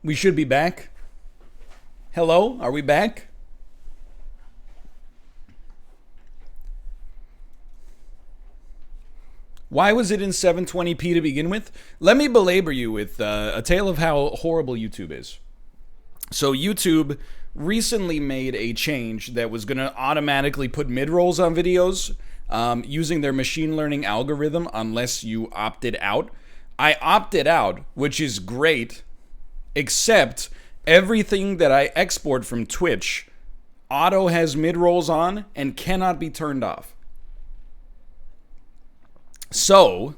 We should be back. Hello, are we back? Why was it in 720p to begin with? Let me belabor you with a tale of how horrible YouTube is. So YouTube recently made a change that was going to automatically put mid-rolls on videos using their machine learning algorithm unless you opted out. I opted out, which is great, except everything that I export from Twitch auto has mid-rolls on and cannot be turned off. So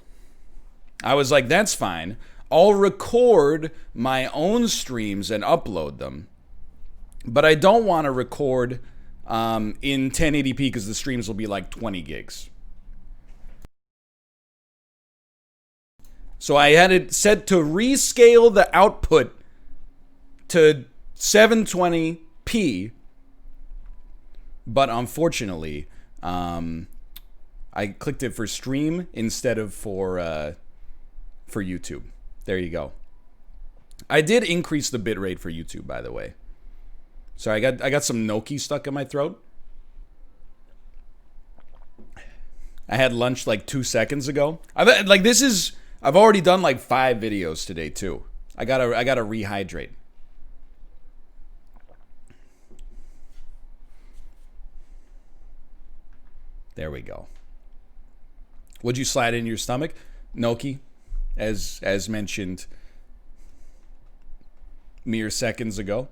I was like, that's fine. I'll record my own streams and upload them. But I don't want to record in 1080p because the streams will be like 20 gigs. So I had it set to rescale the output to 720p. But unfortunately, I clicked it for stream instead of for YouTube. There you go. I did increase the bitrate for YouTube, by the way. Sorry, I got some gnocchi stuck in my throat. I had lunch like 2 seconds ago. I've already done like 5 videos today too. I gotta rehydrate. There we go. Would you slide in your stomach? Gnocchi, as mentioned mere seconds ago.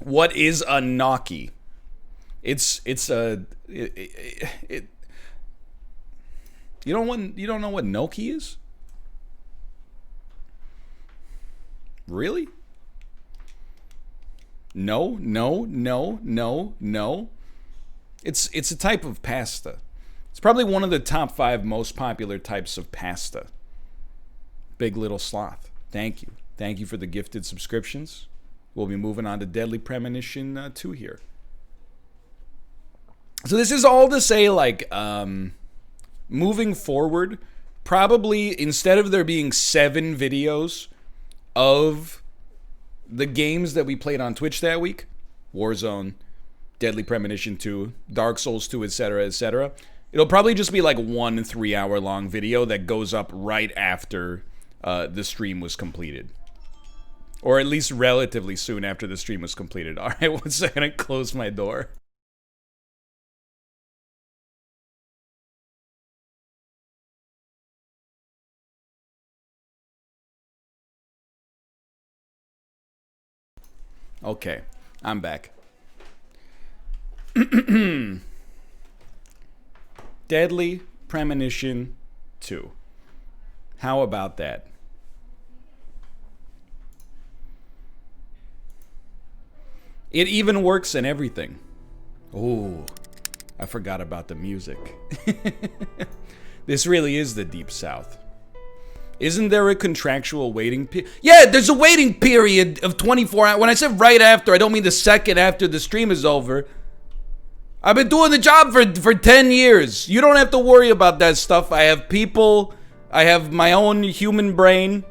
What is a gnocchi? You don't know what gnocchi is? Really? No. It's a type of pasta. It's probably one of the top 5 most popular types of pasta. Big Little Sloth. Thank you. Thank you for the gifted subscriptions. We'll be moving on to Deadly Premonition 2 here. So this is all to say, like, moving forward, probably instead of there being 7 videos of the games that we played on Twitch that week, Warzone, Deadly Premonition 2, Dark Souls 2, etc., etc., it'll probably just be like 1 3-hour-long video that goes up right after the stream was completed. Or at least relatively soon after the stream was completed. All right, 1 second, I close my door. Okay, I'm back. Deadly Premonition 2. How about that? It even works in everything. Oh, I forgot about the music. This really is the Deep South. Isn't there a contractual waiting period? Yeah, there's a waiting period of 24 hours. When I said right after, I don't mean the second after the stream is over. I've been doing the job for 10 years. You don't have to worry about that stuff. I have people. I have my own human brain.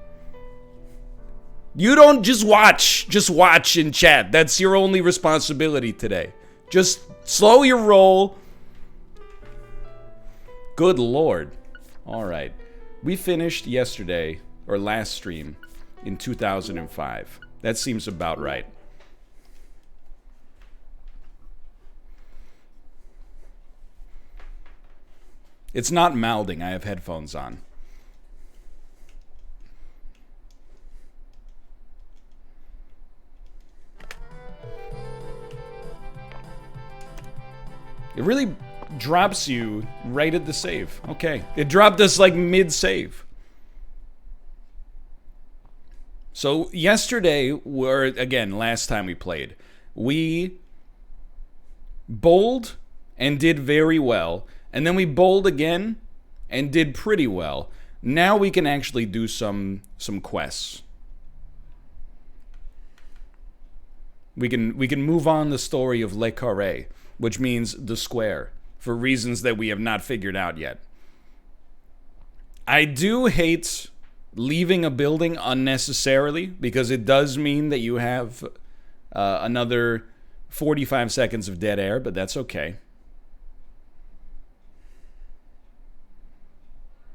You don't just watch. Just watch and chat. That's your only responsibility today. Just slow your roll. Good Lord. All right. We finished yesterday, or last stream, in 2005. That seems about right. It's not mouthing. I have headphones on. It really drops you right at the save. Okay. It dropped us like mid-save. So yesterday, or again, last time we played, we bowled and did very well. And then we bowled again and did pretty well. Now we can actually do some quests. We can move on the story of Le Carré, which means the square, for reasons that we have not figured out yet. I do hate leaving a building unnecessarily because it does mean that you have another 45 seconds of dead air, but that's okay.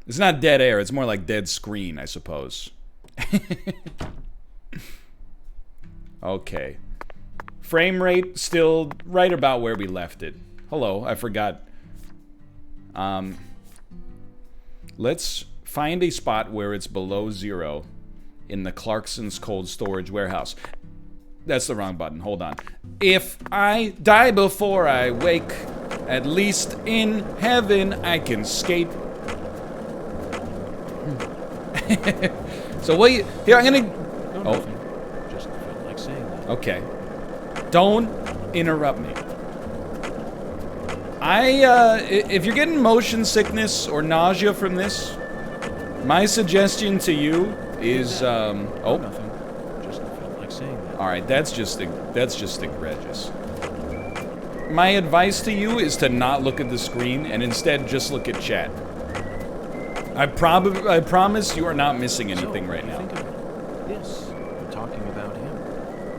It's not dead air, it's more like dead screen, I suppose. Okay. Frame rate still right about where we left it. Hello, I forgot. Let's find a spot where it's below 0 in the Clarkson's cold storage warehouse. That's the wrong button. Hold on. If I die before I wake, at least in heaven I can skate. So what you... Here, I'm gonna... Oh. Just felt like saying that. Okay. Don't interrupt me. If you're getting motion sickness or nausea from this, my suggestion to you is, oh. Nothing. Just felt like saying that. Alright, that's just egregious. My advice to you is to not look at the screen and instead just look at chat. I promise you are not missing anything right now. Think of it. Yes, we're talking about him.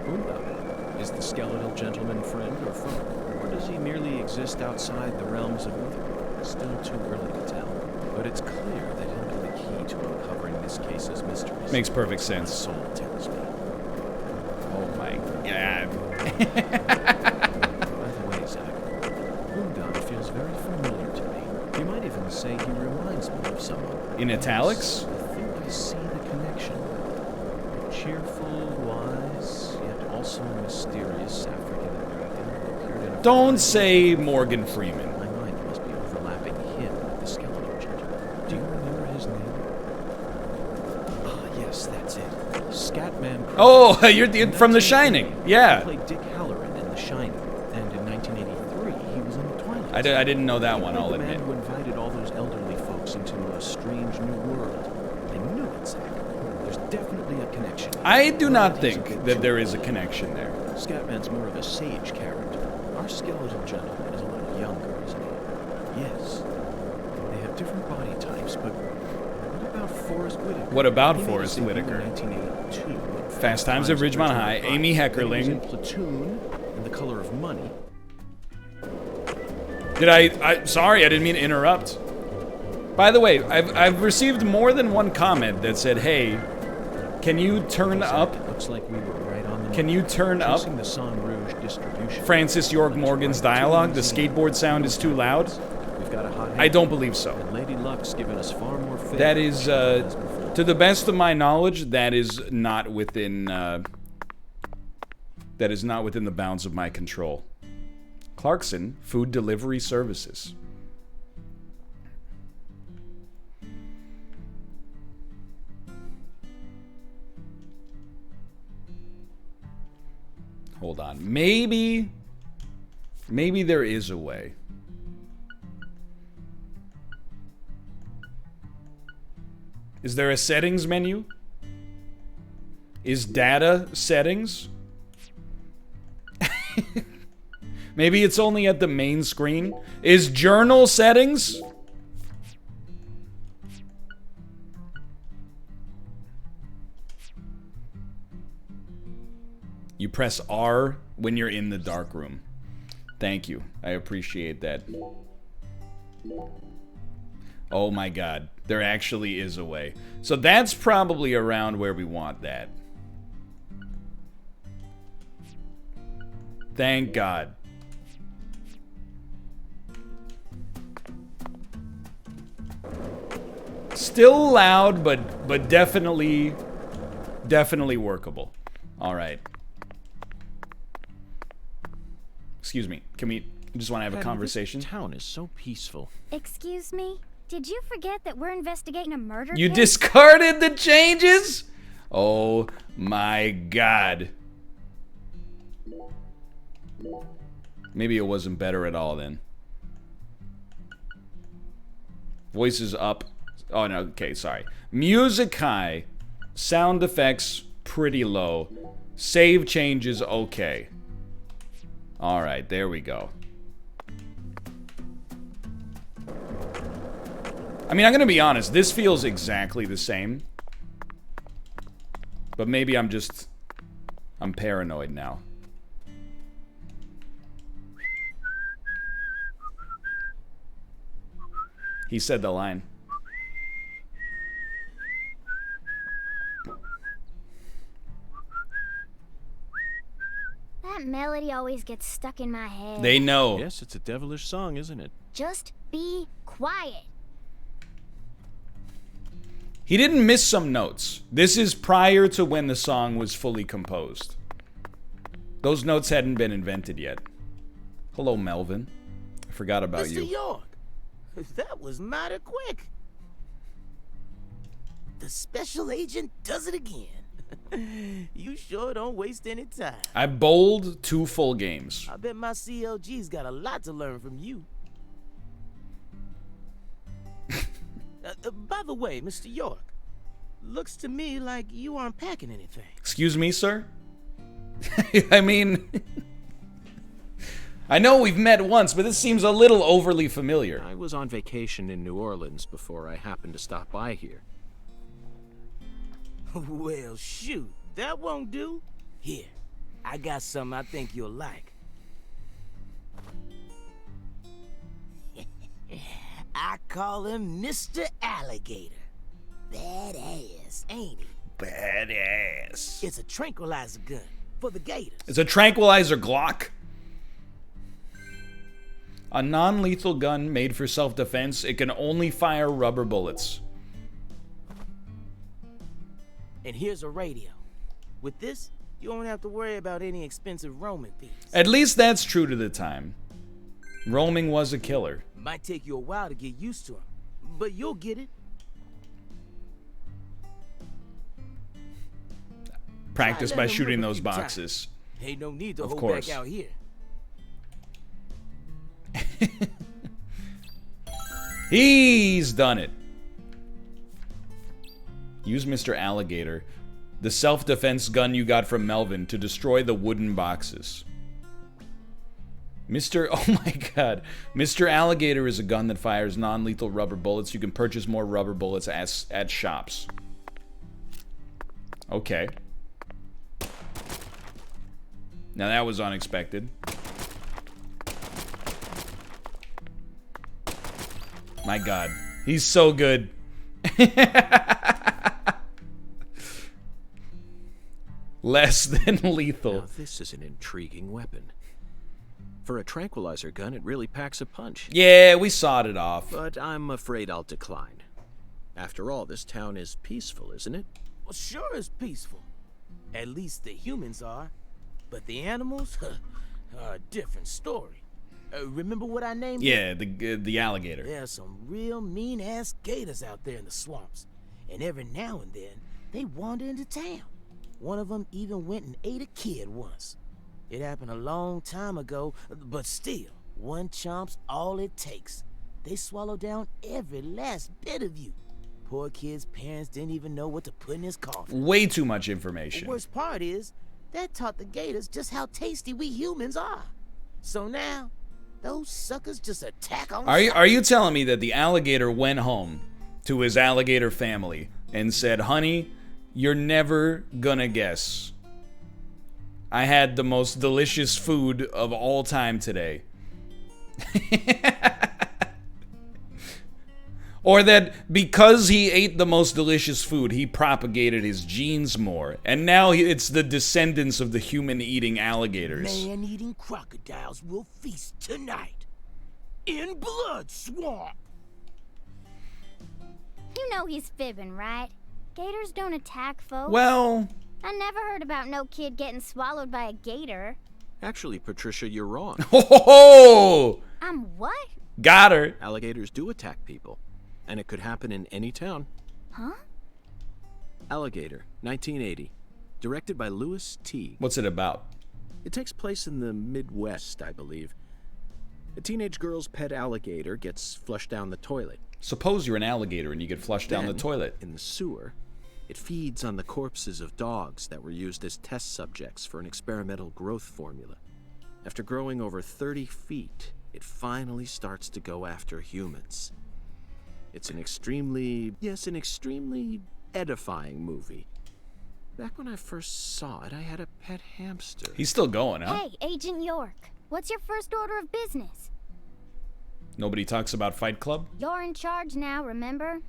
Boomba. Is the skeletal gentleman friend or foe? Or does he merely exist outside the realms of ether? Still too early to tell. But it's clear that he'll be the key to uncovering this case's mysteries. Makes perfect sense. My soul tells me. Oh my god. By the way, Zach, Boomba feels very familiar to me. You might even say he reminds me of someone. In italics? I think I see the connection. A cheerful, wise, yet also mysterious African-American who appeared in a... Don't say Morgan Freeman. My mind must be overlapping him with the skeleton gentleman. Do you remember his name? Ah, yes, that's it. Scatman. Oh, you're from The Shining. Yeah. He played Dick Halloran in The Shining, and in 1983 he was in The Twilight. I didn't know that one, I'll admit. The man who invited all those elderly folks into a strange new world. I knew it, Zach. There's definitely a connection. I do not think that there is a connection there. Scatman's more of a sage character. Our skeletal gentleman is a little younger, isn't he? Yes. They have different body types, but what about Forrest Whitaker? What about He made Forrest his debut Whitaker? In 1982. Fast Times at Ridgemont High, Amy He was Heckerling. in Platoon, and The Color of Money. Sorry, I didn't mean to interrupt. By the way, I've received more than one comment that said, hey, can you turn up? It looks like we were right on the Can you turn up the Son Rouge distribution. Francis York Morgan's dialogue? The skateboard sound is too loud? We've got a hot I don't believe so. And Lady Luck's given us far more faith. That is, to the best of my knowledge, that is not within the bounds of my control. Clarkson Food Delivery Services. Hold on. Maybe there is a way. Is there a settings menu? Is data settings? Maybe it's only at the main screen. Is journal settings? You press R when you're in the dark room. Thank you. I appreciate that. Oh my god. There actually is a way. So that's probably around where we want that. Thank God. Still loud, but definitely workable. All right. Excuse me. Can we just want to have a conversation? This town is so peaceful. Excuse me? Did you forget that we're investigating a murder You case? discarded the changes? Oh my god. Maybe it wasn't better at all then. Voices up. Oh no, okay, sorry. Music high. Sound effects pretty low. Save changes okay. Alright, there we go. I mean, I'm gonna be honest, this feels exactly the same. But maybe I'm paranoid now. He said the line. That melody always gets stuck in my head. They know. Yes, it's a devilish song, isn't it? Just be quiet. He didn't miss some notes. This is prior to when the song was fully composed. Those notes hadn't been invented yet. Hello, Melvin. I forgot about you. Mr. York, that was mighty quick. The special agent does it again. You sure don't waste any time. I bowled 2 full games. I bet my CLG's got a lot to learn from you. By the way, Mr. York, looks to me like you aren't packing anything. Excuse me, sir? I mean... I know we've met once, but this seems a little overly familiar. I was on vacation in New Orleans before I happened to stop by here. Well, shoot, that won't do. Here, I got something I think you'll like. I call him Mr. Alligator. Badass, ain't he? Badass. It's a tranquilizer gun for the gators. It's a tranquilizer Glock. A non-lethal gun made for self-defense. It can only fire rubber bullets. And here's a radio. With this, you won't have to worry about any expensive roaming fees. At least that's true to the time. Roaming was a killer. Might take you a while to get used to him, but you'll get it. Practice by Let him shooting rip a those few boxes. times. Ain't no need to Of hold course. back out here. He's done it. Use Mr. Alligator, the self-defense gun you got from Melvin, to destroy the wooden boxes. Oh my god. Mr. Alligator is a gun that fires non-lethal rubber bullets. You can purchase more rubber bullets at shops. Okay. Now that was unexpected. My god. He's so good. Less than lethal. Now, this is an intriguing weapon. For a tranquilizer gun, it really packs a punch. Yeah, we sawed it off. But I'm afraid I'll decline. After all, this town is peaceful, isn't it? Well, sure it's peaceful. At least the humans are. But the animals are a different story. Remember what I named it? Yeah, the alligator. There's some real mean-ass gators out there in the swamps. And every now and then, they wander into town. One of them even went and ate a kid once. It happened a long time ago, but still, one chomp's all it takes. They swallow down every last bit of you. Poor kid's parents didn't even know what to put in his coffin. Way too much The information. worst part is, that taught the gators just how tasty we humans are. So now, those suckers just attack on sight. Are you telling me that the alligator went home to his alligator family and said, "Honey, you're never gonna guess. I had the most delicious food of all time today." Or that because he ate the most delicious food, he propagated his genes more. And now it's the descendants of the human-eating alligators. Man-eating crocodiles will feast tonight. In Blood Swamp. You know he's fibbing, right? Gators don't attack folks. Well, I never heard about no kid getting swallowed by a gator. Actually, Patricia, you're wrong. ho ho ho! I'm what? Got her. Alligators do attack people, and it could happen in any town. Huh? Alligator, 1980. Directed by Louis T. What's it about? It takes place in the Midwest, I believe. A teenage girl's pet alligator gets flushed down the toilet. Suppose you're an alligator and you get flushed down the Then, toilet. in the sewer, it feeds on the corpses of dogs that were used as test subjects for an experimental growth formula. After growing over 30 feet, it finally starts to go after humans. It's an extremely edifying movie. Back when I first saw it, I had a pet hamster. He's still going, huh? Hey, Agent York. What's your first order of business? Nobody talks about Fight Club? You're in charge now, remember?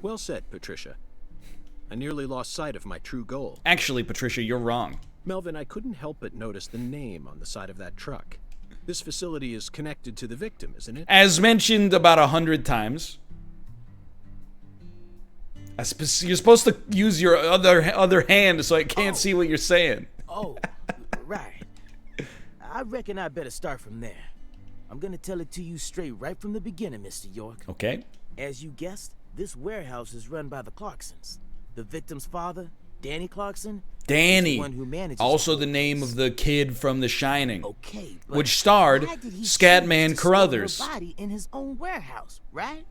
Well said, Patricia. I nearly lost sight of my true goal. Actually, Patricia, you're wrong. Melvin, I couldn't help but notice the name on the side of that truck. This facility is connected to the victim, isn't it? As mentioned about 100 times. You're supposed to use your other hand so I can't see what you're saying. Oh, right. I reckon I better start from there. I'm gonna tell it to you straight right from the beginning, Mr. York. Okay. As you guessed, this warehouse is run by the Clarksons. The victim's father, Danny Clarkson, Danny. is the one who manages Also the name of the kid from The Shining. Okay, but which starred why did he Scatman choose to store Carruthers. her body in his own warehouse, right?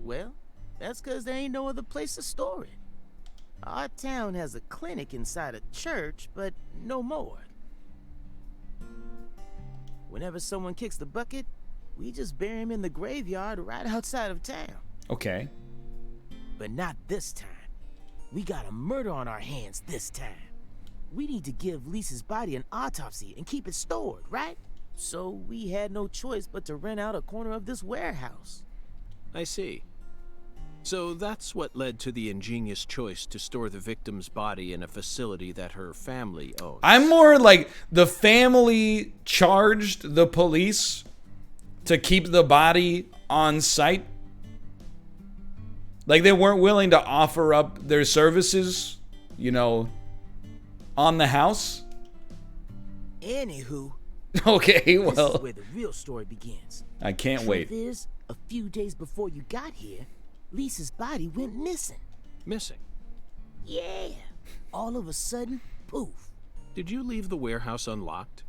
Well, that's because there ain't no other place to store it. Our town has a clinic inside a church, but no more. Whenever someone kicks the bucket, we just bury him in the graveyard right outside of town. Okay. But not this time. We got a murder on our hands this time. We need to give Lisa's body an autopsy and keep it stored, right? So we had no choice but to rent out a corner of this warehouse. I see. So that's what led to the ingenious choice to store the victim's body in a facility that her family owns. I'm more like the family charged the police to keep the body on site. Like they weren't willing to offer up their services, you know, on the house. Anywho, Okay, this is well, where the real story begins. I can't wait. Truth is, a few days before you got here, Lisa's body went missing. Missing. Yeah. All of a sudden, poof. Did you leave the warehouse unlocked?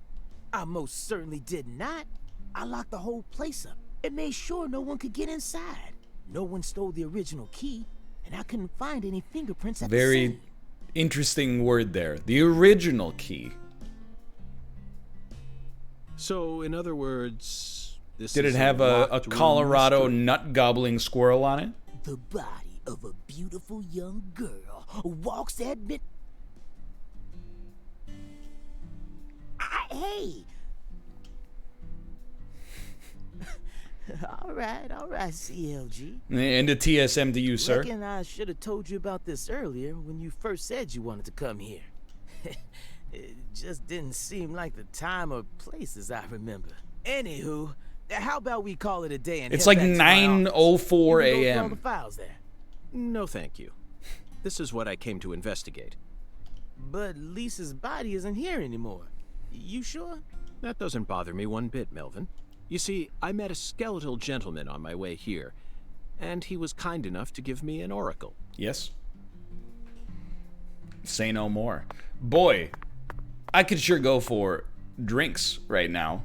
I most certainly did not. I locked the whole place up and made sure no one could get inside. No one stole the original key, and I couldn't find any fingerprints at the Very scene. interesting word there. The original key. So, in other words, this Did is it have a locked room Colorado mystery. nut gobbling squirrel on it? The body of a beautiful young girl walks at mid. Hey. all right, CLG. And a TSM to you, sir. Reckon I should have told you about this earlier when you first said you wanted to come here. It just didn't seem like the time or place as I remember. Anywho, how about we call it a day and It's head like back to my office? 9:04 You can go through all a.m. the files there. No, thank you. This is what I came to investigate. But Lisa's body isn't here anymore. You sure? That doesn't bother me one bit, Melvin. You see, I met a skeletal gentleman on my way here, and he was kind enough to give me an oracle. Yes. Say no more. Boy, I could sure go for drinks right now.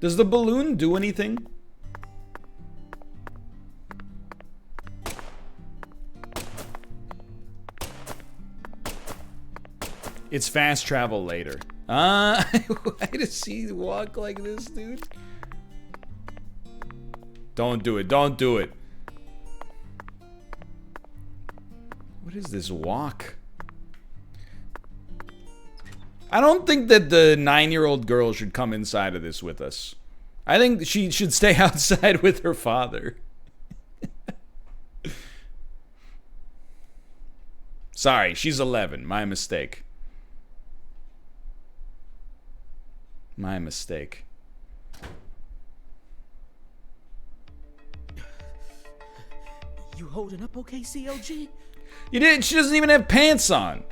Does the balloon do anything? It's fast travel later. Why does he walk like this, dude? Don't do it. Don't do it. What is this walk? I don't think that the 9-year-old girl should come inside of this with us. I think she should stay outside with her father. Sorry, she's 11. My mistake. My mistake. You holding up okay, CLG? You did. She doesn't even have pants on.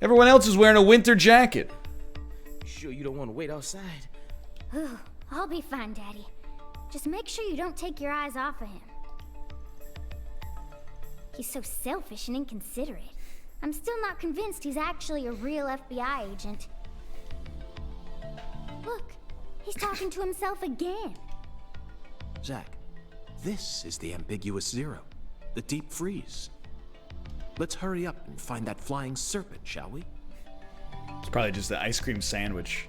Everyone else is wearing a winter jacket. You sure you don't want to wait outside? I'll be fine, Daddy. Just make sure you don't take your eyes off of him. He's so selfish and inconsiderate. I'm still not convinced he's actually a real FBI agent. Look, he's talking to himself again. Zach, this is the ambiguous zero, the deep freeze. Let's hurry up and find that flying serpent, shall we? It's probably just the ice cream sandwich.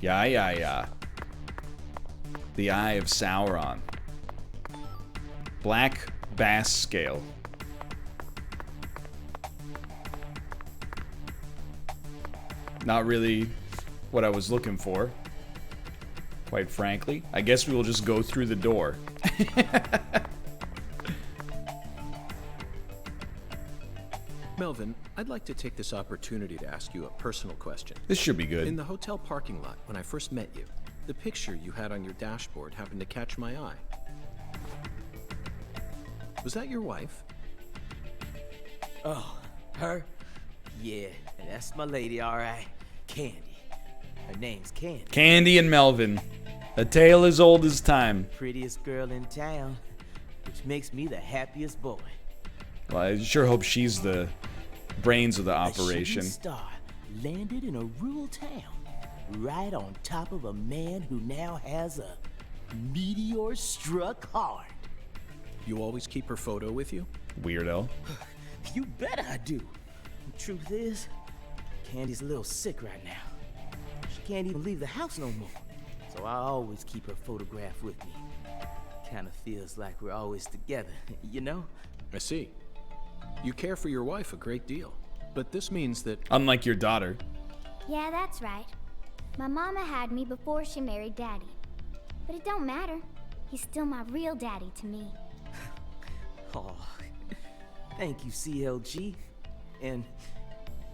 Yeah. The Eye of Sauron. Black bass scale. Not really what I was looking for. Quite frankly. I guess we will just go through the door. Melvin, I'd like to take this opportunity to ask you a personal question. This should be good. In the hotel parking lot, when I first met you, the picture you had on your dashboard happened to catch my eye. Was that your wife? Oh, her? Yeah, that's my lady, all right. Candy. Her name's Candy. Candy and Melvin. A tale as old as time. Prettiest girl in town, which makes me the happiest boy. Well, I sure hope she's the brains of the A operation. shooting star landed in a rural town, right on top of a man who now has a meteor-struck heart. You always keep her photo with you? Weirdo. You bet I do. The truth is, Candy's a little sick right now. She can't even leave the house no more. So I always keep her photograph with me. Kinda feels like we're always together, you know? I see. You care for your wife a great deal. But this means that... Unlike your daughter. Yeah, that's right. My mama had me before she married Daddy. But it don't matter. He's still my real daddy to me. Oh, thank you, CLG. And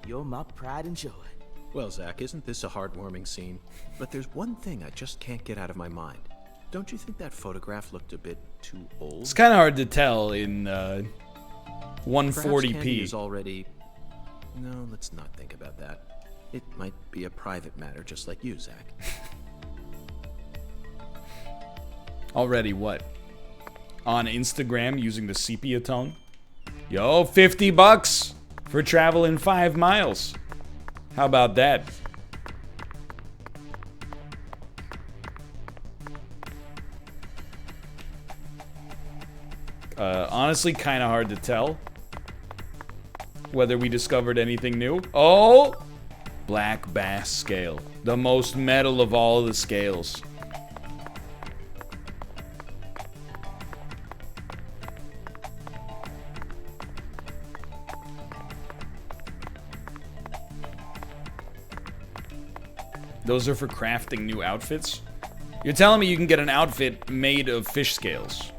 you're my pride and joy. Well, Zach, isn't this a heartwarming scene? But there's one thing I just can't get out of my mind. Don't you think that photograph looked a bit too old? It's kind of hard to tell in Perhaps 140p. Candy is already... No, let's not think about that. It might be a private matter, just like you, Zach. Already what? On Instagram using the sepia tone? Yo, $50 for traveling 5 miles. How about that? Honestly, kind of hard to tell whether we discovered anything new. Oh! Black bass scale. The most metal of all the scales. Those are for crafting new outfits? You're telling me you can get an outfit made of fish scales?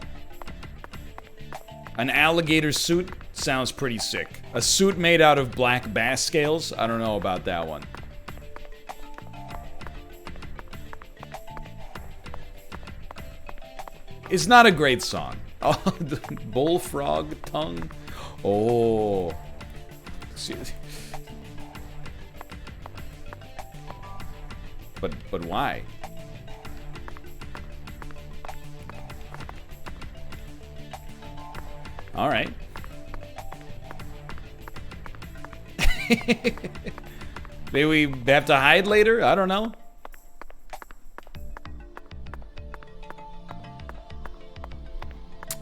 An alligator suit sounds pretty sick. A suit made out of black bass scales? I don't know about that one. It's not a great song. Oh, the bullfrog tongue. Oh. But why? All right. Maybe we have to hide later? I don't know.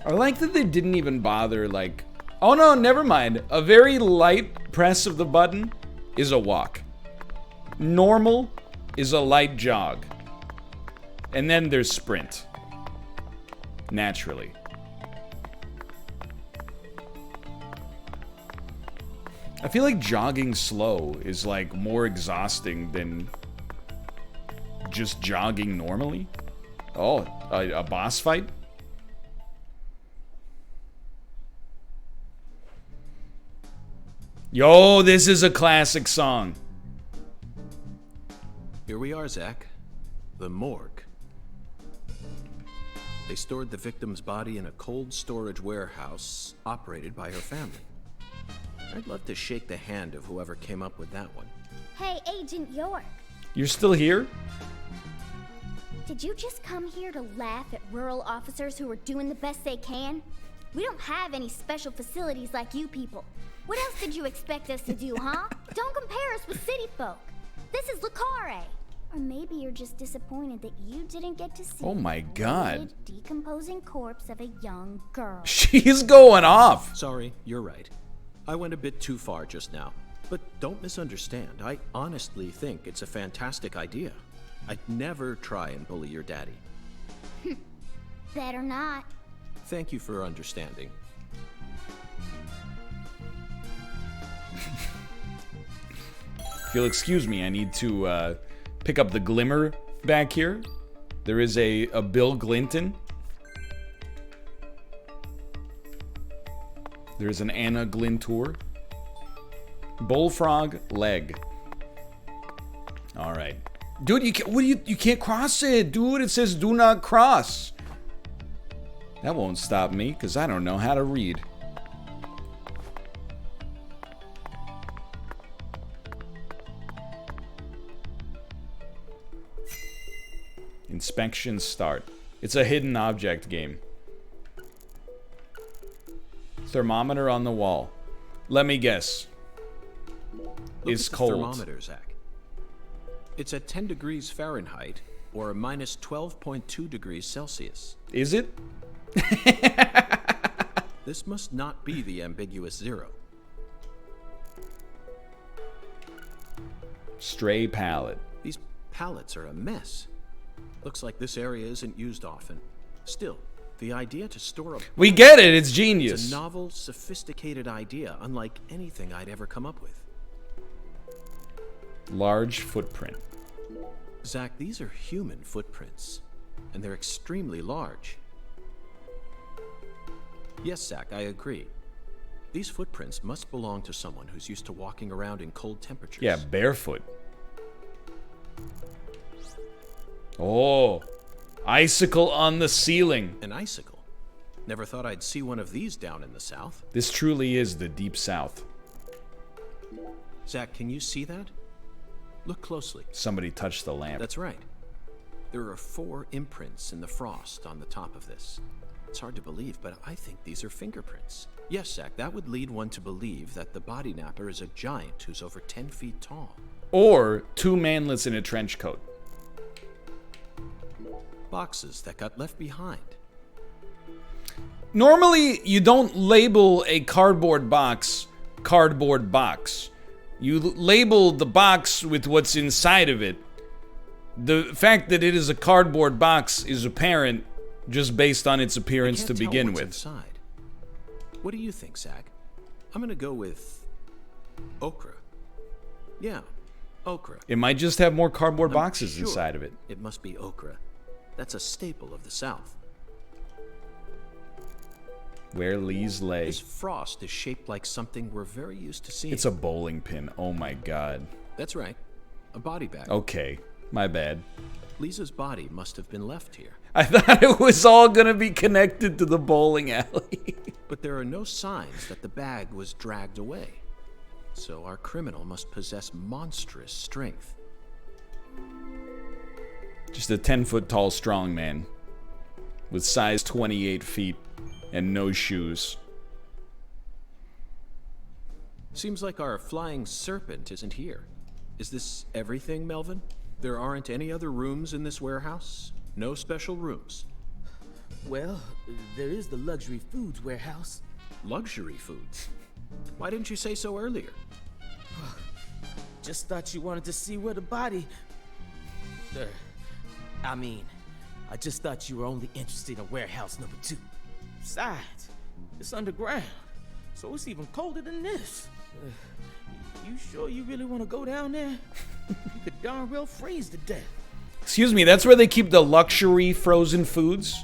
I like that they didn't even bother, like... Oh no, never mind. A very light press of the button is a walk. Normal is a light jog. And then there's sprint. Naturally. I feel like jogging slow is like more exhausting than just jogging normally. Oh, a boss fight? Yo, this is a classic song. Here we are, Zach. The morgue. They stored the victim's body in a cold storage warehouse operated by her family. I'd love to shake the hand of whoever came up with that one. Hey, Agent York. You're still here? Did you just come here to laugh at rural officers who are doing the best they can? We don't have any special facilities like you people. What else did you expect us to do, huh? Don't compare us with city folk. This is Lucare. Or maybe you're just disappointed that you didn't get to see Oh my the God. bloated, decomposing corpse of a young girl. She's going off. Sorry, you're right. I went a bit too far just now. But don't misunderstand. I honestly think it's a fantastic idea. I'd never try and bully your daddy. Better not. Thank you for understanding. If you'll excuse me, I need to pick up the glimmer back here. There is a Bill Glinton. There's an Anna Glintour. Bullfrog leg. All right, dude. You can't cross it, dude. It says do not cross. That won't stop me because I don't know how to read. Inspection start. It's a hidden object game. Thermometer on the wall. Let me guess. It's cold. Thermometer, Zach. It's at 10 degrees Fahrenheit or minus 12.2 degrees Celsius. Is it? This must not be the ambiguous 0. Stray pallet. These pallets are a mess. Looks like this area isn't used often. Still, the idea to store a... We get it, it's It's genius. a novel, sophisticated idea, unlike anything I'd ever come up with. Large footprint. Zach, these are human footprints, and they're extremely large. Yes, Zach, I agree. These footprints must belong to someone who's used to walking around in cold temperatures. Yeah, barefoot. Oh, icicle on the ceiling. An icicle. Never thought I'd see one of these down in the South. This truly is the Deep South. Zach, can you see that? Look closely. Somebody touched the lamp. That's right. There are 4 imprints in the frost on the top of this. It's hard to believe, but I think these are fingerprints. Yes, Zach, that would lead one to believe that the body napper is a giant who's over 10 feet tall. Or 2 manlets in a trench coat. Boxes that got left behind. Normally, you don't label a cardboard box. You label the box with what's inside of it. The fact that it is a cardboard box is apparent just based on its appearance to begin with. Inside. What do you think, Zach? I'm gonna go with okra. Yeah, okra. It might just have more cardboard I'm boxes sure inside of it. It must be okra. That's a staple of the South. Where Lee's lay. This frost is shaped like something we're very used to seeing. It's a bowling pin. Oh my god. That's right. A body bag. Okay, my bad. Lisa's body must have been left here. I thought it was all gonna be connected to the bowling alley. But there are no signs that the bag was dragged away. So our criminal must possess monstrous strength. Just a 10-foot tall strong man with size 28 feet and no shoes. Seems like our flying serpent isn't here. Is this everything, Melvin? There aren't any other rooms in this warehouse? No special rooms? Well, there is the luxury foods warehouse. Luxury foods? Why didn't you say so earlier? Just thought you wanted to see where the body... I just thought you were only interested in warehouse number 2. Besides, it's underground, so it's even colder than this. You sure you really want to go down there? You could darn well freeze to death. Excuse me, that's where they keep the luxury frozen foods?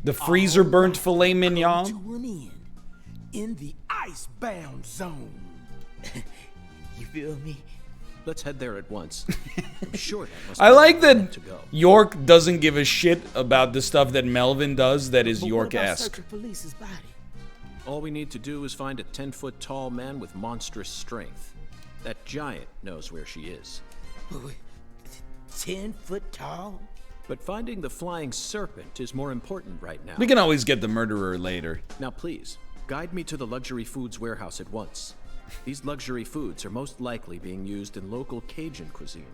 The freezer burnt filet mignon? To an end in the icebound zone. You feel me? Let's head there at once. I'm sure that must I be like the way that to go. York doesn't give a shit about the stuff that Melvin does that is But what about York-esque. searching for Lisa's body? All we need to do is find a 10-foot tall man with monstrous strength. That giant knows where she is. 10 foot tall? But finding the flying serpent is more important right now. We can always get the murderer later. Now please, guide me to the luxury foods warehouse at once. These luxury foods are most likely being used in local Cajun cuisine.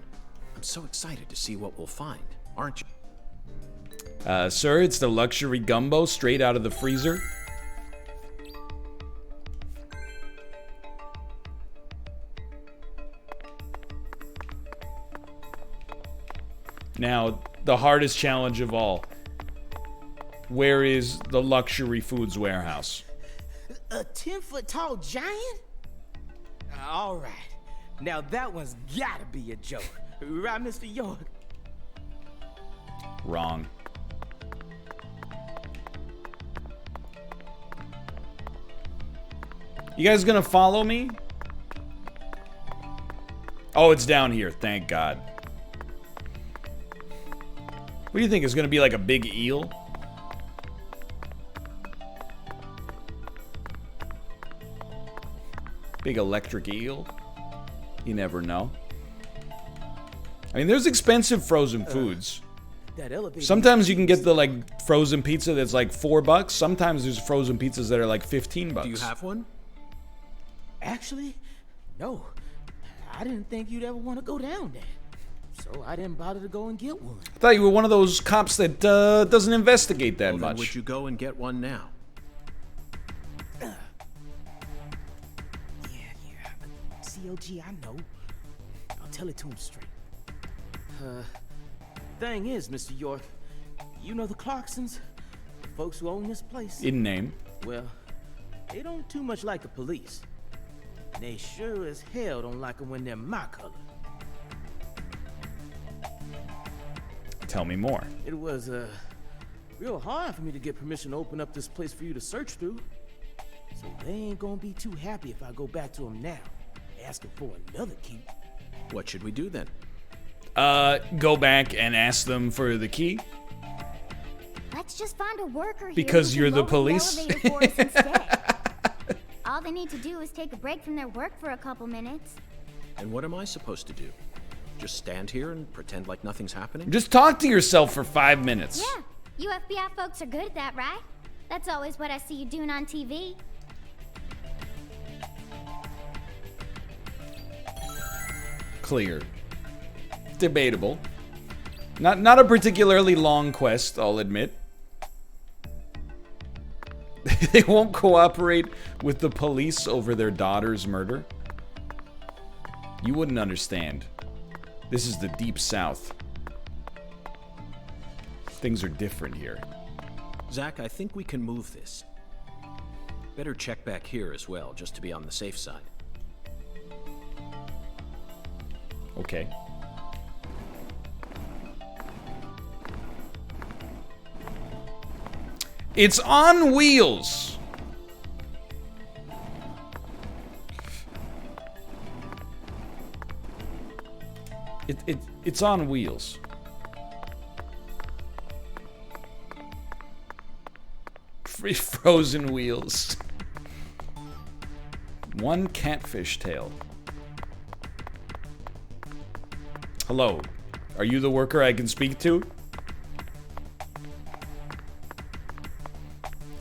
I'm so excited to see what we'll find, aren't you? Sir, it's the luxury gumbo straight out of the freezer. Now, the hardest challenge of all. Where is the luxury foods warehouse? A 10 foot tall giant? All right. Now that one's gotta be a joke. Right, Mr. York? Wrong. You guys gonna follow me? Oh, it's down here. Thank God. What do you think? It's gonna be like a big eel? Big electric eel? You never know. I mean, there's expensive frozen foods. That elevator. Sometimes you can get the like frozen pizza that's like $4. Sometimes there's frozen pizzas that are like $15. Do you have one? Actually, no. I didn't think you'd ever want to go down there. So I didn't bother to go and get one. I thought you were one of those cops that doesn't investigate that Well, then much. would you go and get one now? Yeah. COG, I know. I'll tell it to him straight. Thing is, Mr. York, you know the Clarksons? The folks who own this place? In name. Well, they don't too much like the police. And they sure as hell don't like them when they're my color. Tell me more. It was, real hard for me to get permission to open up this place for you to search through. So they ain't gonna be too happy if I go back to them now, asking for another key. What should we do then? Go back and ask them for the key. Let's just find a worker here Because who you're can the lower police? elevator for us instead. All they need to do is take a break from their work for a couple minutes. And what am I supposed to do? Just stand here and pretend like nothing's happening? Just talk to yourself for 5 minutes. Yeah, you FBI folks are good at that, right? That's always what I see you doing on TV. Clear. Debatable. Not a particularly long quest, I'll admit. They won't cooperate with the police over their daughter's murder. You wouldn't understand. This is the Deep South. Things are different here. Zach, I think we can move this. Better check back here as well, just to be on the safe side. Okay. It's on wheels. It's on wheels. Free frozen wheels. One catfish tail. Hello. Are you the worker I can speak to?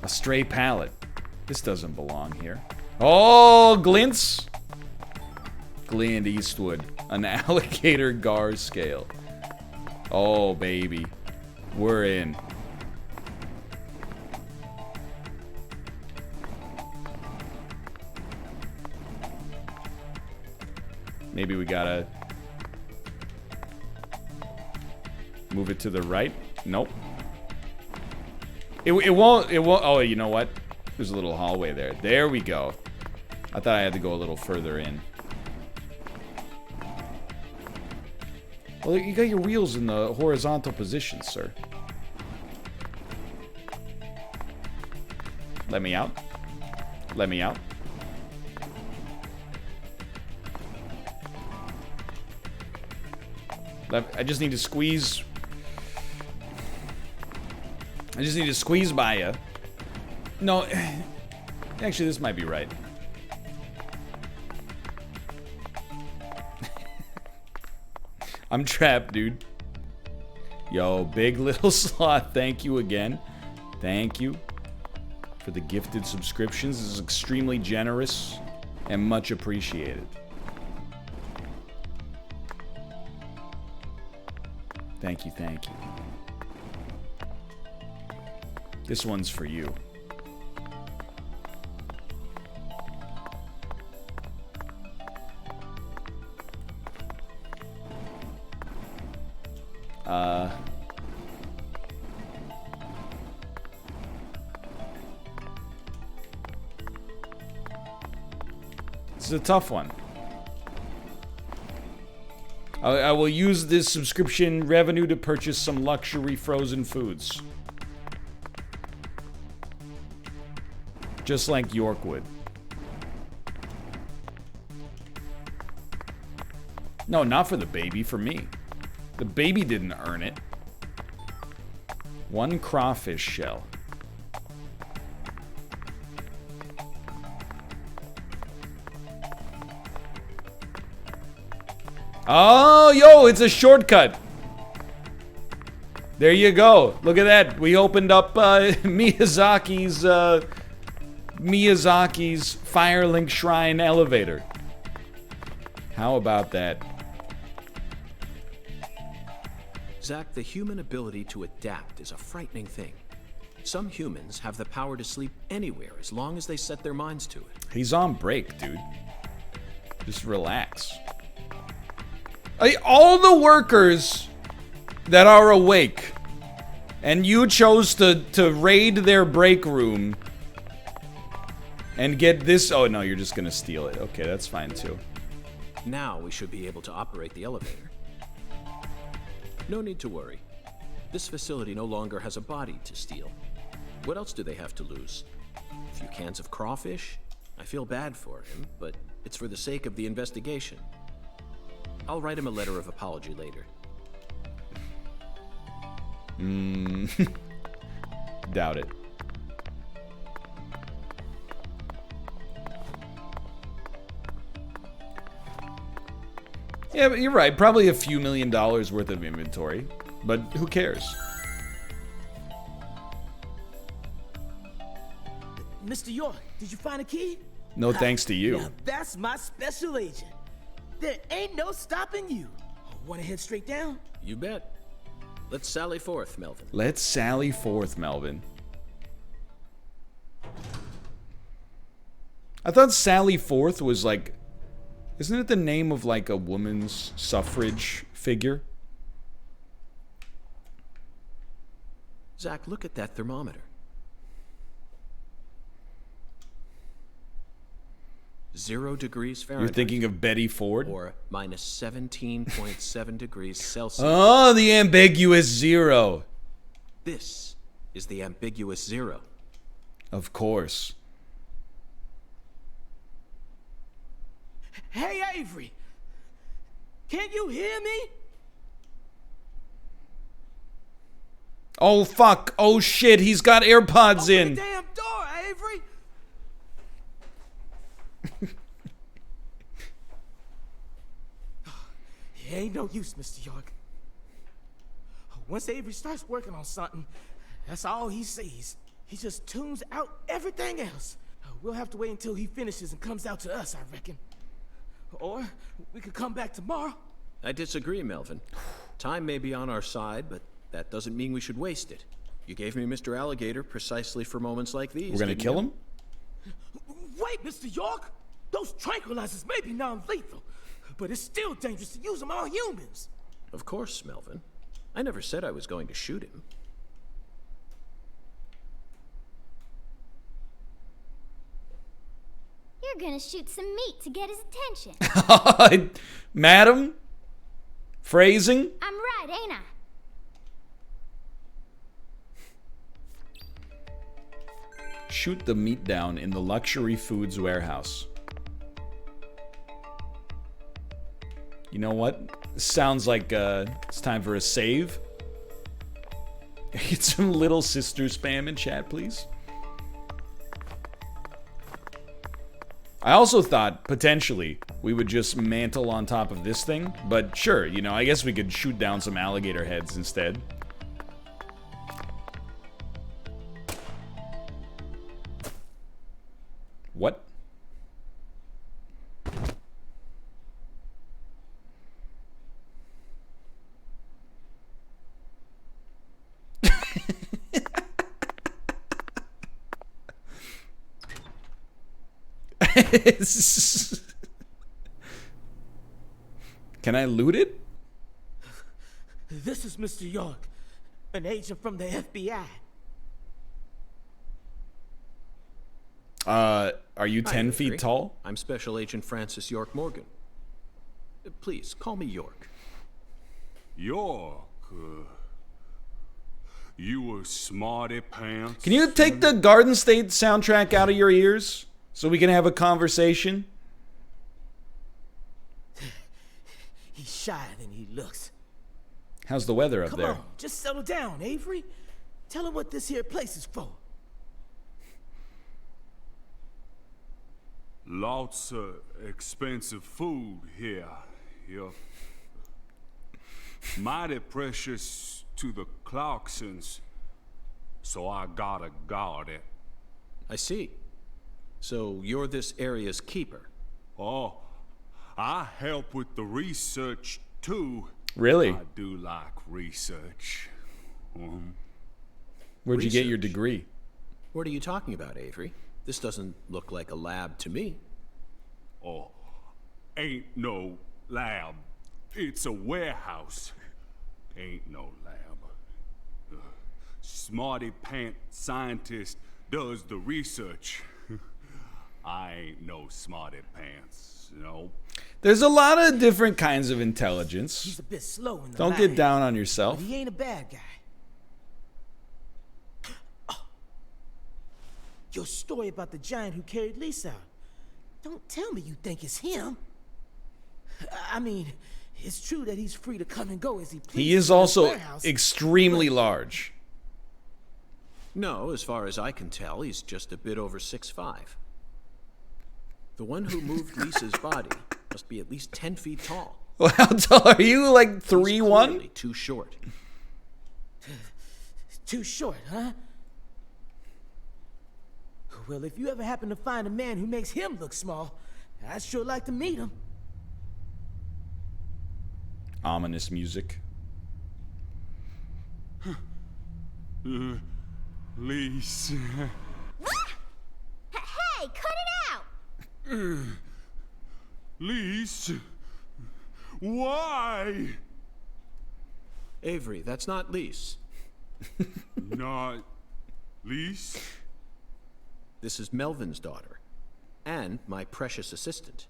A stray pallet. This doesn't belong here. Oh, Glints. Glint Eastwood. An alligator gar scale. Oh, baby. We're in. Maybe we gotta move it to the right. Nope. It won't. Oh, you know what? There's a little hallway there. There we go. I thought I had to go a little further in. Well, you got your wheels in the horizontal position, sir. Let me out. Let me out. I just need to squeeze. I just need to squeeze by you. No, actually, this might be right. I'm trapped, dude. Yo, Big Little Sloth, thank you again. Thank you for the gifted subscriptions. This is extremely generous and much appreciated. Thank you, thank you. This one's for you. This is a tough one. I will use this subscription revenue to purchase some luxury frozen foods. Just like York would. No, not for the baby, for me. The baby didn't earn it. 1 crawfish shell. Oh, yo, it's a shortcut. There you go. Look at that. We opened up Miyazaki's Firelink Shrine elevator. How about that? Zach, the human ability to adapt is a frightening thing. Some humans have the power to sleep anywhere as long as they set their minds to it. He's on break, dude. Just relax. All the workers that are awake, and you chose to raid their break room and get this. Oh, no, you're just gonna steal it. Okay, that's fine, too. Now we should be able to operate the elevator. No need to worry. This facility no longer has a body to steal. What else do they have to lose? A few cans of crawfish? I feel bad for him, but it's for the sake of the investigation. I'll write him a letter of apology later. Doubt it. Yeah, but you're right. Probably a few $1 million worth of inventory. But who cares? Mr. York, did you find a key? No thanks to you. Now that's my special agent. There ain't no stopping you. Wanna head straight down? You bet. Let's sally forth, Melvin. Let's sally forth, Melvin. I thought Sally Forth was like... Isn't it the name of like a woman's suffrage figure? Zach, look at that thermometer. 0 degrees Fahrenheit. You're thinking of Betty Ford? Or minus 17.7 degrees Celsius. Oh, the ambiguous 0. This is the ambiguous 0. Of course. Hey, Avery! Can you hear me? Oh, fuck. Oh, shit. He's got AirPods Open in. the damn door, Avery! It ain't no use, Mr. York. Once Avery starts working on something, that's all he sees. He just tunes out everything else. We'll have to wait until he finishes and comes out to us, I reckon. Or we could come back tomorrow. I disagree, Melvin. Time may be on our side, but that doesn't mean we should waste it. You gave me Mr. Alligator precisely for moments like these. We're gonna kill him? Wait, Mr. York! Those tranquilizers may be non-lethal, but it's still dangerous to use them on humans. Of course, Melvin. I never said I was going to shoot him. You're gonna shoot some meat to get his attention. Madam? Phrasing? I'm right, ain't I? Shoot the meat down in the luxury foods warehouse. You know what? Sounds like it's time for a save. Get some Little Sister spam in chat, please. I also thought, potentially, we would just mantle on top of this thing. But sure, you know, I guess we could shoot down some alligator heads instead. What? Can I loot it? This is Mr. York, an agent from the FBI. Are you 10 feet tall? I'm Special Agent Francis York Morgan. Please, call me York. York, you a smarty pants? Can you take the Garden State soundtrack out of your ears so we can have a conversation? He's shyer than he looks. How's the weather up Come there? on, just settle down, Avery. Tell him what this here place is for. Lots of expensive food here. You're mighty precious to the Clarksons, so I gotta guard it. I see. So you're this area's keeper. Oh, I help with the research too. Really? I do like research. Where'd you get your degree? What are you talking about, Avery? This doesn't look like a lab to me. Oh, ain't no lab. It's a warehouse. Ain't no lab. Smarty pant scientist does the research. I ain't no smarty pants, no. There's a lot of different kinds of intelligence. He's a bit slow in the Don't line, get down on yourself. but he ain't a bad guy. Oh. Your story about the giant who carried Lisa out. Don't tell me you think it's him. I mean, it's true that he's free to come and go as he pleases. He is in his also warehouse, extremely large. No, as far as I can tell, he's just a bit over 6'5". The one who moved Lisa's body must be at least 10 feet tall. Well, how tall are you? Like He's 3'1"? clearly too short. Too short, huh? Well, if you ever happen to find a man who makes him look small, I'd sure like to meet him. Ominous music. Lise. Hey, cut it out! Lise. Why? Avery, that's not Lise. Not Lise? This is Melvin's daughter, and my precious assistant.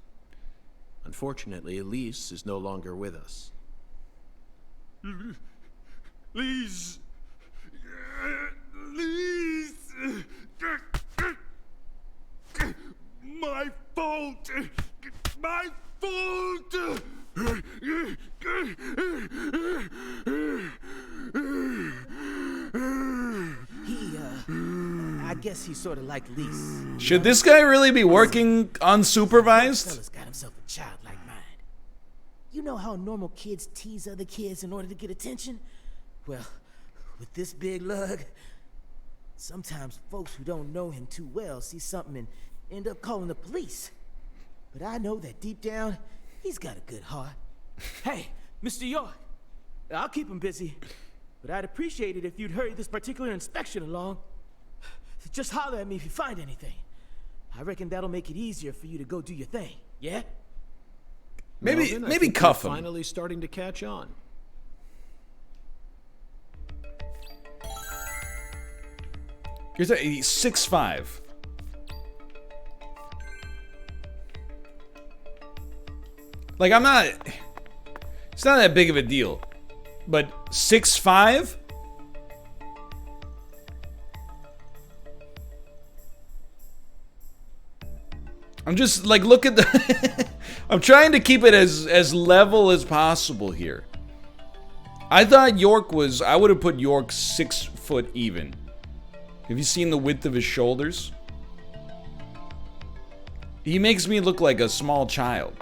Unfortunately, Elise is no longer with us. Lise. Lise. My fault. My fault. I guess he's sort of like Lise. Should this guy really be working unsupervised? Fella's got himself a childlike mind. You know how normal kids tease other kids in order to get attention? Well, with this big lug, sometimes folks who don't know him too well see something and end up calling the police. But I know that deep down, he's got a good heart. Hey, Mr. York, I'll keep him busy, but I'd appreciate it if you'd hurry this particular inspection along. Just holler at me if you find anything. I reckon that'll make it easier for you to go do your thing, yeah? Melvin, I Maybe think cuff you're him. finally starting to catch on. He's 6'5". Like, I'm not... It's not that big of a deal. But 6'5"? I'm just, like, look at the... I'm trying to keep it as level as possible here. I thought York was... I would have put York 6 foot even. Have you seen the width of his shoulders? He makes me look like a small child.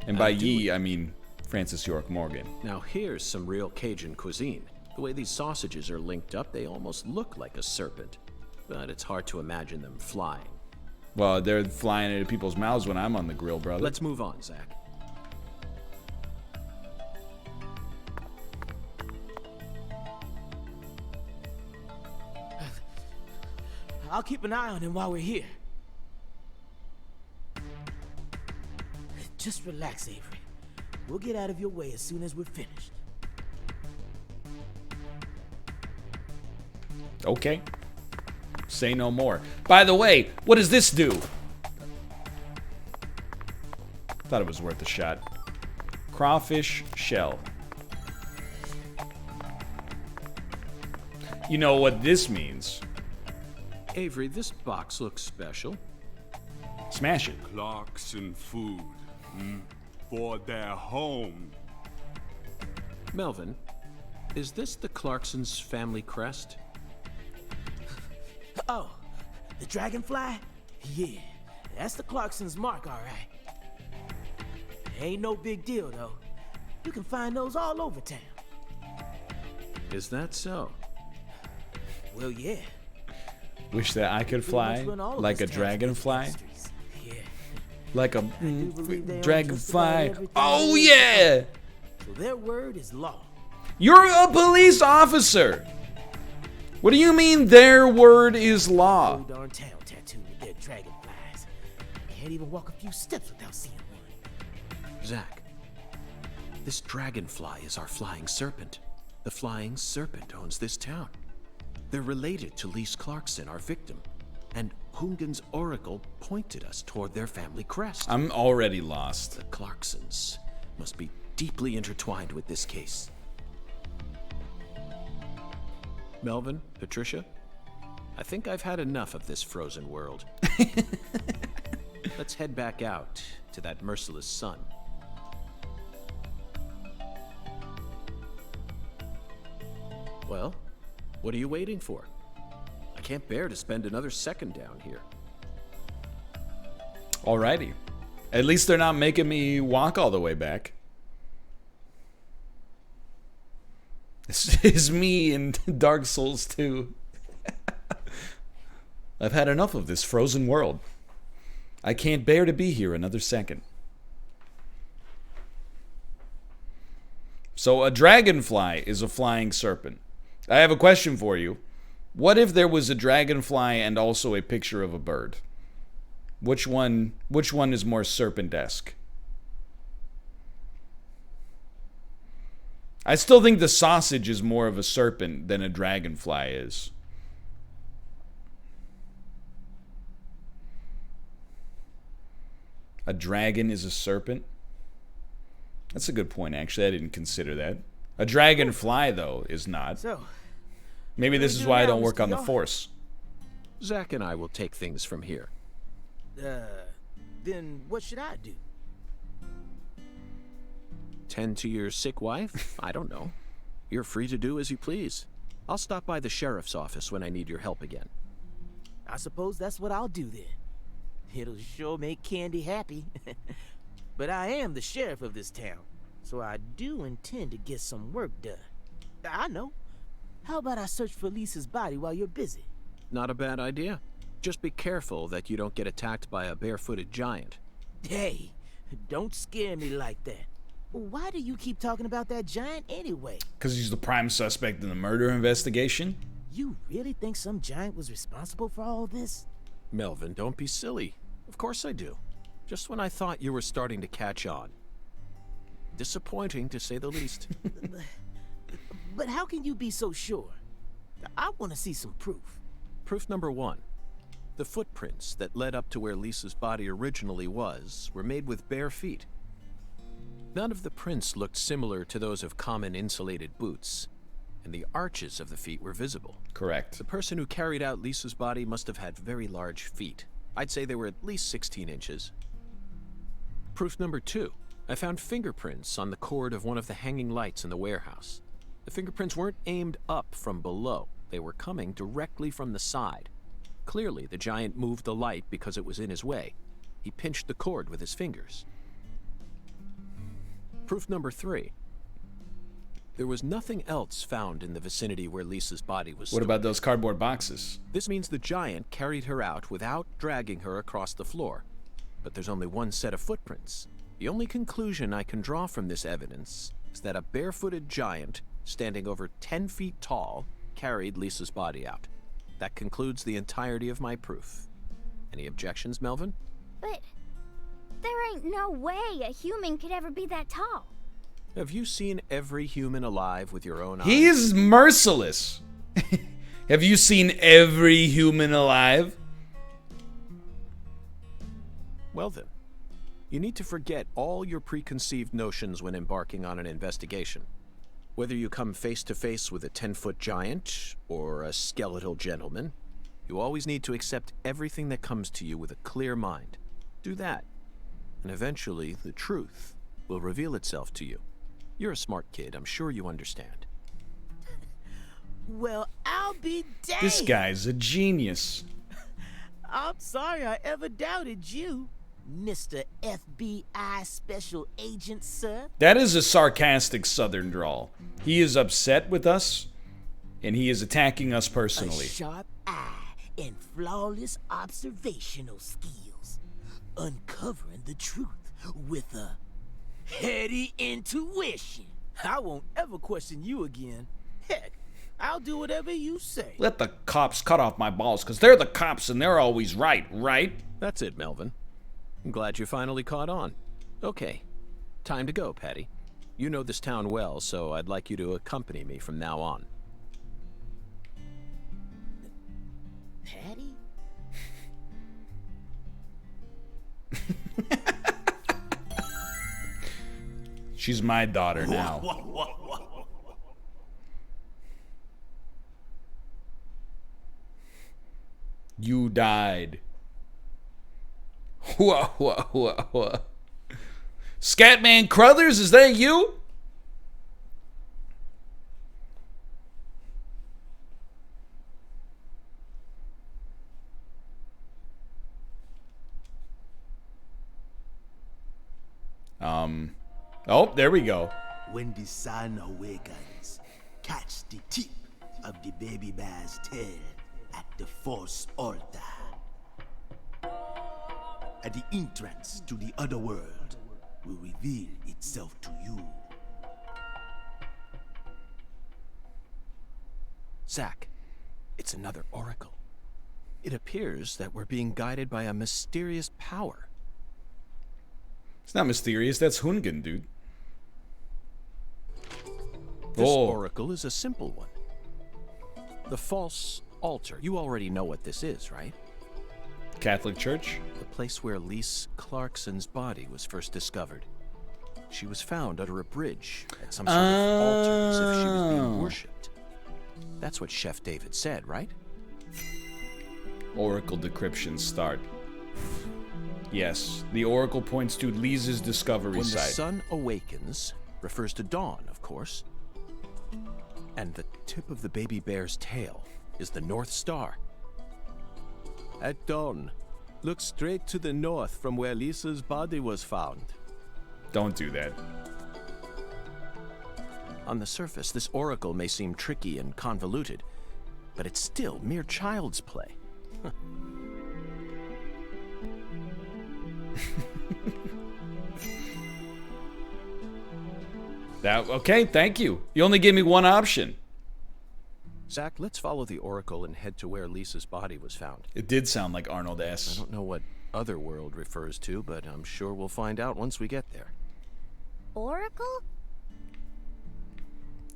And by ye, I mean Francis York Morgan. Now here's some real Cajun cuisine. The way these sausages are linked up, they almost look like a serpent. But it's hard to imagine them flying. Well, they're flying into people's mouths when I'm on the grill, brother. Let's move on, Zach. I'll keep an eye on him while we're here. Just relax, Avery. We'll get out of your way as soon as we're finished. Okay. Say no more. By the way, what does this do? Thought it was worth a shot. Crawfish shell. You know what this means. Avery, this box looks special. Smash it. Clarkson food. For their home. Melvin, is this the Clarksons' family crest? Oh, the dragonfly? Yeah, that's the Clarksons' mark, all right. Ain't no big deal, though. You can find those all over town. Is that so? Well, yeah. Wish that I could fly like a dragonfly. Yeah. Like a believe they own just about dragonfly. everything Oh, in yeah! So their word is law. You're a police officer! What do you mean their word is law? Whole darn town tattooed with their dragonflies. Can't even walk a few steps without seeing one. Zach, this dragonfly is our flying serpent. The flying serpent owns this town. They're related to Lise Clarkson, our victim, and Hungan's oracle pointed us toward their family crest. I'm already lost. The Clarksons must be deeply intertwined with this case. Melvin, Patricia, I think I've had enough of this frozen world. Let's head back out to that merciless sun. Well, what are you waiting for? I can't bear to spend another second down here. Alrighty. At least they're not making me walk all the way back. This is me in Dark Souls 2. I've had enough of this frozen world. I can't bear to be here another second. So a dragonfly is a flying serpent. I have a question for you. What if there was a dragonfly and also a picture of a bird? Which one is more serpent-esque? I still think the sausage is more of a serpent than a dragonfly is. A dragon is a serpent? That's a good point, actually. I didn't consider that. A dragonfly, though, is not. So, Maybe this is why I don't work on the Force. Zach and I will take things from here. then what should I do? Tend to your sick wife? I don't know. You're free to do as you please. I'll stop by the sheriff's office when I need your help again. I suppose that's what I'll do then. It'll sure make Candy happy. But I am the sheriff of this town, so I do intend to get some work done. I know. How about I search for Lisa's body while you're busy? Not a bad idea. Just be careful that you don't get attacked by a barefooted giant. Hey, don't scare me like that. Why do you keep talking about that giant anyway? Because he's the prime suspect in the murder investigation? You really think some giant was responsible for all this? Melvin, don't be silly. Of course I do. Just when I thought you were starting to catch on. Disappointing, to say the least. But how can you be so sure? I want to see some proof. Proof number one. The footprints that led up to where Lisa's body originally was were made with bare feet. None of the prints looked similar to those of common insulated boots, and the arches of the feet were visible. Correct. The person who carried out Lisa's body must have had very large feet. I'd say they were at least 16 inches. Proof number two. I found fingerprints on the cord of one of the hanging lights in the warehouse. The fingerprints weren't aimed up from below. They were coming directly from the side. Clearly, the giant moved the light because it was in his way. He pinched the cord with his fingers. Proof number three. There was nothing else found in the vicinity where Lisa's body was stored. What about those cardboard boxes? This means the giant carried her out without dragging her across the floor. But there's only one set of footprints. The only conclusion I can draw from this evidence is that a barefooted giant, standing over 10 feet tall, carried Lisa's body out. That concludes the entirety of my proof. Any objections, Melvin? But there ain't no way a human could ever be that tall. Have you seen every human alive with your own eyes? He's merciless. Have you seen every human alive? Well then, you need to forget all your preconceived notions when embarking on an investigation. Whether you come face to face with a 10-foot giant or a skeletal gentleman, you always need to accept everything that comes to you with a clear mind. Do that, and eventually the truth will reveal itself to you. You're a smart kid, I'm sure you understand. Well, I'll be damned. This guy's a genius. I'm sorry I ever doubted you, Mr. FBI Special Agent, sir. That is a sarcastic southern drawl. He is upset with us, and he is attacking us A personally. sharp eye and flawless observational skills. Uncovering the truth with a heady intuition. I won't ever question you again. Heck, I'll do whatever you say. Let the cops cut off my balls, because they're the cops and they're always right, right? That's it, Melvin. I'm glad you finally caught on. Okay, time to go, Patty. You know this town well, so I'd like you to accompany me from now on. Patty? She's my daughter now. You died. Whoa, whoa, whoa, whoa. Scatman Crothers, is that you? Oh, there we go. When the sun awakens, catch the tip of the baby bear's tail at the Force altar. At the entrance to the other world will reveal itself to you. Zack, it's another oracle. It appears that we're being guided by a mysterious power. It's not mysterious, that's Hungan, dude. This Oh. oracle is a simple one. The false altar. You already know what this is, right? Catholic Church? The place where Lise Clarkson's body was first discovered. She was found under a bridge at some sort of altar as if she was being worshipped. That's what Chef David said, right? Oracle decryption start. Yes, the oracle points to Lisa's discovery When the site. sun awakens refers to dawn, of course. And the tip of the baby bear's tail is the North Star. At dawn, look straight to the north from where Lisa's body was found. Don't do that. On the surface, this oracle may seem tricky and convoluted, but it's still mere child's play. Okay, thank you. You only gave me one option. Zack, let's follow the oracle and head to where Lisa's body was found. It did sound like Arnold I S. don't know what other world refers to, but I'm sure we'll find out once we get there. Oracle?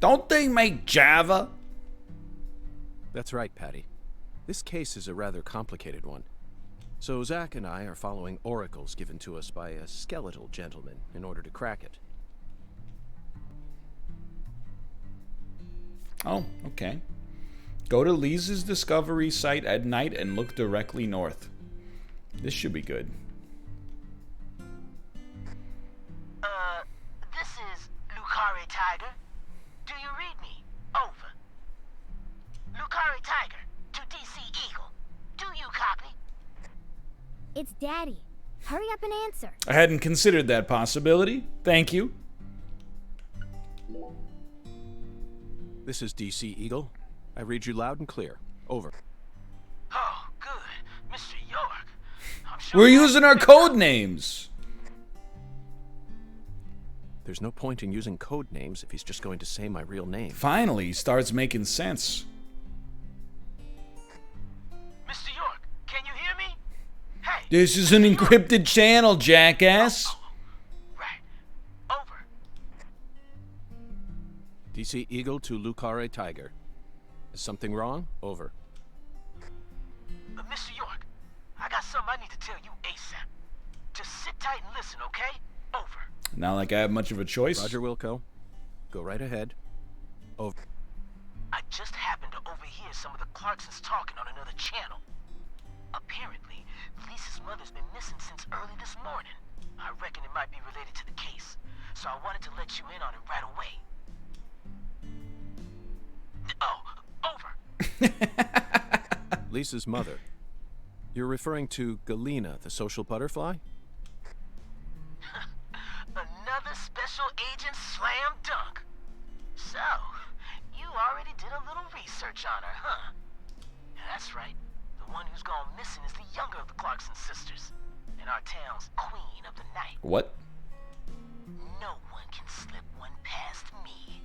Don't they make Java? That's right, Patty. This case is a rather complicated one. So Zack and I are following oracles given to us by a skeletal gentleman in order to crack it. Oh, okay. Go to Lisa's discovery site at night and look directly north. This should be good. This is Lucari Tiger. Do you read me? Over. Lucari Tiger to DC Eagle. Do you copy? It's Daddy. Hurry up and answer. I hadn't considered that possibility. Thank you. This is DC Eagle. I read you loud and clear. Over. Oh, good. Mr. York. I'm sure We're using our code names. There's no point in using code names if he's just going to say my real name. Finally, starts making sense. Mr. York, can you hear me? Hey. This is an encrypted channel, jackass. Right. Over. DC Eagle to Lucare Tiger. Is something wrong? Over. Mr. York, I got something I need to tell you ASAP. Just sit tight and listen, okay? Over. Not like I have much of a choice. Roger Wilco. Go right ahead. Over. I just happened to overhear some of the Clarksons talking on another channel. Apparently, Lisa's mother's been missing since early this morning. I reckon it might be related to the case, so I wanted to let you in on it right away. Oh, over. Lisa's mother. You're referring to Galena, the social butterfly? Another special agent slam dunk. So, you already did a little research on her, huh? That's right. The one who's gone missing is the younger of the Clarkson sisters, and our town's queen of the night. What? No one can slip one past me,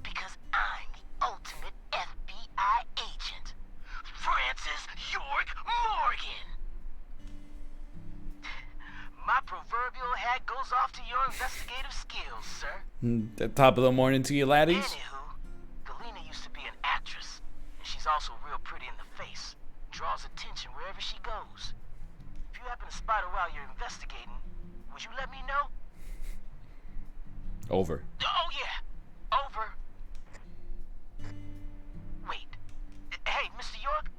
because I'm the ultimate FBI agent, Francis York Morgan. My proverbial hat goes off to your investigative skills, sir. The top of the morning to you, laddies. Anywho, Galena used to be an actress, and she's also real pretty in the face. Draws attention wherever she goes. If you happen to spot her while you're investigating, would you let me know? Over. Oh, yeah. Over. Wait. Hey, Mr. York,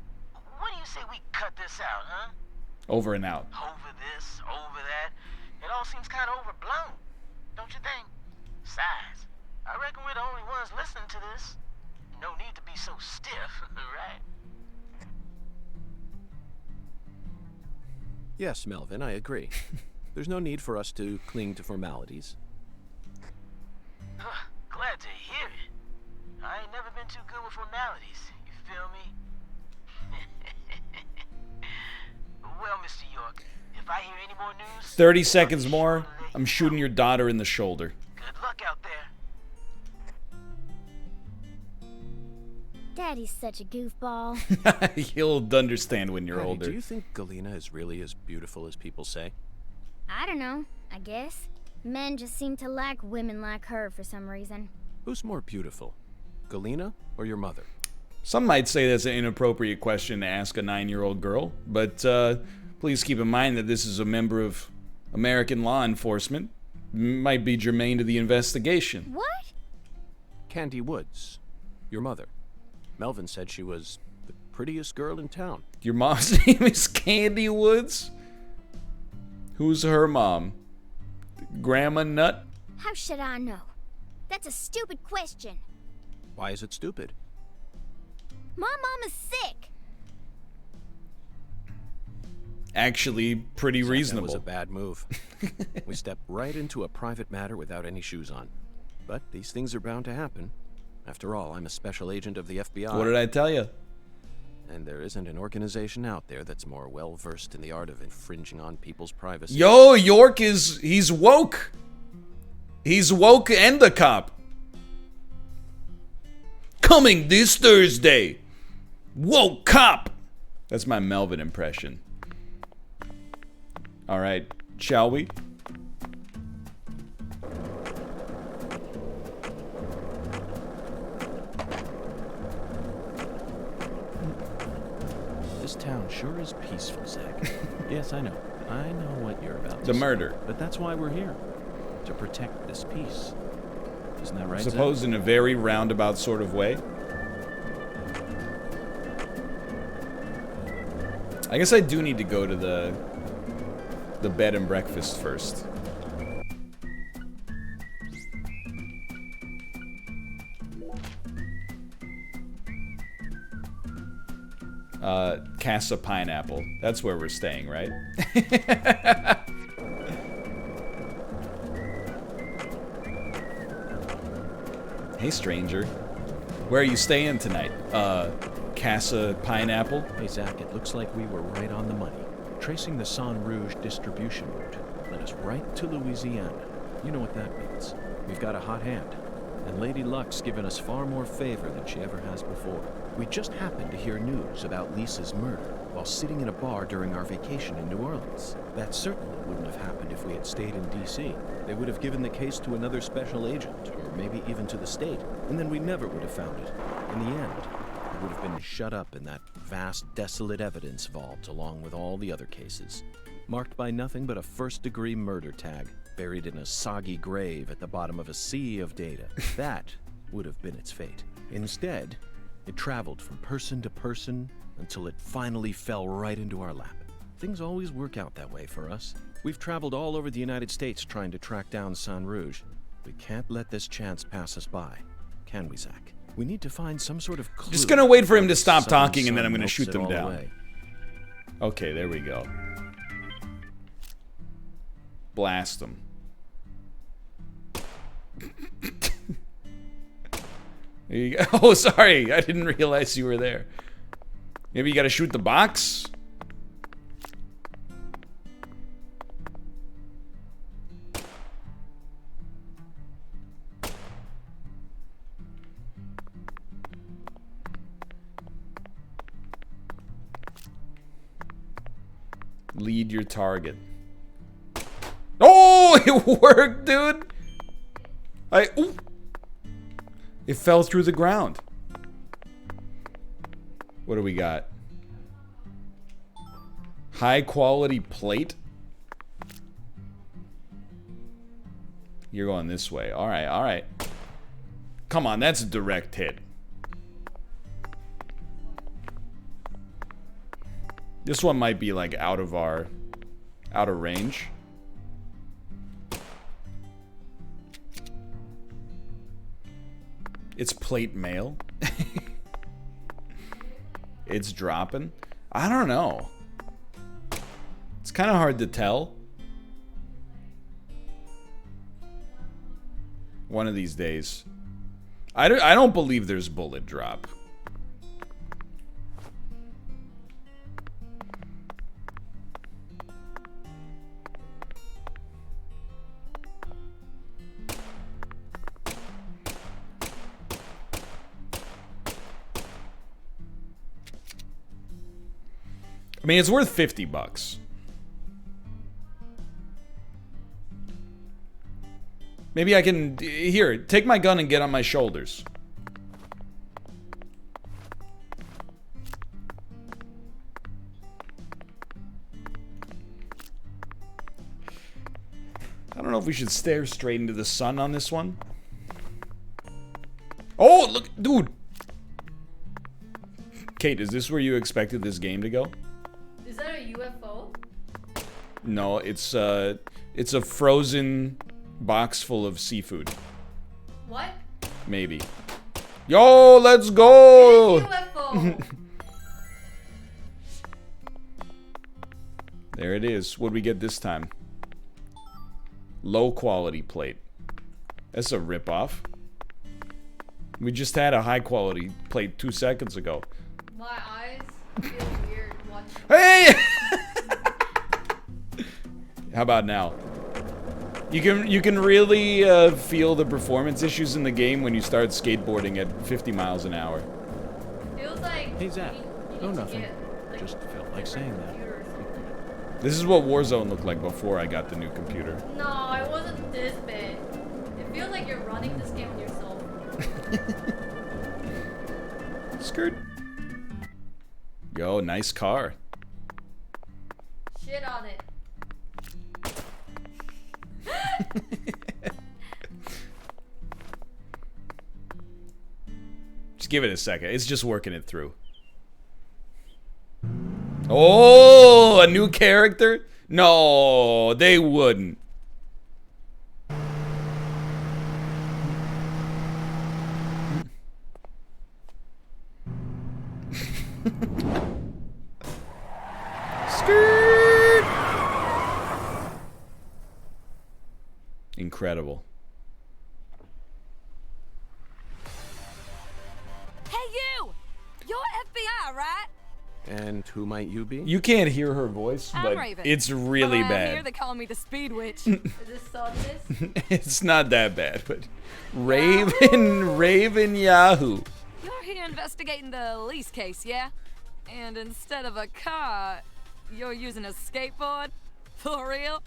what do you say we cut this out, huh? Over and out. Over this, over that. It all seems kind of overblown, don't you think? Besides, I reckon we're the only ones listening to this. No need to be so stiff, right? Yes, Melvin, I agree. There's no need for us to cling to formalities. Glad to hear it. I ain't never been too good with formalities, you feel me? Well, Mr. York, if I hear any more news... 30 seconds more, I'm shooting your daughter in the shoulder. Good luck out there. Daddy's such a goofball. You'll understand when you're Honey, older. do you think Galena is really as beautiful as people say? I don't know, I guess. Men just seem to like women like her for some reason. Who's more beautiful, Galena or your mother? Some might say that's an inappropriate question to ask a 9-year-old girl, but please keep in mind that this is a member of American law enforcement. Might be germane to the investigation. What? Candy Woods, your mother. Melvin said she was the prettiest girl in town. Your mom's name is Candy Woods? Who's her mom? Grandma Nut? How should I know? That's a stupid question. Why is it stupid? My mom is sick. Actually, pretty reasonable. That was a bad move. We stepped right into a private matter without any shoes on. But these things are bound to happen. After all, I'm a special agent of the FBI. What did I tell you? And there isn't an organization out there that's more well-versed in the art of infringing on people's privacy. Yo, York he's woke. He's woke and a cop. Coming this Thursday. Woke cop. That's my Melvin impression. All right, shall we? This town sure is peaceful, Zach. Yes, I know. I know what you're about to The say. murder. But that's why we're here. To protect this peace. Isn't that right, I Zach? suppose in a very roundabout sort of way. I guess I do need to go to the bed and breakfast first. Casa Pineapple. That's where we're staying, right? Hey, stranger. Where are you staying tonight? Casa Pineapple? Hey, Zach, it looks like we were right on the money. Tracing the San Rouge distribution route led us right to Louisiana. You know what that means. We've got a hot hand. And Lady Luck's given us far more favor than she ever has before. We just happened to hear news about Lisa's murder while sitting in a bar during our vacation in New Orleans. That certainly wouldn't have happened if we had stayed in D.C. They would have given the case to another special agent, or maybe even to the state, and then we never would have found it. In the end, it would have been shut up in that vast, desolate evidence vault along with all the other cases, marked by nothing but a first-degree murder tag, buried in a soggy grave at the bottom of a sea of data. That would have been its fate. Instead, it traveled from person to person until it finally fell right into our lap. Things always work out that way for us. We've traveled all over the United States trying to track down San Rouge. We can't let this chance pass us by, can we, Zach? We need to find some sort of clue. Just gonna wait for him to stop Sun talking and then I'm gonna melts shoot it them all down. away. Okay, there we go. Blast them. There you go. Oh, sorry. I didn't realize you were there. Maybe you gotta shoot the box? Lead your target. Oh, it worked, dude. Ooh. It fell through the ground. What do we got? High quality plate. You're going this way. All right, all right. Come on, that's a direct hit. This one might be like out of range. It's plate mail. It's dropping. I don't know. It's kind of hard to tell. One of these days. I don't believe there's bullet drop. I mean, it's worth 50 bucks. Maybe I can... Here, take my gun and get on my shoulders. I don't know if we should stare straight into the sun on this one. Oh, look, dude! Kate, is this where you expected this game to go? Is that a UFO? No, it's a frozen box full of seafood. What? Maybe. Yo, let's go! UFO! There it is. What'd we get this time? Low quality plate. That's a ripoff. We just had a high quality plate 2 seconds ago. My eyes feel weird watching. Hey! How about now? You can really feel the performance issues in the game when you start skateboarding at 50 miles an hour. Feels like Hey, Zach. you No, need to nothing. get, like, Just felt like saying that. computer or something. This is what Warzone looked like before I got the new computer. No, it wasn't this bad. It feels like you're running this game on yourself. Skirt. Yo, nice car. Shit on it. Just give it a second. It's just working it through. Oh, a new character? No, they wouldn't. Skirt. Incredible. Hey, you! You're FBI, right? And who might you be? You can't hear her voice, I'm but Raven. it's really But around here, they bad. call me the Speed Witch. Is this sadness? It's not that bad, but Raven Yahoo. You're here investigating the lease case, yeah? And instead of a car, you're using a skateboard? For real?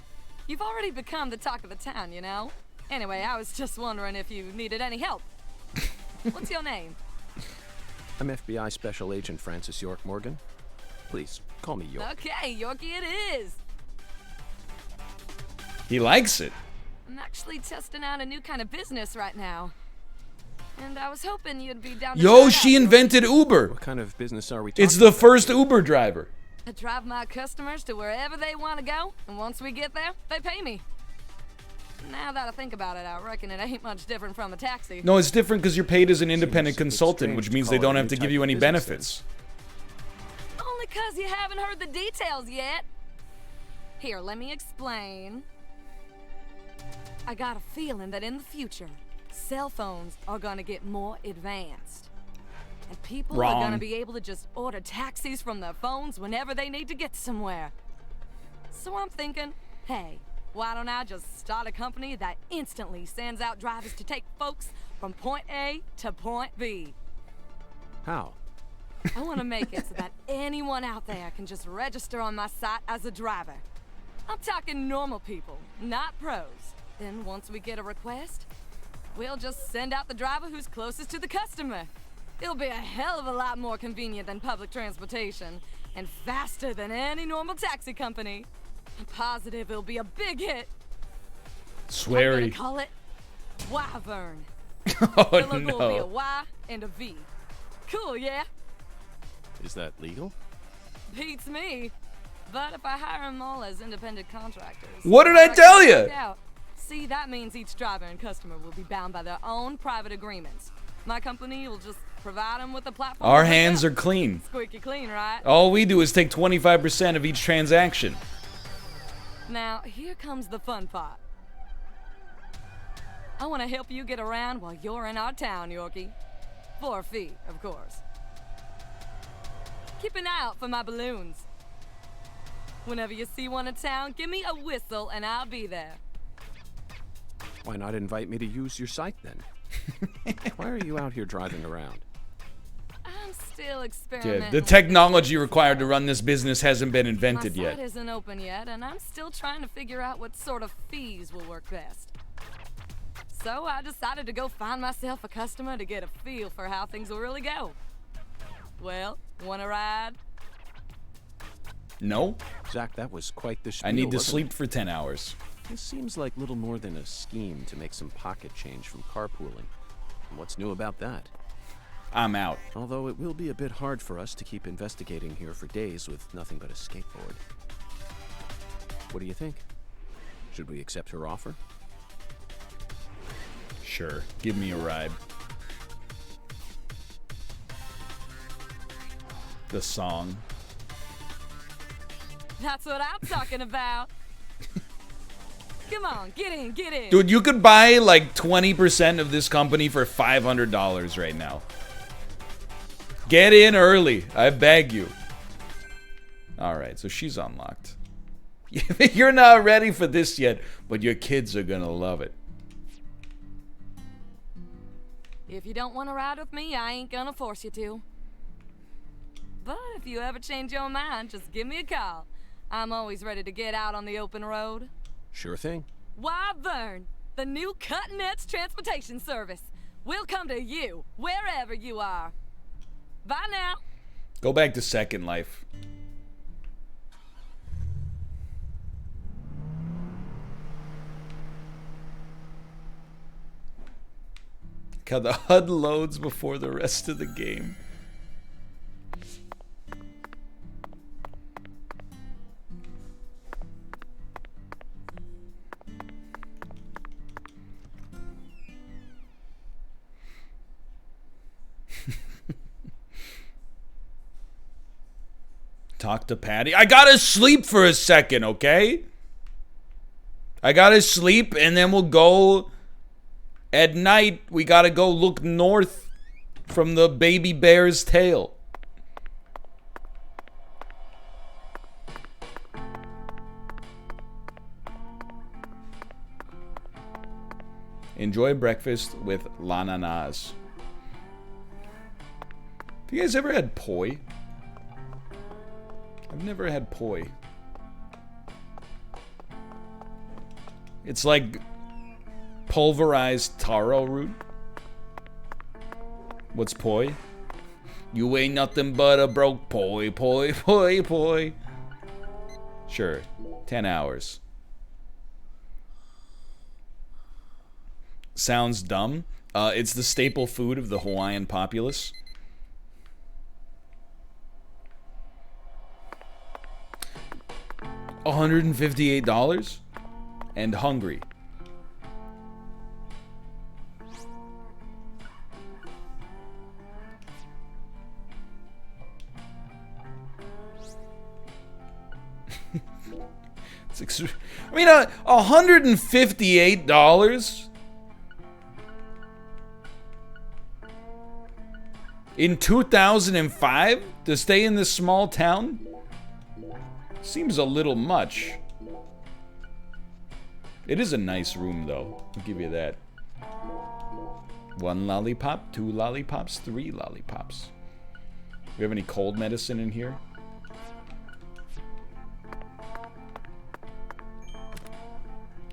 You've already become the talk of the town, you know? Anyway, I was just wondering if you needed any help. What's your name? I'm FBI Special Agent Francis York Morgan. Please, call me York. Okay, Yorkie it is. He likes it. I'm actually testing out a new kind of business right now. And I was hoping you'd be down to Yo, try she out. invented Uber. What kind of business are we talking It's the about? first Uber driver. I drive my customers to wherever they want to go, and once we get there, they pay me. Now that I think about it, I reckon it ain't much different from a taxi. No, it's different because you're paid as an independent Seems a bit consultant, strange which to means call they it don't a have new to give type you of any business, benefits. Only because you haven't heard the details yet. Here, let me explain. I got a feeling that in the future, cell phones are gonna get more advanced. And people are gonna Wrong. be able to just order taxis from their phones whenever they need to get somewhere. So I'm thinking, hey, why don't I just start a company that instantly sends out drivers to take folks from point A to point B? How? I want to make it so that anyone out there can just register on my site as a driver. I'm talking normal people, not pros. Then once we get a request, we'll just send out the driver who's closest to the customer. It'll be a hell of a lot more convenient than public transportation and faster than any normal taxi company. I'm positive it'll be a big hit. I'm Sweary. gonna call it Wyvern. Oh The logo will be a no. Y and a V. Cool, yeah? Is that legal? Beats me. But if I hire them all as independent contractors... What did I tell reckon it'll ya? work out. See, that means each driver and customer will be bound by their own private agreements. My company will just provide them with a platform. Our to hook hands up. are clean. Squeaky clean, right? All we do is take 25% of each transaction. Now, here comes the fun part. I want to help you get around while you're in our town, Yorkie. For a fee, of course. Keep an eye out for my balloons. Whenever you see one in town, give me a whistle and I'll be there. Why not invite me to use your site then? Why are you out here driving around? I'm still Yeah, experimenting. the technology required to run this business hasn't been My invented site yet. isn't open yet, and I'm still trying to figure out what sort of fees will work best. So I decided to go find myself a customer to get a feel for how things will really go. Well, wanna ride? No, Zach, that was quite the spiel, I need to wasn't sleep for 10 hours. it? This seems like little more than a scheme to make some pocket change from carpooling. And what's new about that? I'm out. Although it will be a bit hard for us to keep investigating here for days with nothing but a skateboard. What do you think? Should we accept her offer? Sure, give me a ride. The song. That's what I'm talking about. Come on, get in, get in. Dude, you could buy like 20% of this company for $500 right now. Get in early, I beg you. Alright, so she's unlocked. You're not ready for this yet, but your kids are gonna love it. If you don't want to ride with me, I ain't gonna force you to. But if you ever change your mind, just give me a call. I'm always ready to get out on the open road. Sure thing. Wyvern, the new cutting-edge transportation service. We'll come to you, wherever you are. Bye now. Go back to Second Life. Look how the HUD loads before the rest of the game. Talk to Patty. I gotta sleep for a second, okay? I gotta sleep and then we'll go at night. We gotta go look north from the baby bear's tail. Enjoy breakfast with Lananas. Have you guys ever had poi? I've never had poi. It's like pulverized taro root. What's poi? You ain't nothing but a broke poi, poi, poi, poi. Sure, 10 hours. Sounds dumb. It's the staple food of the Hawaiian populace. $158 and hungry. I mean, $158 in 2005 to stay in this small town seems a little much. It is a nice room, though. I'll give you that. 1 lollipop, 2 lollipops, 3 lollipops. Do we have any cold medicine in here?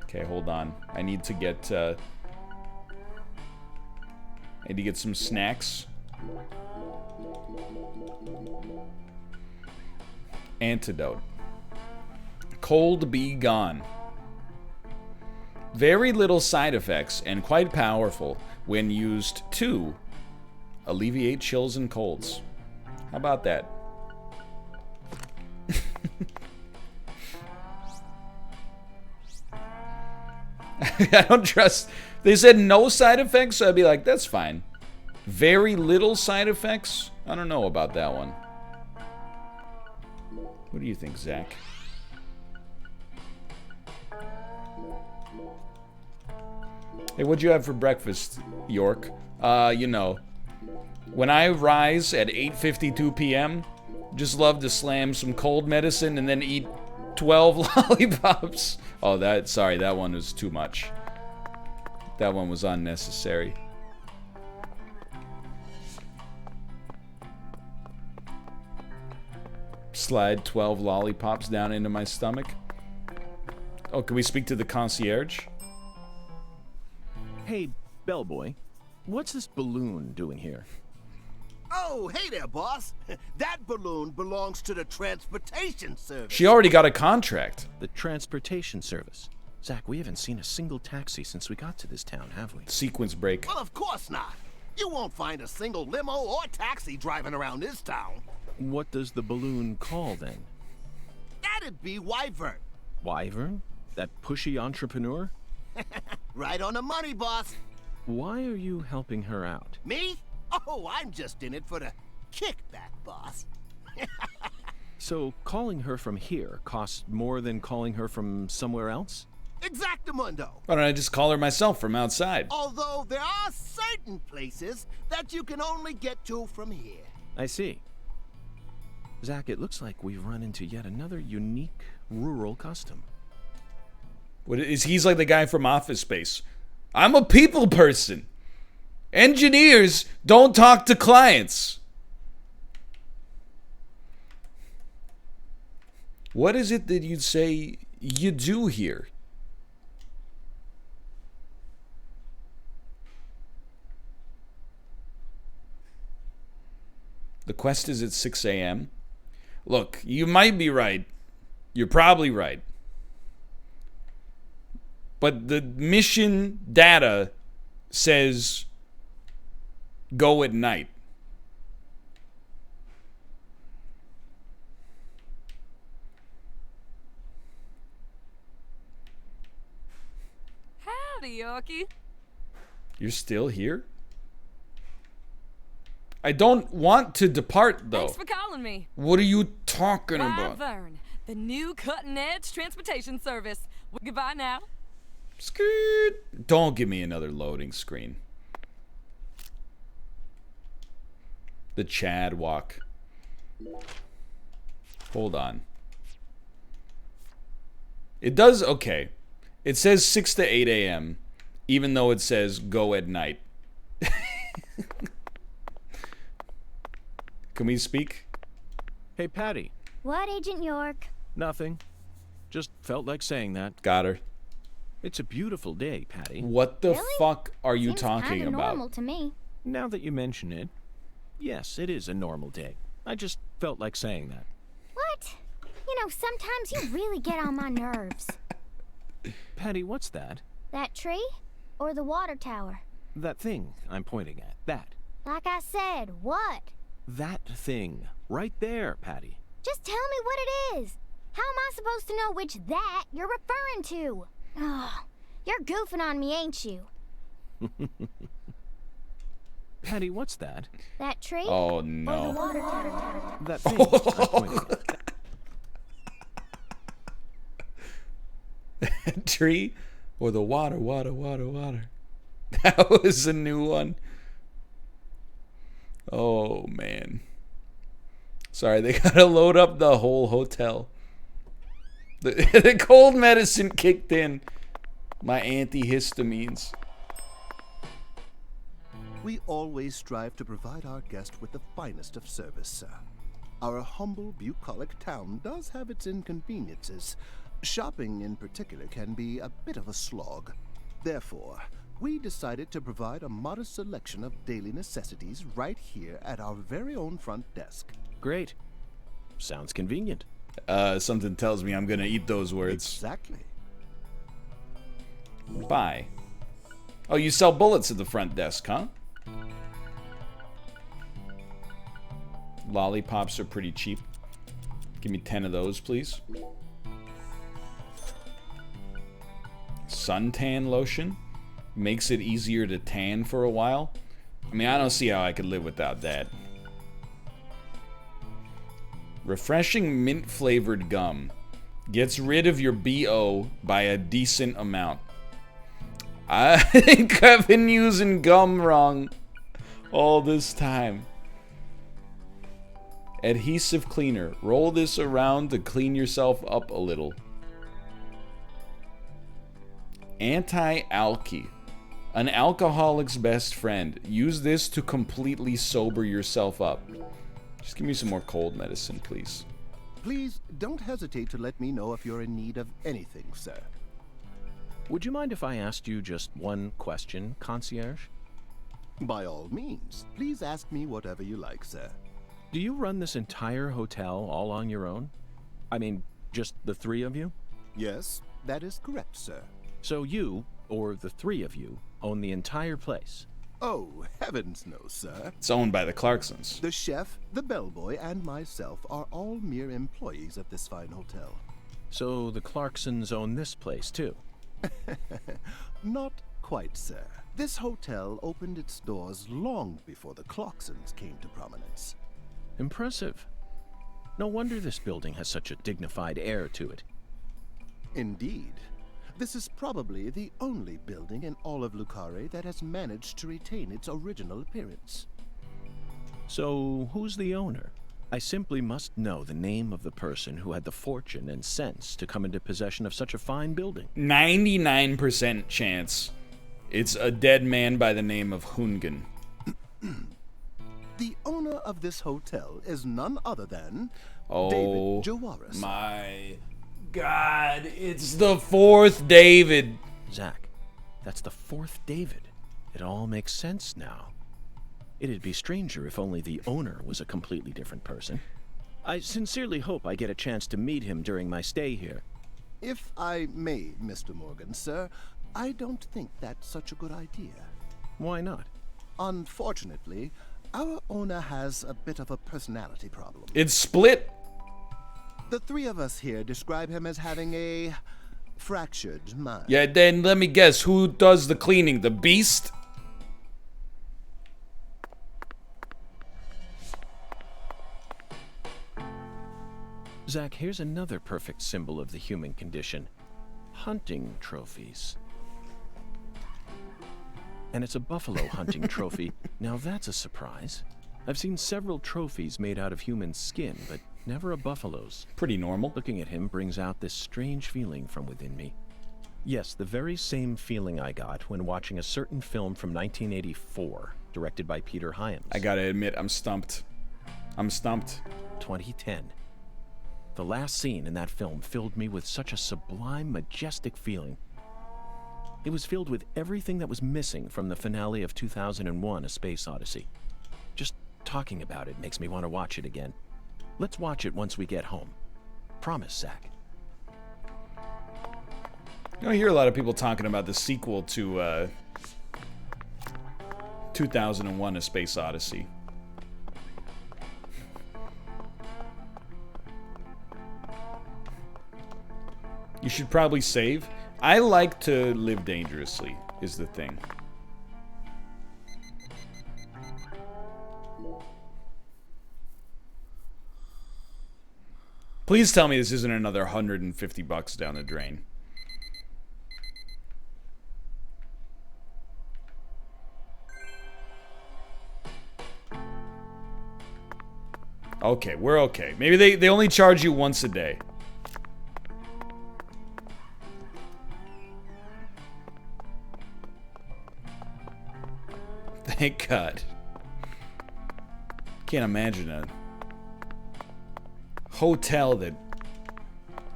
Okay, hold on. I need to get some snacks. Antidote. Cold be gone. Very little side effects and quite powerful when used to alleviate chills and colds. How about that? I don't trust. They said no side effects, so I'd be like, that's fine. Very little side effects? I don't know about that one. What do you think, Zach? Hey, what'd you have for breakfast, York? You know, when I rise at 8:52 p.m., just love to slam some cold medicine and then eat 12 lollipops. Oh, sorry, that one was too much. That one was unnecessary. Slide 12 lollipops down into my stomach. Oh, can we speak to the concierge? Hey, bellboy, what's this balloon doing here? Oh, hey there, boss. That balloon belongs to the transportation service. She already got a contract. The transportation service. Zach, we haven't seen a single taxi since we got to this town, have we? Sequence break. Well, of course not. You won't find a single limo or taxi driving around this town. What does the balloon call, then? That'd be Wyvern. Wyvern? That pushy entrepreneur? Right on the money, boss. Why are you helping her out? Me? Oh, I'm just in it for the kickback, boss. So calling her from here costs more than calling her from somewhere else? Exactamundo. Why don't I just call her myself from outside? Although there are certain places that you can only get to from here. I see. Zach, it looks like we've run into yet another unique rural custom. What is he's like the guy from Office Space. I'm a people person. Engineers don't talk to clients. What is it that you'd say you do here? The quest is at 6 a.m. Look, you might be right. You're probably right. But the mission data says go at night. Howdy, Yorkie. You're still here? I don't want to depart, though. Thanks for calling me. What are you talking about? Wyvern, the new cutting-edge transportation service. Goodbye now. Skirt. Don't give me another loading screen. The Chad walk. Hold on. It does, okay. It says 6 to 8 a.m., even though it says go at night. Can we speak? Hey, Patty. What, Agent York? Nothing. Just felt like saying that. Got her. It's a beautiful day, Patty. What the Really? fuck are you Seems talking kinda about? normal to me. Now that you mention it, yes, it is a normal day. I just felt like saying that. What? You know, sometimes you really get on my nerves. Patty, what's that? That tree? Or the water tower? That thing I'm pointing at. That. Like I said, what? That thing. Right there, Patty. Just tell me what it is. How am I supposed to know which that you're referring to? Oh, you're goofing on me, ain't you? Patty, what's that? That tree? Oh Or the no. water tower? That thing I'm pointing at. Tree or the water. That was a new one. Oh man. Sorry, they gotta load up the whole hotel. The cold medicine kicked in. My antihistamines. We always strive to provide our guest with the finest of service, sir. Our humble, bucolic town does have its inconveniences. Shopping, in particular, can be a bit of a slog. Therefore, we decided to provide a modest selection of daily necessities right here at our very own front desk. Great. Sounds convenient. Something tells me I'm gonna eat those words. Exactly. Bye. Oh, you sell bullets at the front desk, huh? Lollipops are pretty cheap. Give me 10 of those, please. Suntan lotion makes it easier to tan for a while. I mean, I don't see how I could live without that. Refreshing mint flavored gum gets rid of your BO by a decent amount. I think I've been using gum wrong all this time. Adhesive cleaner. Roll this around to clean yourself up a little. Anti-alky. An alcoholic's best friend. Use this to completely sober yourself up. Just give me some more cold medicine, please. Please don't hesitate to let me know if you're in need of anything, sir. Would you mind if I asked you just one question, concierge? By all means, please ask me whatever you like, sir. Do you run this entire hotel all on your own? I mean, just the three of you? Yes, that is correct, sir. So you, or the three of you, own the entire place? Oh, heavens no, sir. It's owned by the Clarksons. The chef, the bellboy, and myself are all mere employees of this fine hotel. So the Clarksons own this place, too? Not quite, sir. This hotel opened its doors long before the Clarksons came to prominence. Impressive. No wonder this building has such a dignified air to it. Indeed. This is probably the only building in all of Lucare that has managed to retain its original appearance. So, who's the owner? I simply must know the name of the person who had the fortune and sense to come into possession of such a fine building. 99% chance it's a dead man by the name of Hungan. The owner of this hotel is none other than Oh David Jawaris. my God, it's the fourth David. Zach, that's the fourth David. It all makes sense now. It'd be stranger if only the owner was a completely different person. I sincerely hope I get a chance to meet him during my stay here. If I may, Mr. Morgan, sir, I don't think that's such a good idea. Why not? Unfortunately, our owner has a bit of a personality problem. It's split. The three of us here describe him as having a fractured mind. Yeah, then let me guess, who does the cleaning? The Beast? Zach, here's another perfect symbol of the human condition. Hunting trophies. And it's a buffalo hunting trophy. Now that's a surprise. I've seen several trophies made out of human skin, but never a buffalo's. Pretty normal. Looking at him brings out this strange feeling from within me. Yes, the very same feeling I got when watching a certain film from 1984, directed by Peter Hyams. I gotta admit, I'm stumped. 2010. The last scene in that film filled me with such a sublime, majestic feeling. It was filled with everything that was missing from the finale of 2001: A Space Odyssey. Just talking about it makes me want to watch it again. Let's watch it once we get home. Promise, Zach. I hear a lot of people talking about the sequel to 2001: A Space Odyssey. You should probably save. I like to live dangerously, is the thing. Please tell me this isn't another $150 down the drain. Okay, we're okay. Maybe they only charge you once a day. Thank God. Can't imagine a hotel that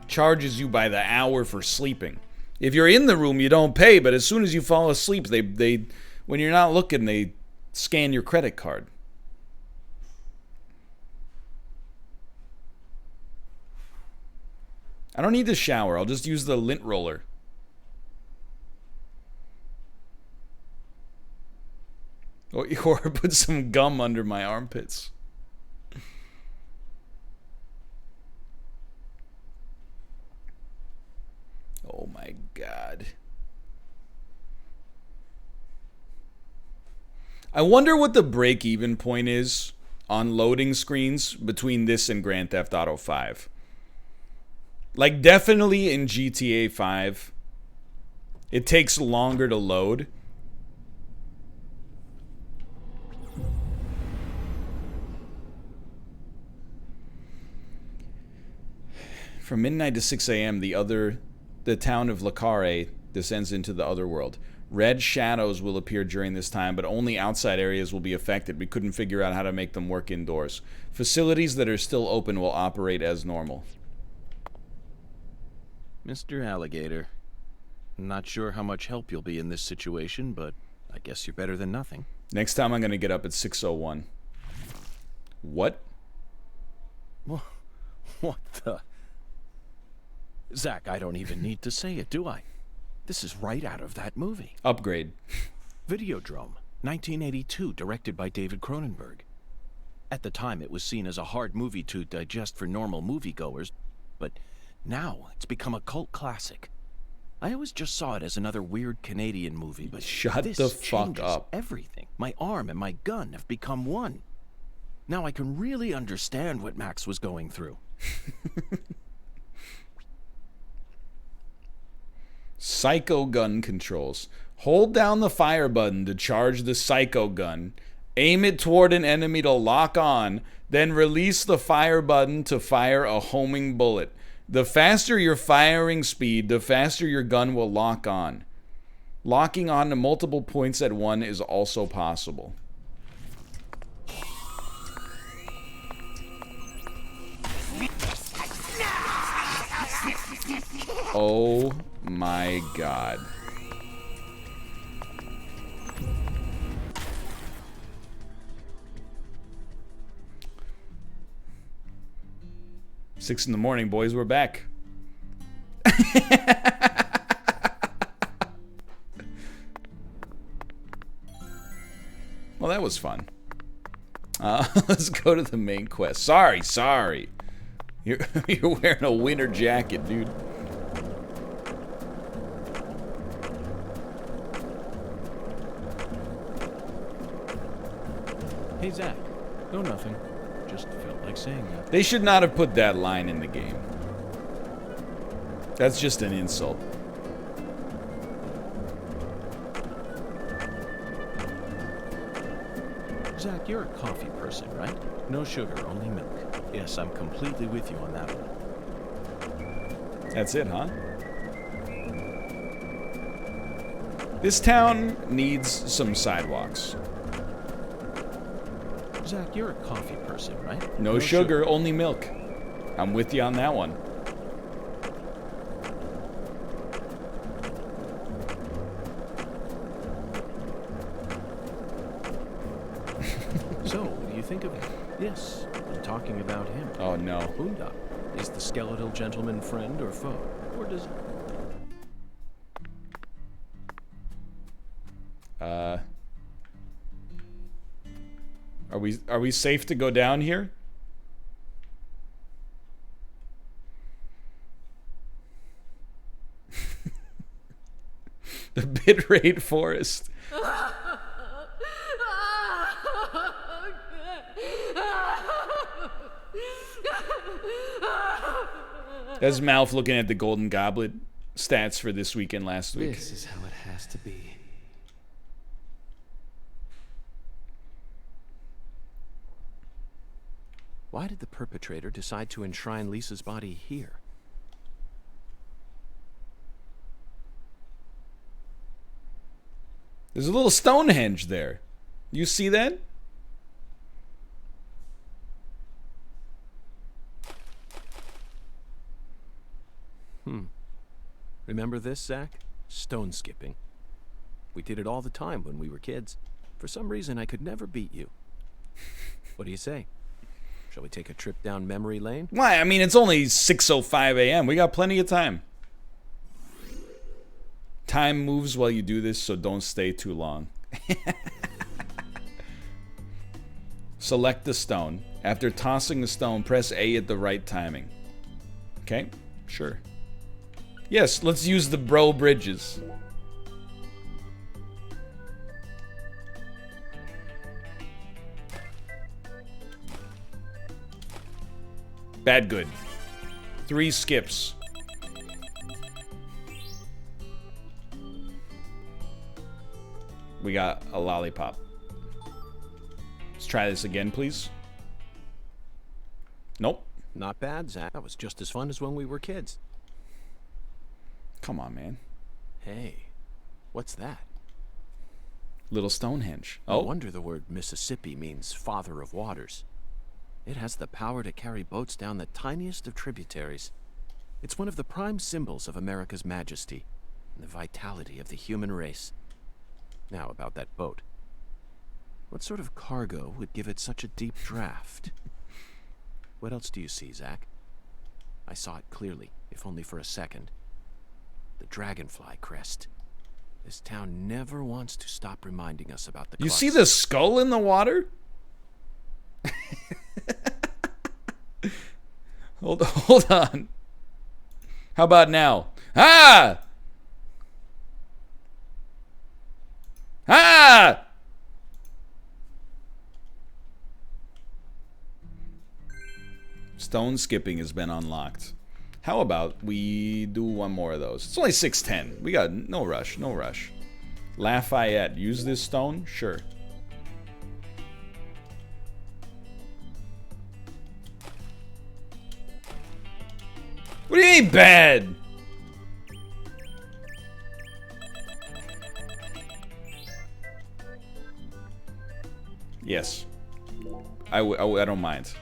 charges you by the hour for sleeping. If you're in the room, you don't pay, but as soon as you fall asleep, they when you're not looking, they scan your credit card. I don't need the shower. I'll just use the lint roller. Or put some gum under my armpits. Oh my God. I wonder what the break-even point is on loading screens between this and Grand Theft Auto 5. Like, definitely in GTA 5, it takes longer to load. From midnight to 6 a.m., the town of Lacare descends into the other world. Red shadows will appear during this time, but only outside areas will be affected. We couldn't figure out how to make them work indoors. Facilities that are still open will operate as normal. Mr. Alligator, not sure how much help you'll be in this situation, but I guess you're better than nothing. Next time I'm going to get up at 6:01. What? What the? Zach, I don't even need to say it, do I? This is right out of that movie. Upgrade. Videodrome, 1982, directed by David Cronenberg. At the time, it was seen as a hard movie to digest for normal moviegoers, but now it's become a cult classic. I always just saw it as another weird Canadian movie, but shut this the fuck changes up. Everything. My arm and my gun have become one. Now I can really understand what Max was going through. Psycho gun controls. Hold down the fire button to charge the psycho gun. Aim it toward an enemy to lock on, then release the fire button to fire a homing bullet. The faster your firing speed, the faster your gun will lock on. Locking on to multiple points at one is also possible. Oh my God. Six in the morning, boys, we're back. Well, that was fun. Let's go to the main quest. Sorry. You're wearing a winter jacket, dude. Hey, Zach. No, nothing. Just felt like saying that. They should not have put that line in the game. That's just an insult. Zach, you're a coffee person, right? No sugar, only milk. Yes, I'm completely with you on that one. That's it, huh? This town needs some sidewalks. Zach, you're a coffee person, right? No sugar, only milk. I'm with you on that one. So, what do you think of it? Yes, I'm talking about him. Oh, no. Boondock. Is the skeletal gentleman friend or foe? Or does... Are we safe to go down here? The bitrate forest. That's Mouth looking at the Golden Goblet stats for this week and last week. This is how it has to be. Why did the perpetrator decide to enshrine Lisa's body here? There's a little Stonehenge there. You see that? Remember this, Zach? Stone skipping. We did it all the time when we were kids. For some reason, I could never beat you. What do you say? Shall we take a trip down memory lane? Why? I mean, it's only 6:05 a.m. We got plenty of time. Time moves while you do this, so don't stay too long. Select the stone. After tossing the stone, press A at the right timing. Okay? Sure. Yes, let's use the bro bridges. Bad good. 3 skips. We got a lollipop. Let's try this again, please. Nope. Not bad, Zach. That was just as fun as when we were kids. Come on, man. Hey, what's that? Little Stonehenge. No Oh, wonder the word Mississippi means father of waters. It has the power to carry boats down the tiniest of tributaries. It's one of the prime symbols of America's majesty and the vitality of the human race. Now about that boat. What sort of cargo would give it such a deep draft? What else do you see, Zach? I saw it clearly, if only for a second. The dragonfly crest. This town never wants to stop reminding us about the you clocks. see the skull in the water? Hold on. How about now? Ah! Ah! Stone skipping has been unlocked. How about we do one more of those? It's only 6:10. We got no rush, no rush. Lafayette, use this stone? Sure. What do you mean bad? Yes. I don't mind.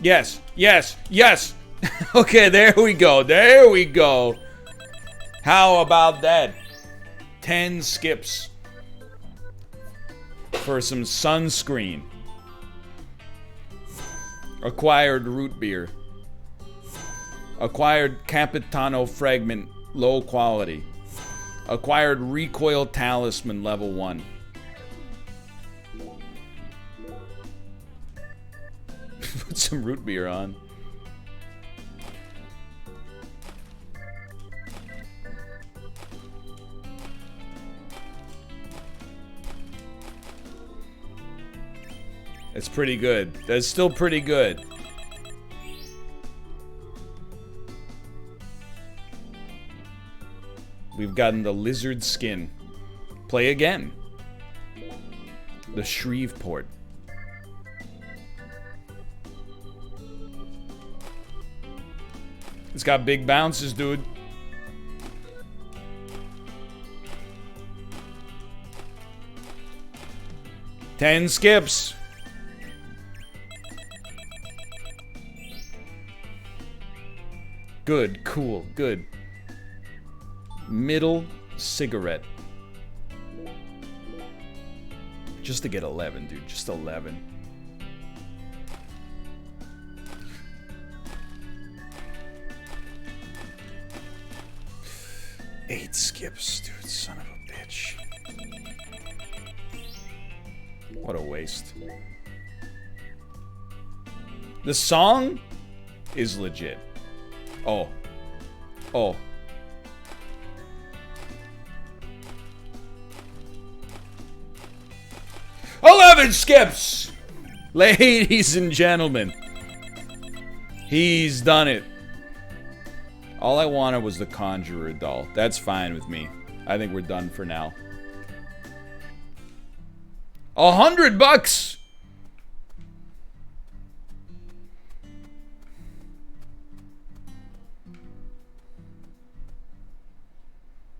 Yes, yes, yes. Okay, there we go. There we go. How about that? 10 skips for some sunscreen. Acquired root beer. Acquired Capitano fragment, low quality. Acquired recoil talisman, level 1. Put some root beer on. It's pretty good. That's still pretty good. We've gotten the lizard skin. Play again. The Shreveport. It's got big bounces, dude. Ten skips. Good, cool, good. Middle cigarette. Just to get 11, dude. Just 11. 8 skips, dude, son of a bitch. What a waste. The song is legit. Oh. Oh. "11 skips! Ladies and gentlemen. He's done it. All I wanted was the Conjurer doll. That's fine with me. I think we're done for now. $100!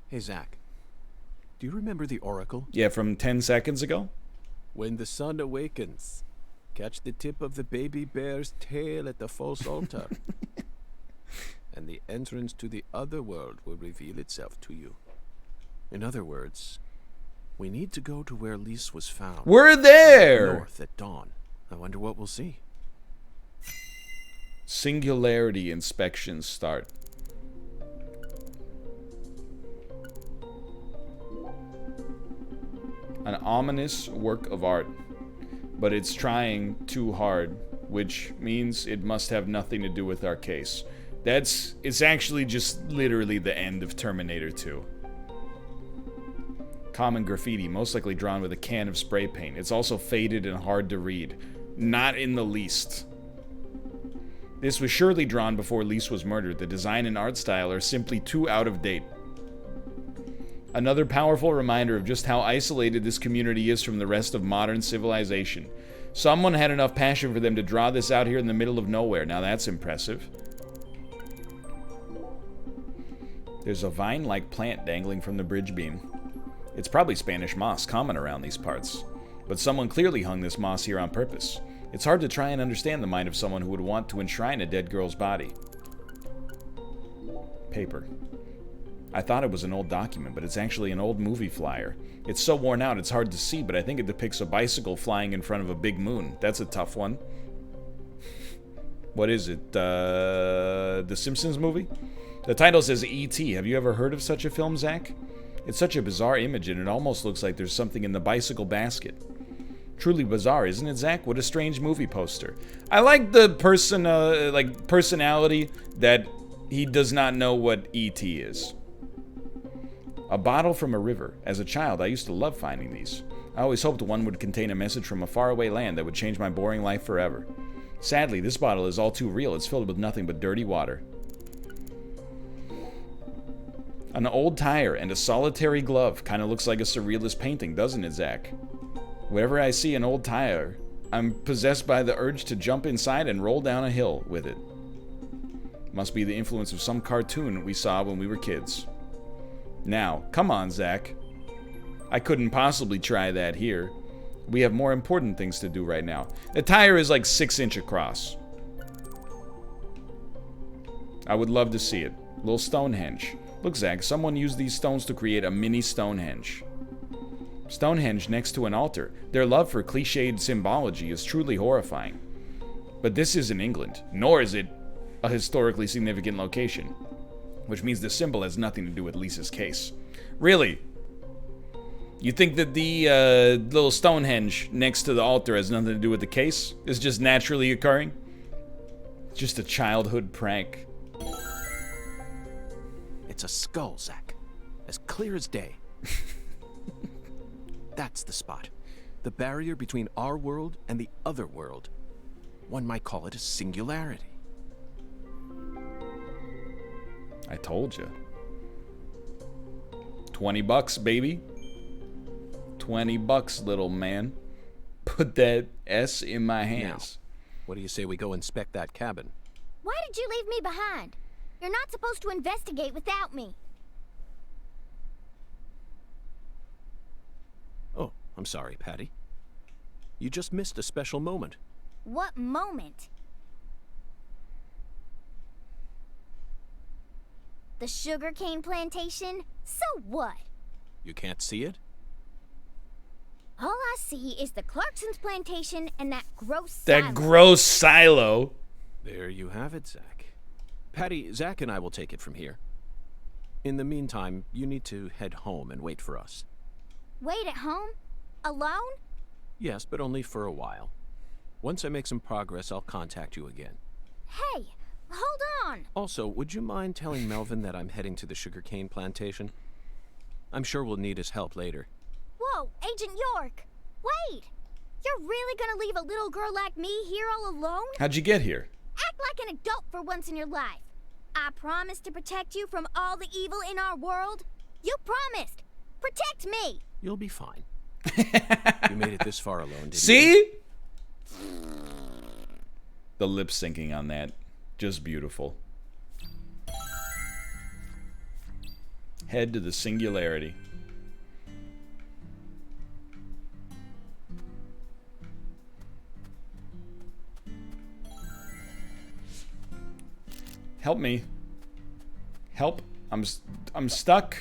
Hey, Zach. Do you remember the Oracle? Yeah, from 10 seconds ago? When the sun awakens, catch the tip of the baby bear's tail at the false altar. And the entrance to the other world will reveal itself to you. In other words, we need to go to where Lise was found. We're there! North at dawn. I wonder what we'll see. Singularity inspections start. An ominous work of art, but it's trying too hard, which means it must have nothing to do with our case. It's actually just literally the end of Terminator 2. Common graffiti, most likely drawn with a can of spray paint. It's also faded and hard to read. Not in the least. This was surely drawn before Lise was murdered. The design and art style are simply too out of date. Another powerful reminder of just how isolated this community is from the rest of modern civilization. Someone had enough passion for them to draw this out here in the middle of nowhere. Now that's impressive. There's a vine-like plant dangling from the bridge beam. It's probably Spanish moss, common around these parts. But someone clearly hung this moss here on purpose. It's hard to try and understand the mind of someone who would want to enshrine a dead girl's body. Paper. I thought it was an old document, but it's actually an old movie flyer. It's so worn out it's hard to see, but I think it depicts a bicycle flying in front of a big moon. That's a tough one. What is it? The Simpsons movie? The title says E.T. Have you ever heard of such a film, Zach? It's such a bizarre image, and it almost looks like there's something in the bicycle basket. Truly bizarre, isn't it, Zach? What a strange movie poster. I like the personality that he does not know what E.T. is. A bottle from a river. As a child, I used to love finding these. I always hoped one would contain a message from a faraway land that would change my boring life forever. Sadly, this bottle is all too real. It's filled with nothing but dirty water. An old tire and a solitary glove. Kind of looks like a surrealist painting, doesn't it, Zach? Whenever I see an old tire, I'm possessed by the urge to jump inside and roll down a hill with it. Must be the influence of some cartoon we saw when we were kids. Now, come on, Zach. I couldn't possibly try that here. We have more important things to do right now. The tire is like 6 inches across. I would love to see it. Little Stonehenge. Look, Zach, someone used these stones to create a mini Stonehenge. Stonehenge next to an altar. Their love for cliched symbology is truly horrifying. But this isn't England, nor is it a historically significant location. Which means the symbol has nothing to do with Lisa's case. Really? You think that the little Stonehenge next to the altar has nothing to do with the case? It's just naturally occurring? It's just a childhood prank. It's a skull, Zach. As clear as day. That's the spot. The barrier between our world and the other world. One might call it a singularity. I told you. $20, baby. $20, little man. Put that S in my hands. Now, what do you say we go inspect that cabin? Why did you leave me behind? You're not supposed to investigate without me. Oh, I'm sorry, Patty. You just missed a special moment. What moment? The sugarcane plantation? So what? You can't see it? All I see is the Clarkson's plantation and that gross That silo. gross silo. There you have it, Zach. Patty, Zach and I will take it from here. In the meantime, you need to head home and wait for us. Wait at home? Alone? Yes, but only for a while. Once I make some progress, I'll contact you again. Hey, hold on! Also, would you mind telling Melvin that I'm heading to the sugarcane plantation? I'm sure we'll need his help later. Whoa, Agent York! Wait! You're really gonna leave a little girl like me here all alone? How'd you get here? Act like an adult for once in your life. I promised to protect you from all the evil in our world. You promised! Protect me! You'll be fine. You made it this far alone, didn't you? See? The lip syncing on that. Just beautiful. Head to the singularity. Help me. Help. I'm stuck.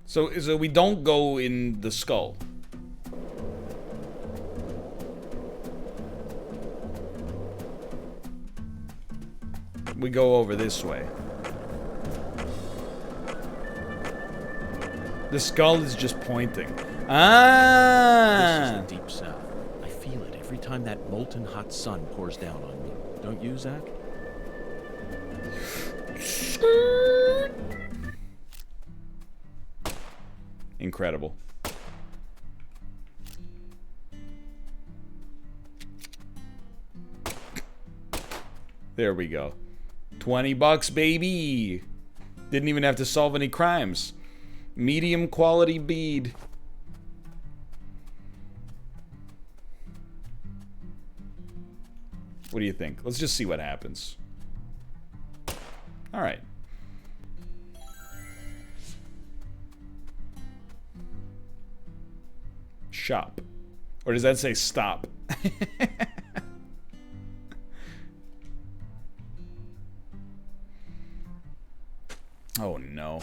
So we don't go in the skull. We go over this way. The skull is just pointing. Ah! This is the deep south. I feel it every time that molten hot sun pours down on me. Don't you, Zach? Incredible. There we go. $20, baby. Didn't even have to solve any crimes. Medium quality bead. What do you think? Let's just see what happens. All right. Shop. Or does that say stop? Oh no.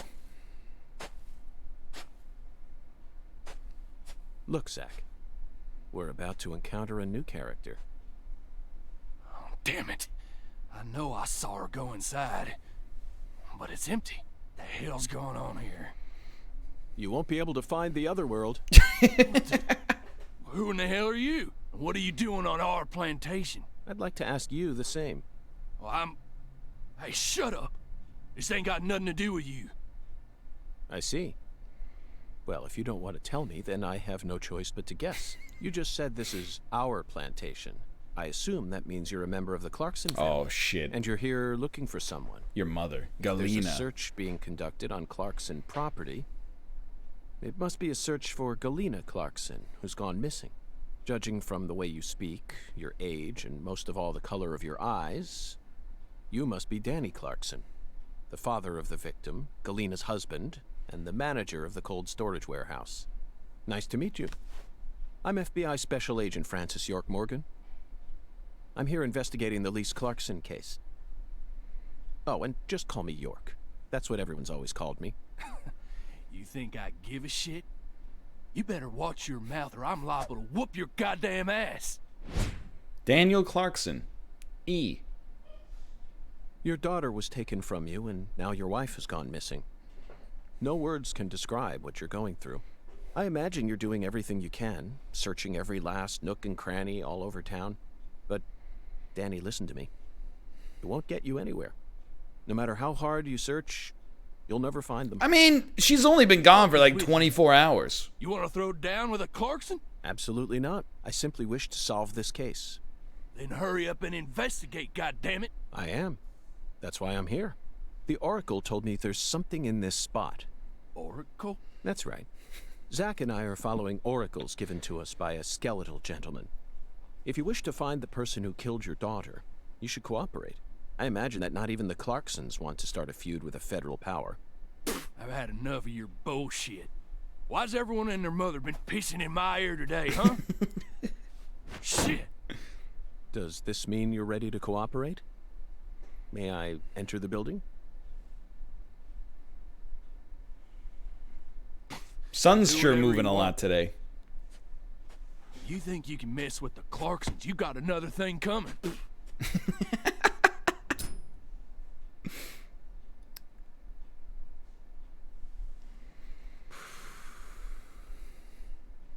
Look, Zach. We're about to encounter a new character. Oh, damn it. I know I saw her go inside, but it's empty. The hell's going on here? You won't be able to find the other world. Who in the hell are you? What are you doing on our plantation? I'd like to ask you the same. Well, Hey, shut up. This ain't got nothing to do with you. I see. Well, if you don't want to tell me, then I have no choice but to guess. You just said this is our plantation. I assume that means you're a member of the Clarkson family. Oh, shit. And you're here looking for someone. Your mother, There's a Galena. search being conducted on Clarkson property. It must be a search for Galena Clarkson, who's gone missing. Judging from the way you speak, your age, and most of all the color of your eyes, you must be Danny Clarkson, the father of the victim, Galena's husband, and the manager of the cold storage warehouse. Nice to meet you. I'm FBI Special Agent Francis York Morgan. I'm here investigating the Lise Clarkson case. Oh, and just call me York. That's what everyone's always called me. You think I give a shit? You better watch your mouth or I'm liable to whoop your goddamn ass. Daniel Clarkson. E. Your daughter was taken from you, and now your wife has gone missing. No words can describe what you're going through. I imagine you're doing everything you can, searching every last nook and cranny all over town. But, Danny, listen to me. It won't get you anywhere. No matter how hard you search, you'll never find them. I mean, she's only been gone for like 24 hours. You want to throw down with a Clarkson? Absolutely not. I simply wish to solve this case. Then hurry up and investigate, goddammit. I am. That's why I'm here. The Oracle told me there's something in this spot. Oracle? That's right. Zach and I are following oracles given to us by a skeletal gentleman. If you wish to find the person who killed your daughter, you should cooperate. I imagine that not even the Clarksons want to start a feud with a federal power. I've had enough of your bullshit. Why's everyone and their mother been pissing in my ear today, huh? Shit. Does this mean you're ready to cooperate? May I enter the building? Sun's sure whatever moving you a want. lot today. You think you can mess with the Clarksons? You got another thing coming.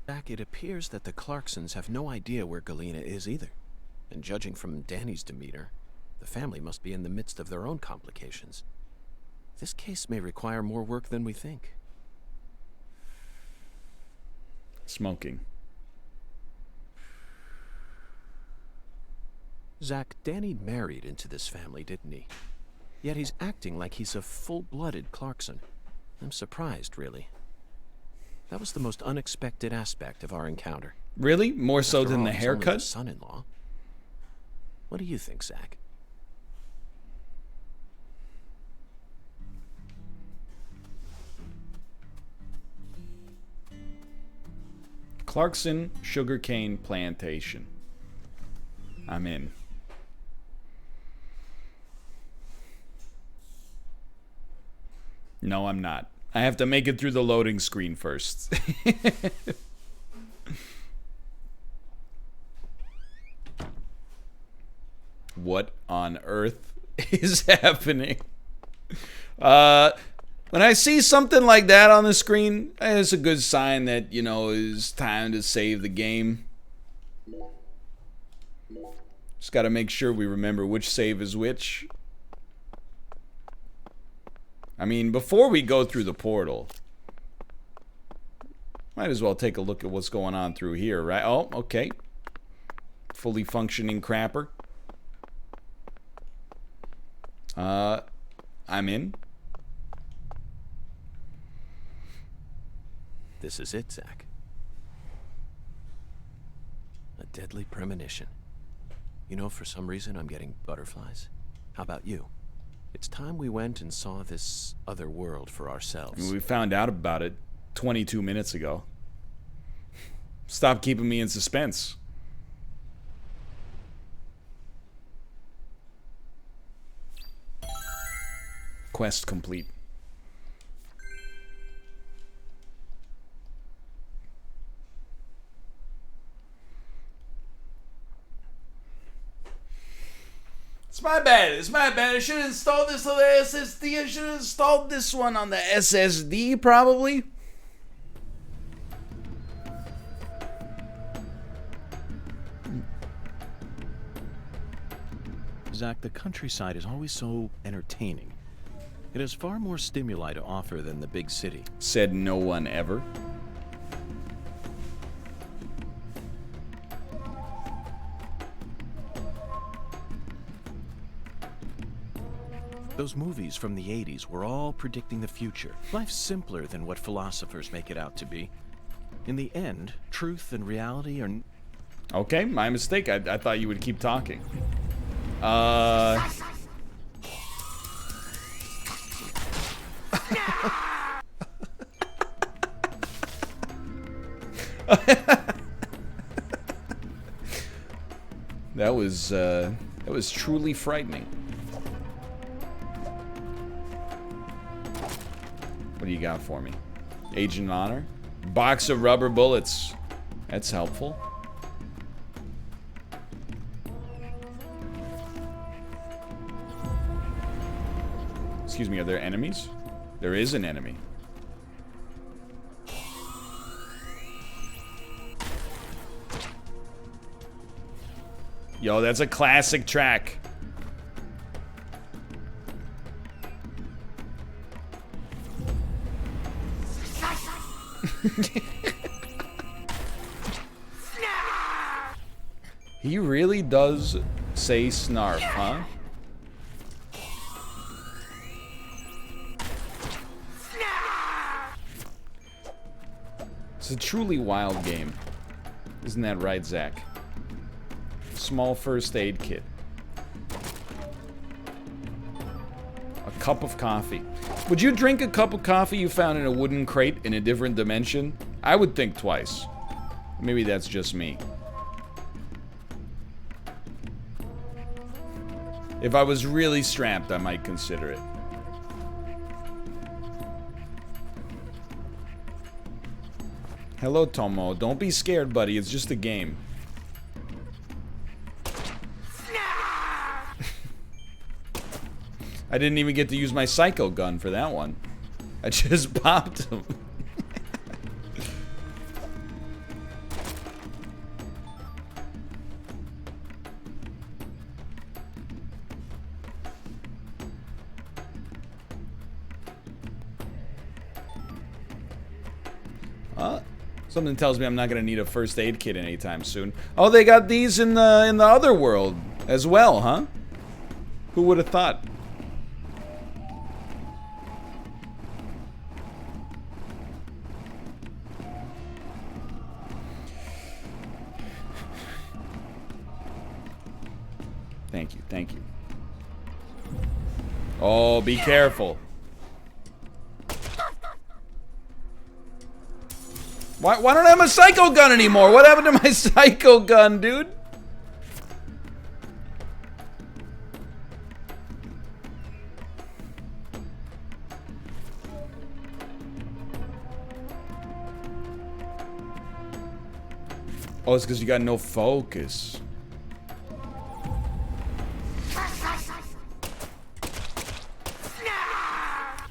Zach, it appears that the Clarksons have no idea where Galena is either. And judging from Danny's demeanor, the family must be in the midst of their own complications. This case may require more work than we think. Smoking. Zach, Danny married into this family, didn't he? Yet he's acting like he's a full-blooded Clarkson. I'm surprised, really. That was the most unexpected aspect of our encounter. Really? More so After than all, the he's only haircut? son-in-law. What do you think, Zach? Clarkson sugarcane plantation. I'm in. No, I'm not. I have to make it through the loading screen first. What on earth is happening? When I see something like that on the screen, it's a good sign that, you know, it's time to save the game. Just got to make sure we remember which save is which. I mean, before we go through the portal, might as well take a look at what's going on through here, right? Oh, okay. Fully functioning crapper. I'm in. This is it, Zach. A deadly premonition. You know, for some reason, I'm getting butterflies. How about you? It's time we went and saw this other world for ourselves. We found out about it 22 minutes ago. Stop keeping me in suspense. Quest complete. It's my bad. It's my bad. I should have installed this on the SSD. I should have installed this one on the SSD, probably. Zach, the countryside is always so entertaining. It has far more stimuli to offer than the big city. Said no one ever. Those movies from the 80s were all predicting the future. Life's simpler than what philosophers make it out to be. In the end, truth and reality are... Okay, my mistake. I thought you would keep talking. That was truly frightening. What do you got for me? Agent Honor? Box of rubber bullets. That's helpful. Excuse me, are there enemies? There is an enemy. Yo, that's a classic track. He really does say snarf, huh? It's a truly wild game. Isn't that right, Zach? Small first aid kit. A cup of coffee. Would you drink a cup of coffee you found in a wooden crate in a different dimension? I would think twice. Maybe that's just me. If I was really strapped, I might consider it. Hello, Tomo. Don't be scared, buddy. It's just a game. I didn't even get to use my psycho gun for that one. I just popped him. Something tells me I'm not gonna need a first aid kit anytime soon. Oh, they got these in the other world as well, huh? Who would have thought? Thank you, thank you. Oh, be careful. Why don't I have a psycho gun anymore? What happened to my psycho gun, dude? Oh, it's because you got no focus.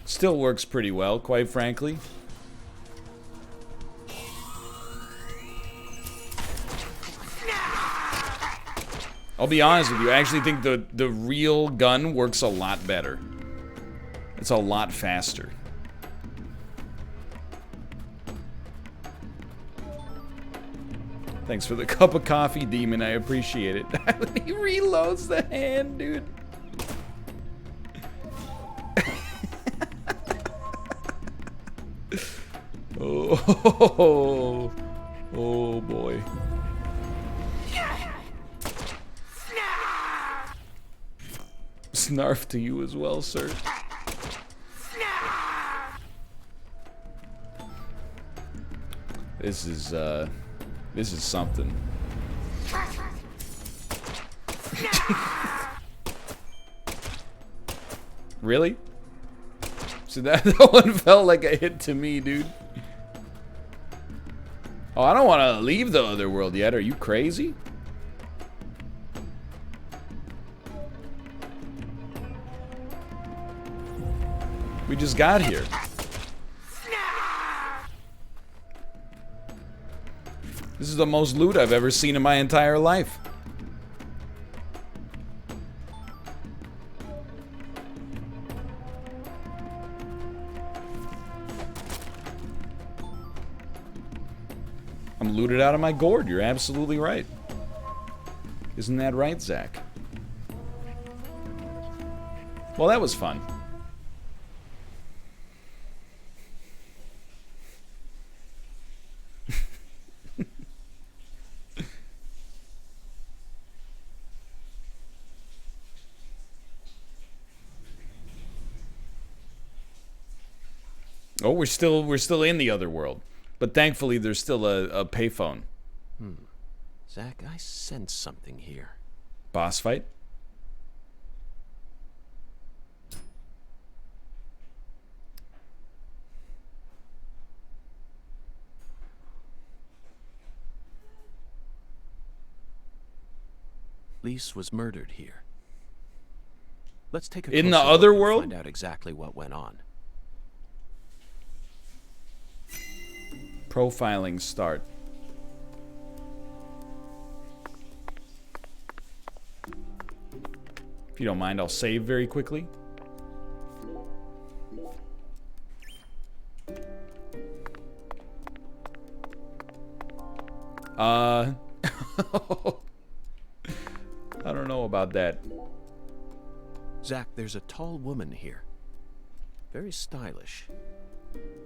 Still works pretty well, quite frankly. I'll be honest with you, I actually think the real gun works a lot better. It's a lot faster. Thanks for the cup of coffee, Demon. I appreciate it. He reloads the hand, dude. Oh, oh boy. Snarf to you as well, sir. This is something. Really? So that one felt like a hit to me, dude. Oh, I don't want to leave the other world yet. Are you crazy? We just got here. This is the most loot I've ever seen in my entire life. I'm looted out of my gourd. You're absolutely right. Isn't that right, Zach? Well, that was fun. Oh, we're still in the other world, but thankfully there's still a payphone. Zach, I sense something here. Boss fight? Lise was murdered here. Let's take a in the closer other look and world? find out exactly what went on. Profiling start. If you don't mind, I'll save very quickly. I don't know about that. Zach, there's a tall woman here. Very stylish.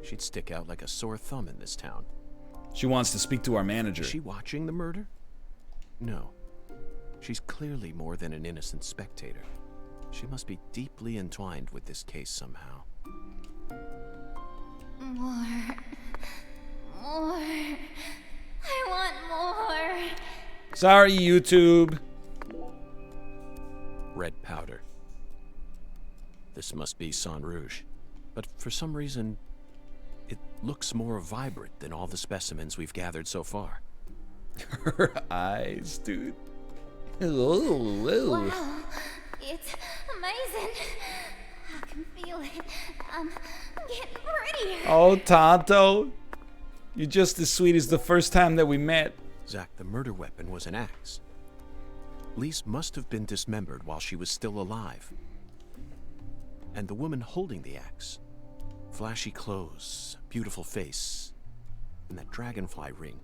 She'd stick out like a sore thumb in this town. She wants to speak to our manager. Is she watching the murder? No. She's clearly more than an innocent spectator. She must be deeply entwined with this case somehow. More. I want more. Sorry, YouTube. Red powder. This must be Sang Rouge. But for some reason, it looks more vibrant than all the specimens we've gathered so far. Her eyes, dude. Ooh. Wow, it's amazing. I can feel it. I'm getting prettier. Oh, Tonto. You're just as sweet as the first time that we met. Zach, the murder weapon was an axe. Lise must have been dismembered while she was still alive. And the woman holding the axe, flashy clothes, beautiful face. And that dragonfly ring.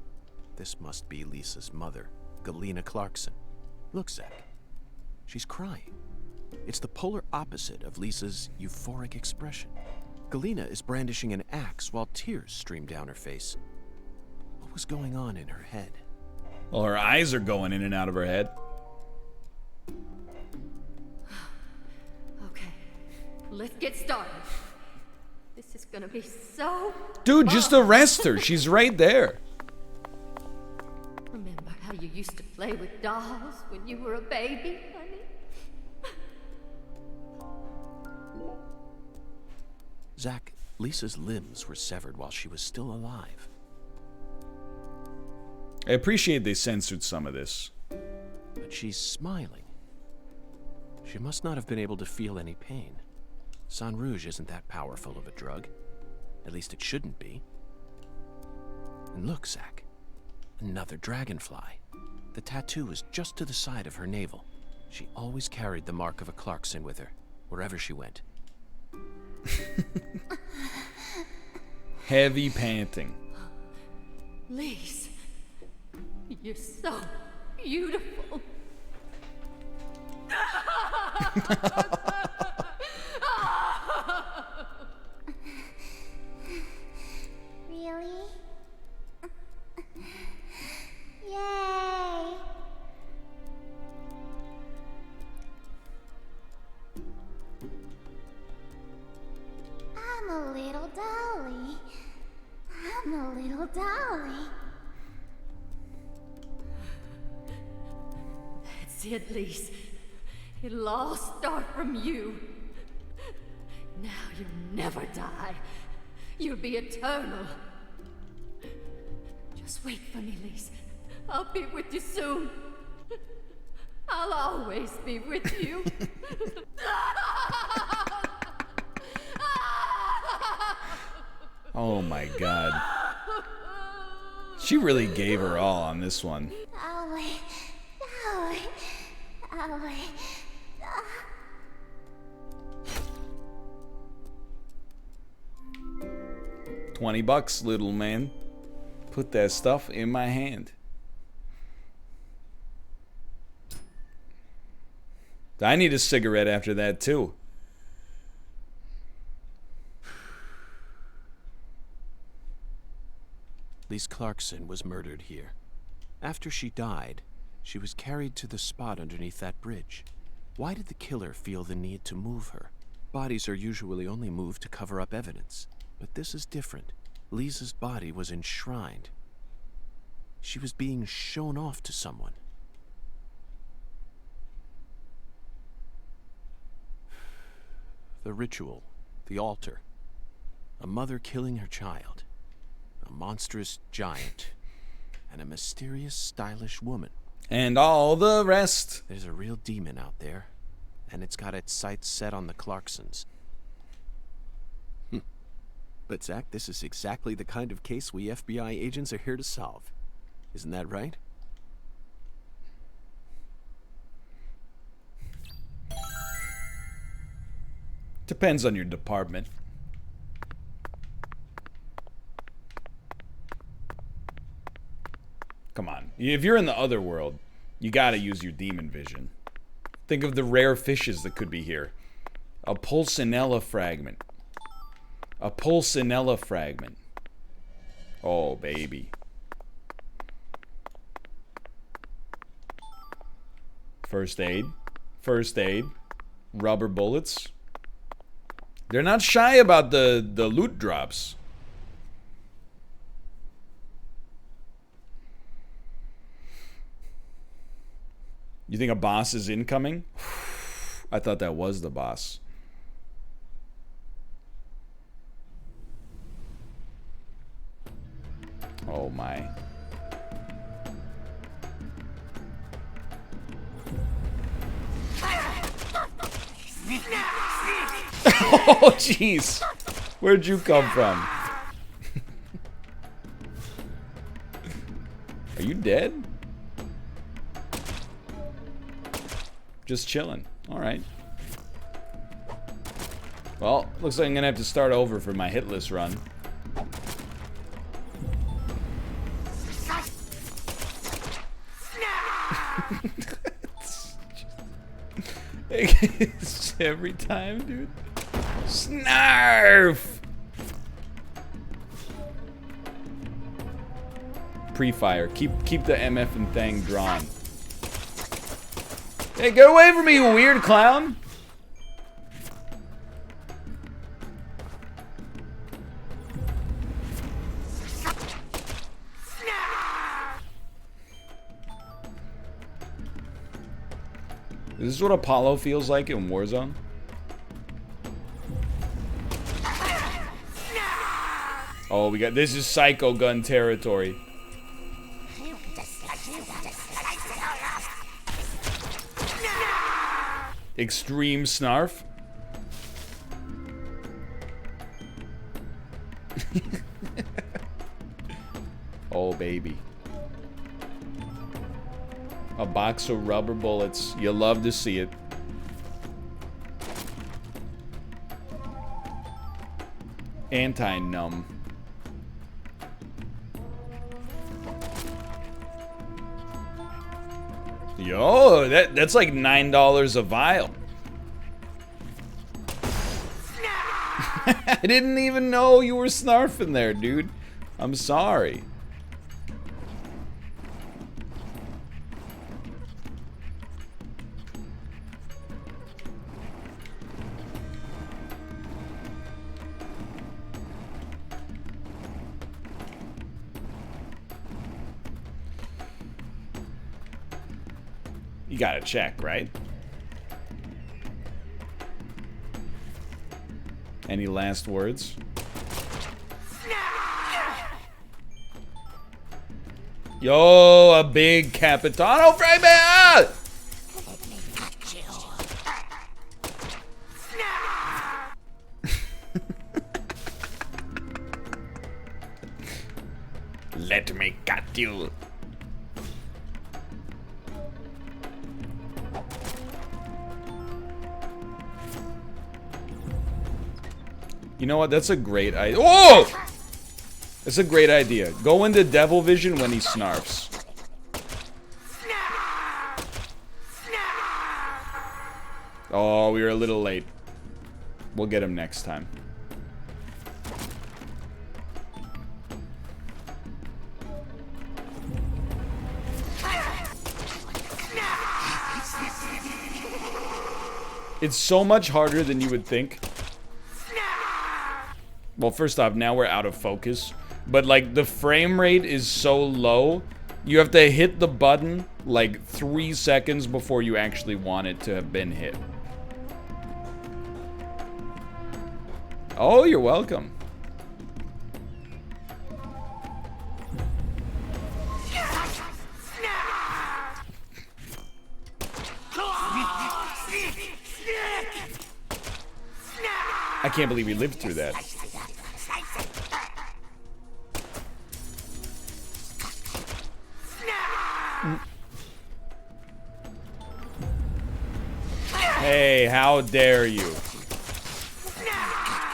This must be Lisa's mother, Galena Clarkson. Look, Zach. She's crying. It's the polar opposite of Lisa's euphoric expression. Galena is brandishing an axe while tears stream down her face. What was going on in her head? Well, her eyes are going in and out of her head. Okay, let's get started. This is gonna be so Dude, fun. just arrest her. She's right there. Remember how you used to play with dolls when you were a baby, honey? Zach, Lisa's limbs were severed while she was still alive. I appreciate they censored some of this. But she's smiling. She must not have been able to feel any pain. Sang Rouge isn't that powerful of a drug. At least it shouldn't be. And look, Zach. Another dragonfly. The tattoo is just to the side of her navel. She always carried the mark of a Clarkson with her, wherever she went. Heavy panting. Lise, you're so beautiful. Really? Yay! I'm a little dolly. I'm a little dolly. That's it, Lise. It'll all start from you. Now you'll never die. You'll be eternal. Just wait for me, Lise. I'll be with you soon. I'll always be with you. Oh my god. She really gave her all on this one. Dolly. Dolly. Dolly. 20 bucks, little man. Put that stuff in my hand. I need a cigarette after that, too. Lise Clarkson was murdered here. After she died, she was carried to the spot underneath that bridge. Why did the killer feel the need to move her? Bodies are usually only moved to cover up evidence. But this is different. Lisa's body was enshrined. She was being shown off to someone. The ritual, the altar, a mother killing her child, a monstrous giant, and a mysterious, stylish woman. And all the rest. There's a real demon out there, and it's got its sights set on the Clarksons. But Zach, this is exactly the kind of case we FBI agents are here to solve. Isn't that right? Depends on your department. Come on. If you're in the other world, you gotta use your demon vision. Think of the rare fishes that could be here. A Pulcinella fragment. A Pulcinella fragment. Oh, baby. First aid. First aid. Rubber bullets. They're not shy about the loot drops. You think a boss is incoming? I thought that was the boss. Oh my. Oh jeez. Where'd you come from? Are you dead? Just chilling. Alright. Well, looks like I'm gonna have to start over for my hitless run. It's every time, dude. Snarf! Pre-fire. Keep the MF and thing drawn. Hey, get away from me, you weird clown! Is this what Apollo feels like in Warzone? Oh, we got this is Psycho Gun territory. Extreme snarf. Oh, baby. A box of rubber bullets. You love to see it. Anti-numb. Yo, that's like $9 a vial. I didn't even know you were snarfing there, dude. I'm sorry. You gotta check, right? Any last words? Yo, a big Capitano fragment! Let me cut you. You know what? That's a great idea. Oh! That's a great idea. Go into Devil Vision when he snarfs. Oh, we were a little late. We'll get him next time. It's so much harder than you would think. Well, first off, now we're out of focus. But, like, the frame rate is so low, you have to hit the button, like, 3 seconds before you actually want it to have been hit. Oh, you're welcome. I can't believe we lived through that. Hey, how dare you?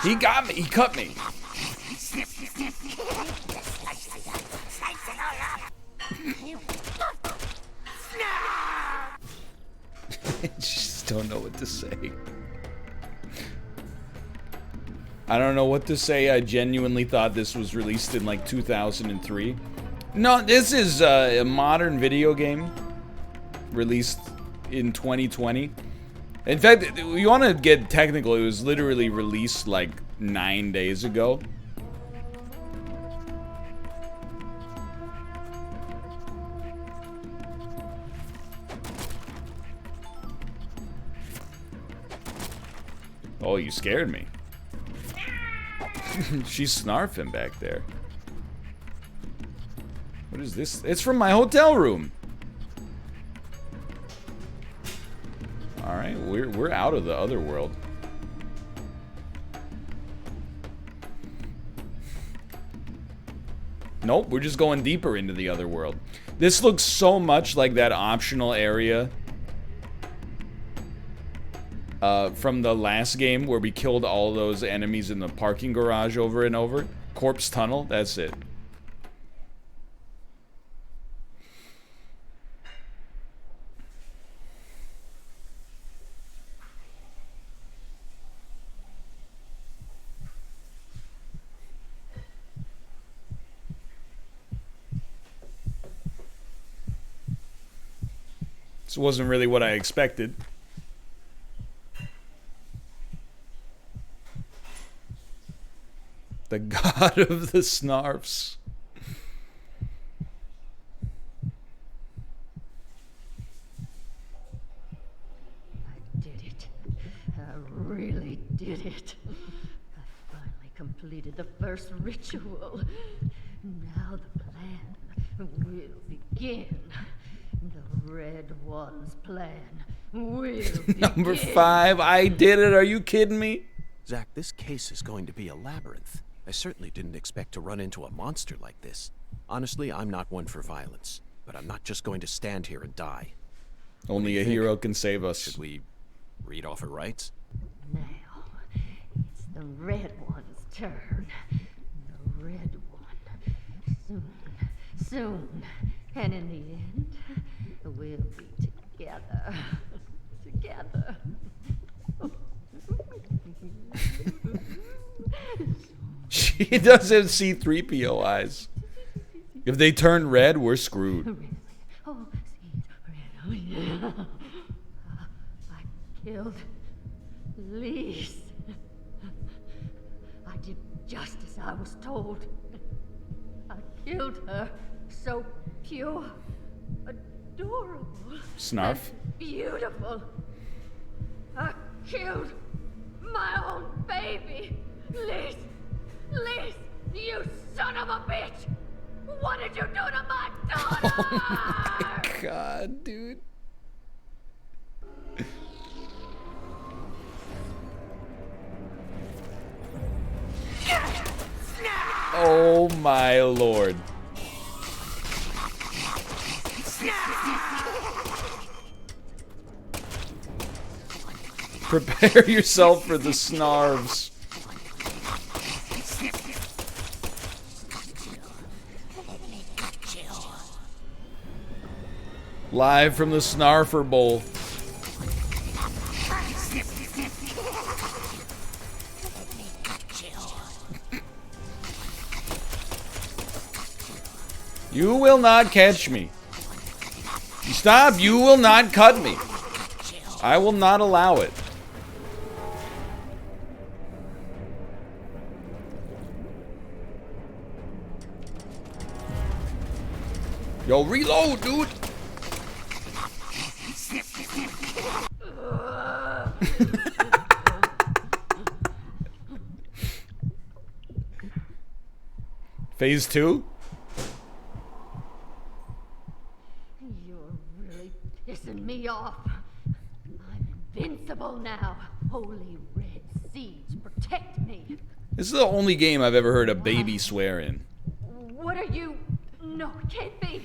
He got me. He cut me. I just don't know what to say. I don't know what to say. I genuinely thought this was released in like 2003. No, this is a modern video game released in 2020. In fact, you want to get technical, it was literally released like 9 days ago. Oh, you scared me. She's snarfing back there. What is this? It's from my hotel room. Alright, we're out of the other world. Nope, we're just going deeper into the other world. This looks so much like that optional area from the last game where we killed all those enemies in the parking garage over and over. Corpse Tunnel, that's it. This wasn't really what I expected. The god of the snarfs. I did it. I really did it. I finally completed the first ritual. Now the plan will begin. The Red One's plan will begin. Number 5, I did it. Are you kidding me? Zach, this case is going to be a labyrinth. I certainly didn't expect to run into a monster like this. Honestly, I'm not one for violence, but I'm not just going to stand here and die. Only a hero can save us. Should we read off her rights? Now, it's the Red One's turn. The Red One. Soon. And in the end, we'll be together. Together. She does have C-3PO eyes. If they turn red, we're screwed. Oh, yeah. I killed Lise. I did just as I was told. I killed her. So pure, adorable, Snarf. and beautiful. I killed my own baby. Lise, you son of a bitch! What did you do to my daughter? Oh my god, dude. Oh my lord. Prepare yourself for the snarves. Live from the Snarfer Bowl. You will not catch me. Stop, you will not cut me. I will not allow it. Yo, reload, dude. Phase 2? You're really pissing me off. I'm invincible now. Holy red seeds protect me. This is the only game I've ever heard a baby swear in. What are you? No, it can't be.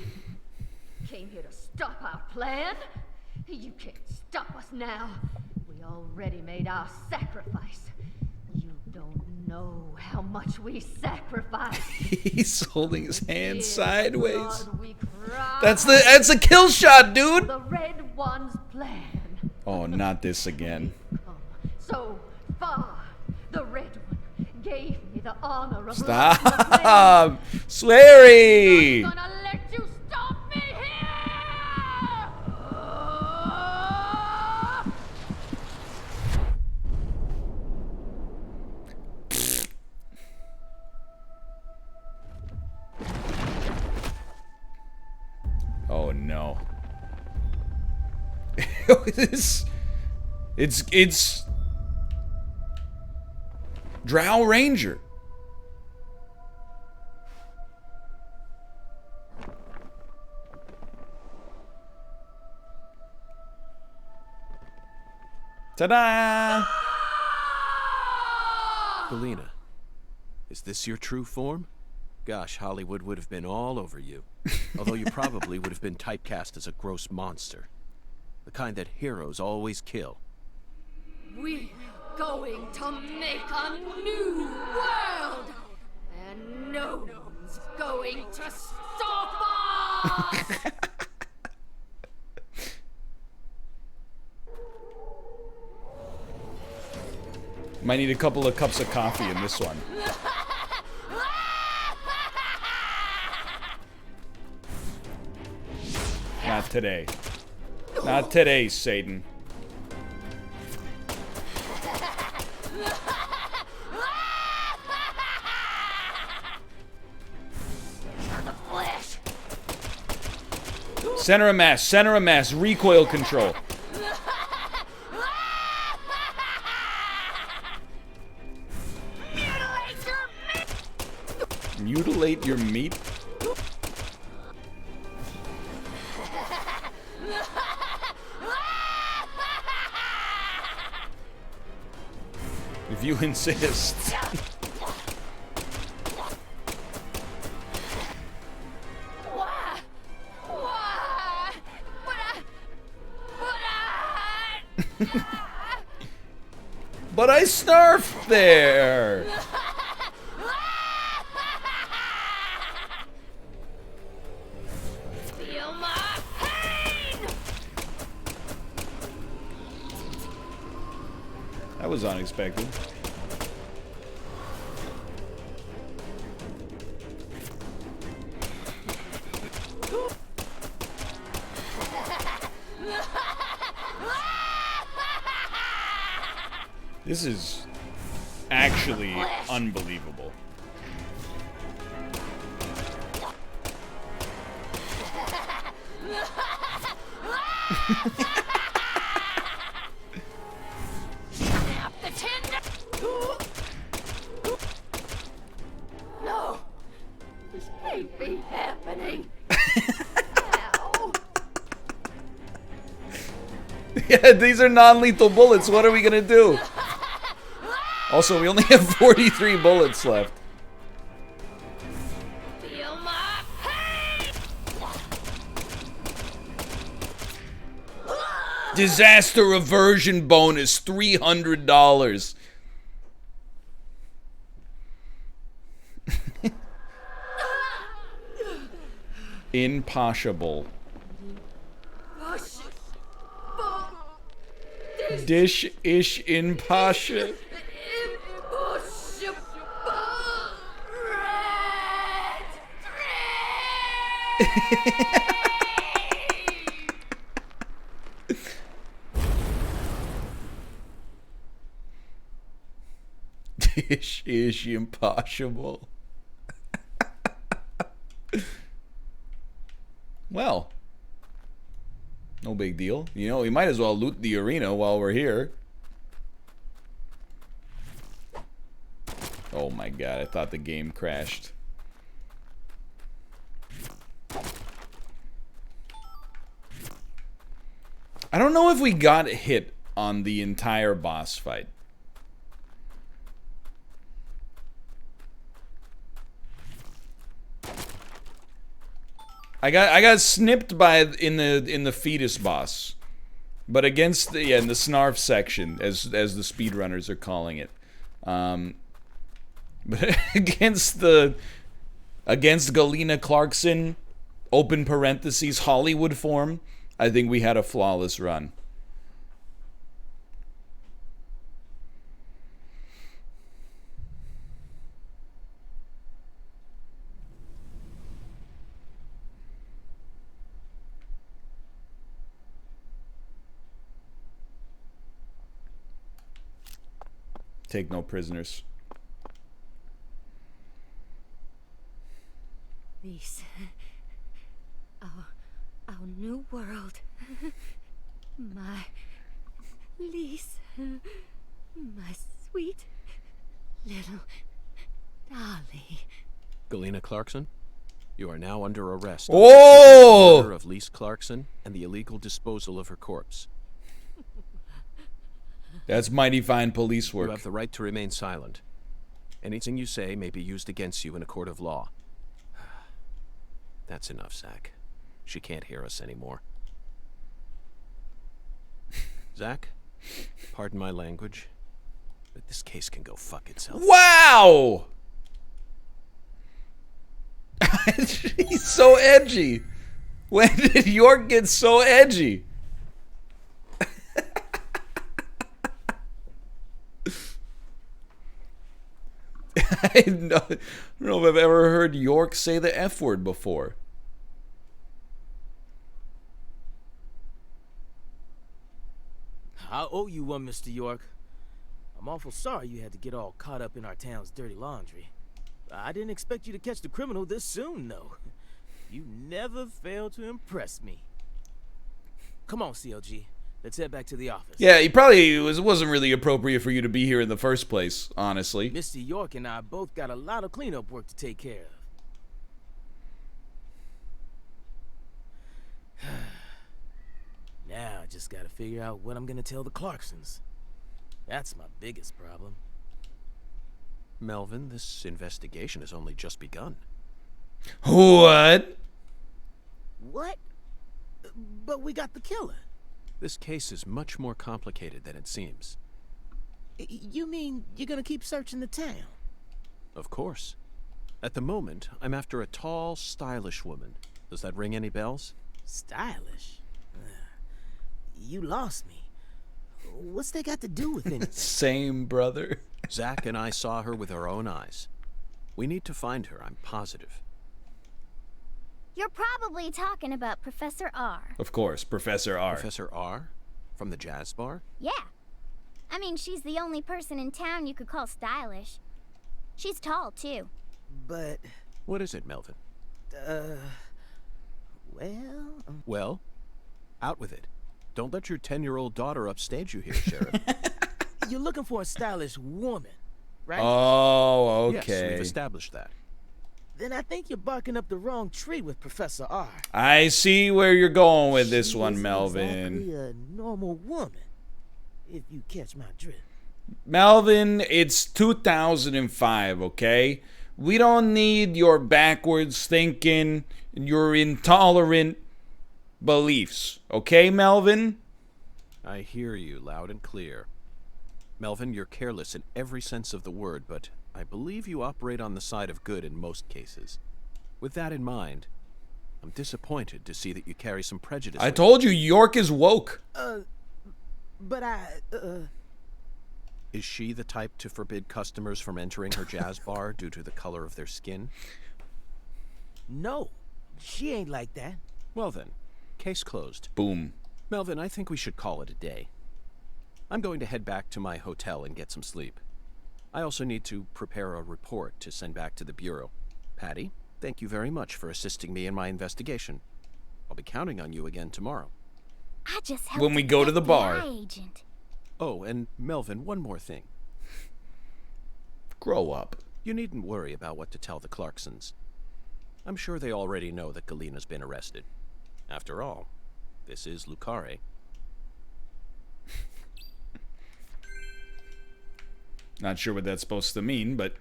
Came here to stop our plan? You can't stop us now. We already made our sacrifice. You don't know how much we sacrificed. He's holding his hand Dear sideways. God, we cried. That's a kill shot, dude. The Red One's plan. Oh, not this again. So far, the Red One gave me the honor of Stop! Sweary! I'm not gonna let you stop me here! Oh no. It's Drow Ranger. Ta-da! Belina, is this your true form? Gosh, Hollywood would have been all over you. Although you probably would have been typecast as a gross monster. The kind that heroes always kill. We're going to make a new world! And no one's going to stop us! Might need a couple of cups of coffee in this one. Not today. Not today, Satan. Center of mass, recoil control. Mutilate your meat? If you insist. But I snarfed there. Feel my pain! That was unexpected. This is actually unbelievable. Snap the tender! No! This can't be happening! Ow! Yeah, these are non-lethal bullets. What are we gonna do? Also, we only have 43 bullets left. Feel my pain! Disaster aversion bonus, $300. Impossible. Dish-ish impossible. Dish-ish impossible. Well, no big deal. You know, we might as well loot the arena while we're here. Oh my god, I thought the game crashed. I don't know if we got hit on the entire boss fight. I got snipped by in the fetus boss, but against the in the snarf section, as the speedrunners are calling it, but against Galena Clarkson, open parentheses Hollywood form, I think we had a flawless run. Take no prisoners. This, our new world. My Lise, my sweet little dolly. Galena Clarkson, you are now under arrest. Oh! Murder of Lise Clarkson and the illegal disposal of her corpse. That's mighty fine police work. You have the right to remain silent. Anything you say may be used against you in a court of law. That's enough, Zach. She can't hear us anymore. Zach, pardon my language, but this case can go fuck itself. Wow! He's so edgy. When did York get so edgy? I don't know if I've ever heard York say the F word before. I owe you one, Mr. York. I'm awful sorry you had to get all caught up in our town's dirty laundry. I didn't expect you to catch the criminal this soon, though. You never fail to impress me. Come on, CLG. Let's head back to the office. Yeah, it wasn't really appropriate for you to be here in the first place, honestly. Mr. York and I both got a lot of cleanup work to take care of. Now I just gotta figure out what I'm gonna tell the Clarksons. That's my biggest problem. Melvin, this investigation has only just begun. What? What? But we got the killer. This case is much more complicated than it seems. You mean you're gonna keep searching the town? Of course. At the moment, I'm after a tall, stylish woman. Does that ring any bells? Stylish? You lost me. What's that got to do with anything? Same, brother. Zach and I saw her with our own eyes. We need to find her, I'm positive. You're probably talking about Professor R. Of course, Professor R. Professor R? From the jazz bar? Yeah. I mean, she's the only person in town you could call stylish. She's tall, too. But... What is it, Melvin? Well... Well, out with it. Don't let your 10-year-old daughter upstage you here, Sheriff. You're looking for a stylish woman, right? Oh, okay. Yes, we've established that. Then I think you're barking up the wrong tree with Professor R. I see where you're going with this one, She Melvin. isn't exactly a normal woman, if you catch my drift. Melvin, it's 2005, okay? We don't need your backwards thinking, your intolerant beliefs, okay, Melvin? I hear you loud and clear. Melvin, you're careless in every sense of the word, but I believe you operate on the side of good in most cases. With that in mind, I'm disappointed to see that you carry some prejudice. I told you, York is woke. But Is she the type to forbid customers from entering her jazz bar due to the color of their skin? No, she ain't like that. Well then, case closed. Boom. Melvin, I think we should call it a day. I'm going to head back to my hotel and get some sleep. I also need to prepare a report to send back to the Bureau. Patty, thank you very much for assisting me in my investigation. I'll be counting on you again tomorrow. I just helped When we go to the bar. FBI agent. Oh, and Melvin, one more thing. Grow up. You needn't worry about what to tell the Clarksons. I'm sure they already know that Galena's been arrested. After all, this is Lucare. Not sure what that's supposed to mean, but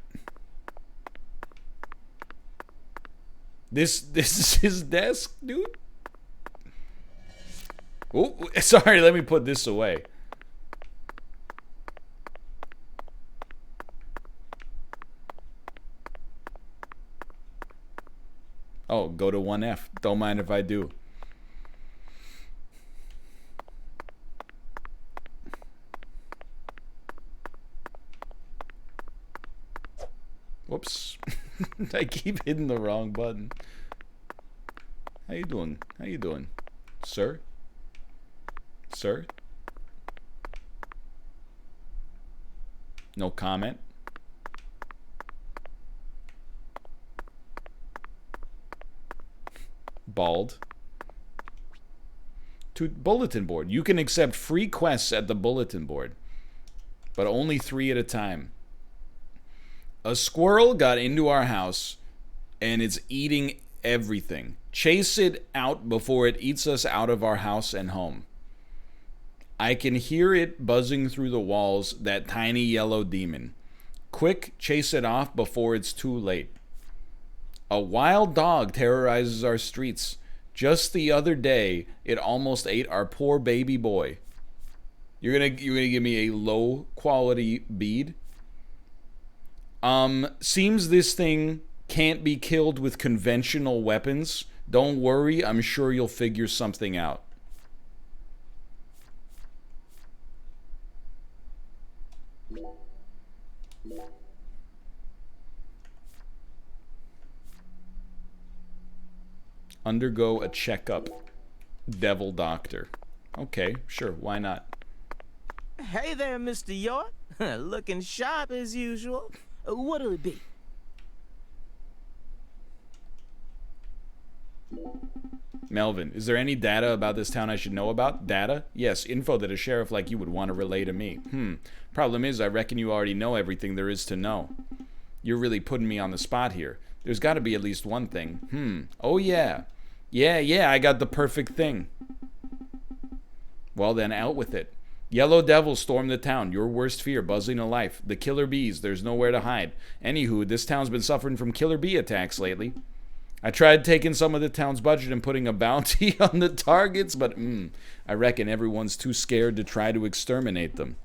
this is his desk, dude. Oh, sorry, let me put this away. Oh, go to 1F. Don't mind if I do. Whoops. I keep hitting the wrong button. How you doing? How you doing? Sir? Sir? No comment? Bald. To bulletin board. You can accept free quests at the bulletin board, but only 3 at a time. A squirrel got into our house and it's eating everything. Chase it out before it eats us out of our house and home. I can hear it buzzing through the walls, that tiny yellow demon. Quick, chase it off before it's too late. A wild dog terrorizes our streets. Just the other day, it almost ate our poor baby boy. You're gonna give me a low quality bead? Seems this thing can't be killed with conventional weapons. Don't worry, I'm sure you'll figure something out. Undergo a checkup. Devil doctor. Okay, sure, why not? Hey there, Mr. York. Looking sharp as usual. What'll it be? Melvin, is there any data about this town I should know about? Data? Yes, info that a sheriff like you would want to relay to me. Problem is, I reckon you already know everything there is to know. You're really putting me on the spot here. There's got to be at least one thing. Oh yeah. Yeah, I got the perfect thing. Well then, out with it. Yellow devils stormed the town, your worst fear, buzzing to life. The killer bees, there's nowhere to hide. Anywho, this town's been suffering from killer bee attacks lately. I tried taking some of the town's budget and putting a bounty on the targets, but I reckon everyone's too scared to try to exterminate them.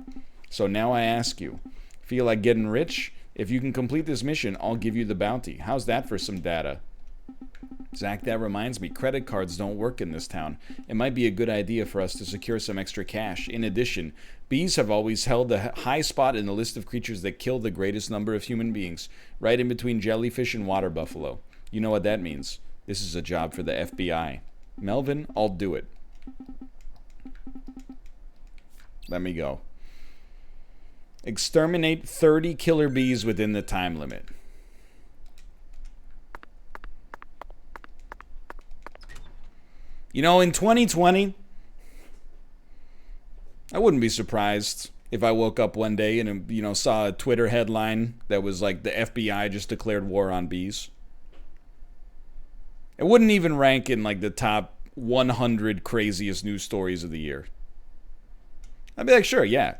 So now I ask you, feel like getting rich? If you can complete this mission, I'll give you the bounty. How's that for some data? Zach, that reminds me, credit cards don't work in this town. It might be a good idea for us to secure some extra cash. In addition, bees have always held a high spot in the list of creatures that kill the greatest number of human beings, right in between jellyfish and water buffalo. You know what that means. This is a job for the FBI. Melvin, I'll do it. Let me go. Exterminate 30 killer bees within the time limit. You know, in 2020, I wouldn't be surprised if I woke up one day and, saw a Twitter headline that was like, the FBI just declared war on bees. It wouldn't even rank in like the top 100 craziest news stories of the year. I'd be like, sure, yeah.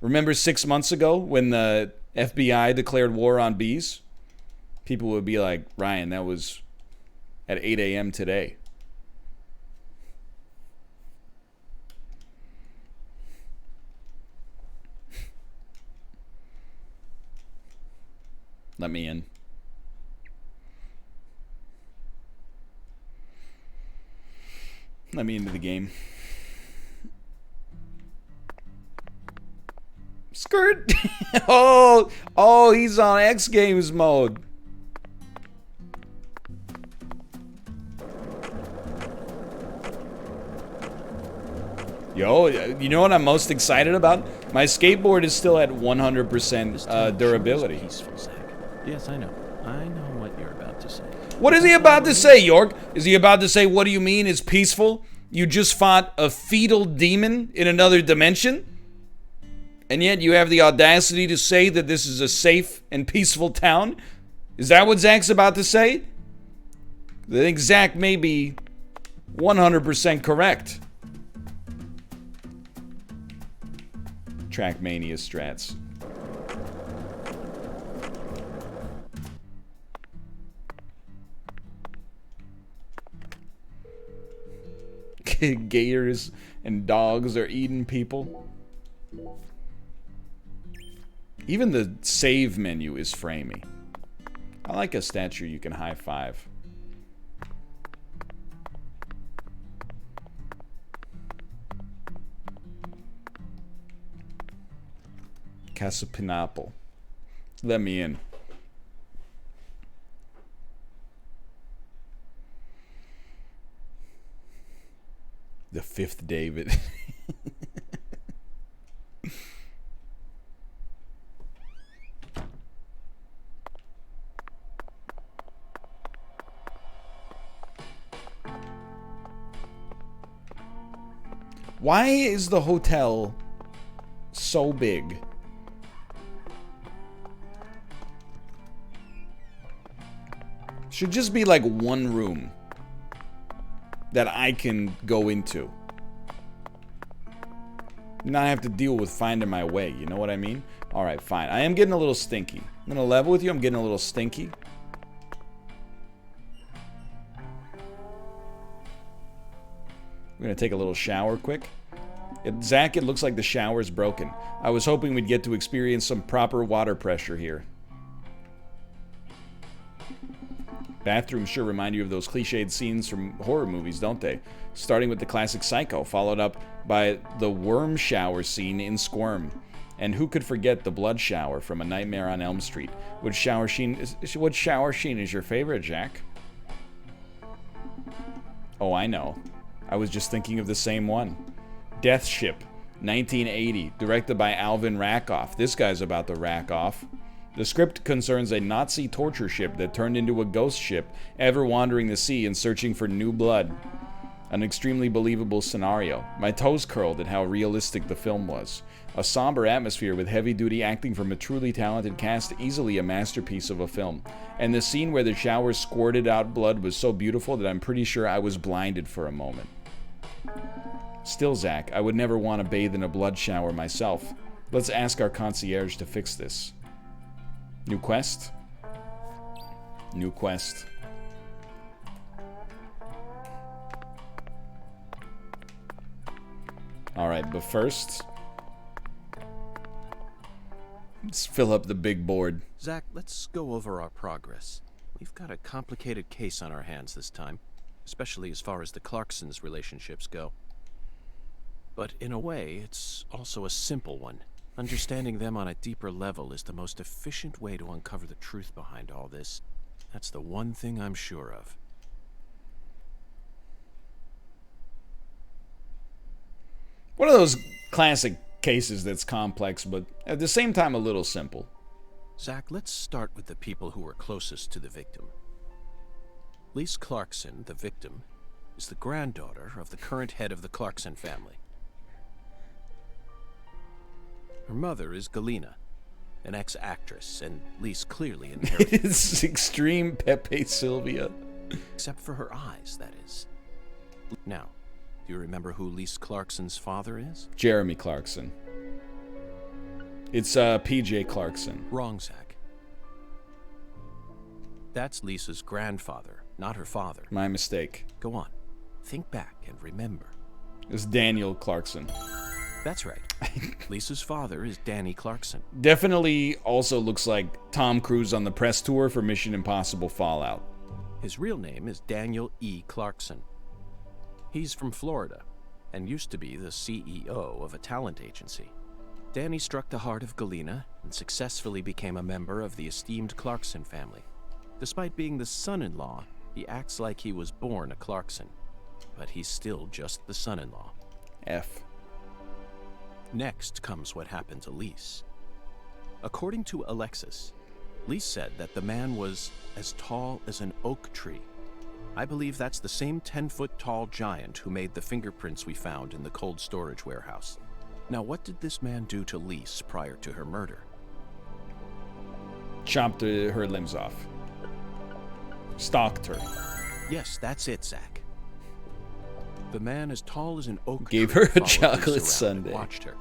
Remember 6 months ago when the FBI declared war on bees? People would be like, Ryan, that was at 8 a.m. today. Let me in. Let me into the game. Skirt. oh, he's on X Games mode. Yo, you know what I'm most excited about? My skateboard is still at 100% durability. Peaceful, Zach. Yes, I know. I know what you're about to say. What is he about to say, York? Is he about to say, what do you mean is peaceful? You just fought a fetal demon in another dimension? And yet you have the audacity to say that this is a safe and peaceful town? Is that what Zach's about to say? I think Zach may be 100% correct. Trackmania strats. Gators and dogs are eating people. Even the save menu is framey. I like a statue you can high five. Casa Pineapple. Let me in. The fifth David. Why is the hotel so big? Should just be like one room that I can go into. Not have to deal with finding my way, you know what I mean? Alright, fine. I am getting a little stinky. I'm gonna level with you, I'm getting a little stinky. We're gonna take a little shower quick. Zach, it looks like the shower's broken. I was hoping we'd get to experience some proper water pressure here. Bathrooms sure remind you of those cliched scenes from horror movies, don't they? Starting with the classic Psycho, followed up by the worm shower scene in Squirm. And who could forget the blood shower from A Nightmare on Elm Street? Which shower scene is your favorite, Jack? Oh, I know. I was just thinking of the same one. Death Ship. 1980, directed by Alvin Rakoff. This guy's about to rack off. The script concerns a Nazi torture ship that turned into a ghost ship, ever wandering the sea and searching for new blood. An extremely believable scenario. My toes curled at how realistic the film was. A somber atmosphere with heavy-duty acting from a truly talented cast, easily a masterpiece of a film. And the scene where the shower squirted out blood was so beautiful that I'm pretty sure I was blinded for a moment. Still, Zach, I would never want to bathe in a blood shower myself. Let's ask our concierge to fix this. New quest? New quest. Alright, but first, let's fill up the big board. Zach, let's go over our progress. We've got a complicated case on our hands this time, especially as far as the Clarksons' relationships go. But in a way, it's also a simple one. Understanding them on a deeper level is the most efficient way to uncover the truth behind all this. That's the one thing I'm sure of. One of those classic cases that's complex, but at the same time a little simple. Zach, let's start with the people who were closest to the victim. Lise Clarkson, the victim, is the granddaughter of the current head of the Clarkson family. Her mother is Galena, an ex-actress, and Lise clearly inherited. It's extreme Pepe Sylvia. Except for her eyes, that is. Now, do you remember who Lise Clarkson's father is? Jeremy Clarkson. It's PJ Clarkson. Wrong, Zach. That's Lisa's grandfather, not her father. My mistake. Go on. Think back and remember. It's Daniel Clarkson. That's right. Lisa's father is Danny Clarkson. Definitely also looks like Tom Cruise on the press tour for Mission Impossible Fallout. His real name is Daniel E. Clarkson. He's from Florida and used to be the CEO of a talent agency. Danny struck the heart of Galena and successfully became a member of the esteemed Clarkson family. Despite being the son-in-law, he acts like he was born a Clarkson, but he's still just the son-in-law. F. Next comes what happened to Lise. According to Alexis, Lise said that the man was as tall as an oak tree. I believe that's the same 10-foot-tall giant who made the fingerprints we found in the cold storage warehouse. Now, what did this man do to Lise prior to her murder? Chopped her limbs off. Stalked her. Yes, that's it, Zach. The man as tall as an oak Gave tree her a followed chocolate Lise around sundae. and watched her.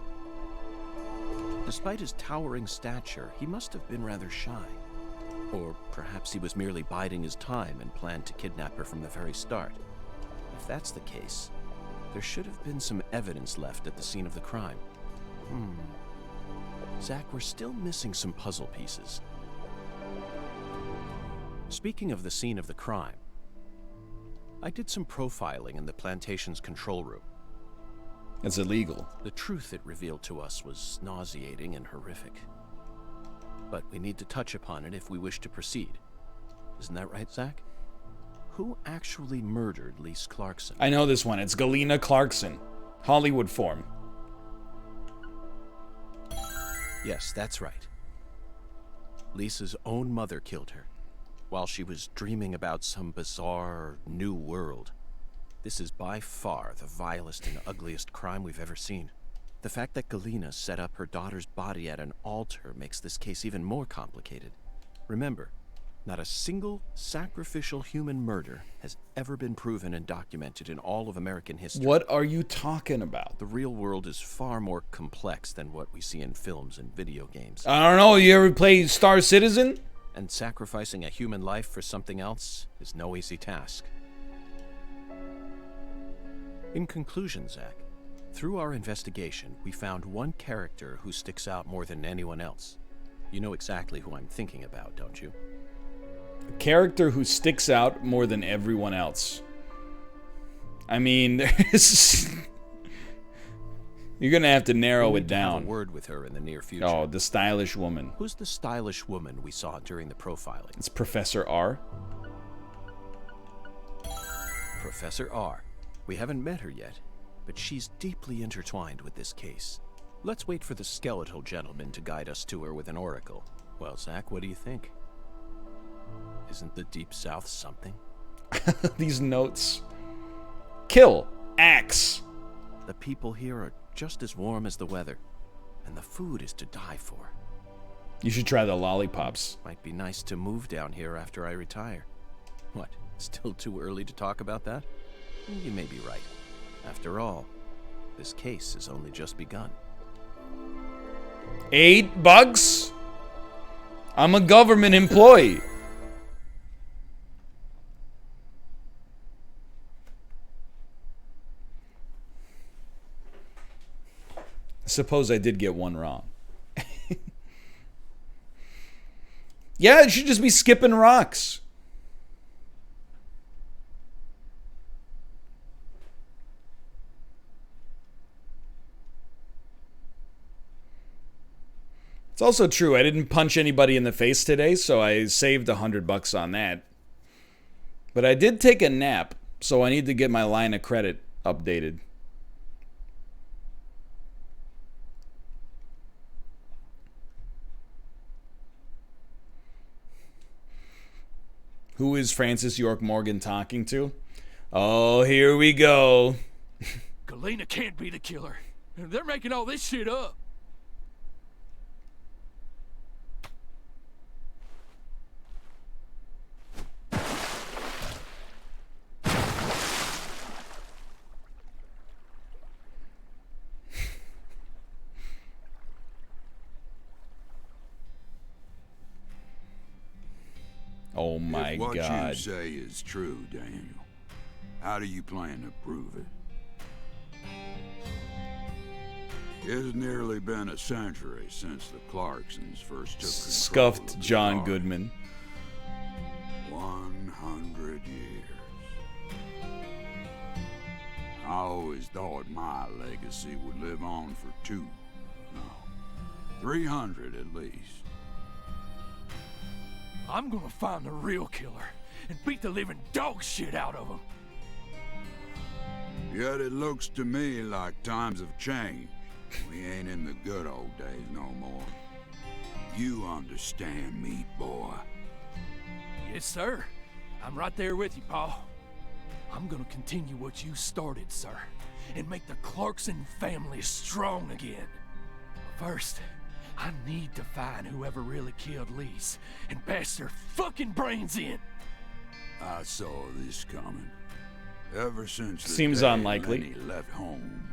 Despite his towering stature, he must have been rather shy. Or perhaps he was merely biding his time and planned to kidnap her from the very start. If that's the case, there should have been some evidence left at the scene of the crime. Zach, we're still missing some puzzle pieces. Speaking of the scene of the crime, I did some profiling in the plantation's control room. It's illegal. The truth it revealed to us was nauseating and horrific. But we need to touch upon it if we wish to proceed. Isn't that right, Zach? Who actually murdered Lise Clarkson? I know this one. It's Galena Clarkson. Hollywood form. Yes, that's right. Lisa's own mother killed her, while she was dreaming about some bizarre new world. This is by far the vilest and ugliest crime we've ever seen. The fact that Galena set up her daughter's body at an altar makes this case even more complicated. Remember, not a single sacrificial human murder has ever been proven and documented in all of American history. What are you talking about? The real world is far more complex than what we see in films and video games. I don't know. You ever play Star Citizen? And sacrificing a human life for something else is no easy task. In conclusion, Zach, through our investigation, we found one character who sticks out more than anyone else. You know exactly who I'm thinking about, don't you? A character who sticks out more than everyone else. I mean, there's... You're gonna have to narrow it down. Have a word with her in the near future. Oh, the stylish woman. Who's the stylish woman we saw during the profiling? It's Professor R. Professor R. We haven't met her yet, but she's deeply intertwined with this case. Let's wait for the skeletal gentleman to guide us to her with an oracle. Well, Zach, what do you think? Isn't the Deep South something? These notes. Kill. Axe. The people here are just as warm as the weather, and the food is to die for. You should try the lollipops. Might be nice to move down here after I retire. What, still too early to talk about that? You may be right. After all, this case has only just begun. $8? I'm a government employee. Suppose I did get one wrong. Yeah, it should just be skipping rocks. It's also true, I didn't punch anybody in the face today, so I saved $100 on that. But I did take a nap, so I need to get my line of credit updated. Who is Francis York Morgan talking to? Oh, here we go. Galena can't be the killer. They're making all this shit up. Oh my if what God. you say is true, Daniel, how do you plan to prove it? It's nearly been a century since the Clarksons first took control. Scuffed John Car. Goodman. 100 years. I always thought my legacy would live on for 300 at least. I'm gonna find the real killer and beat the living dog shit out of him. Yet it looks to me like times have changed. We ain't in the good old days no more. You understand me, boy? Yes, sir. I'm right there with you, Paul. I'm gonna continue what you started, sir, and make the Clarkson family strong again. But first, I need to find whoever really killed Lise and bash their fucking brains in. I saw this coming. Ever since the Seems day unlikely. Lenny left home,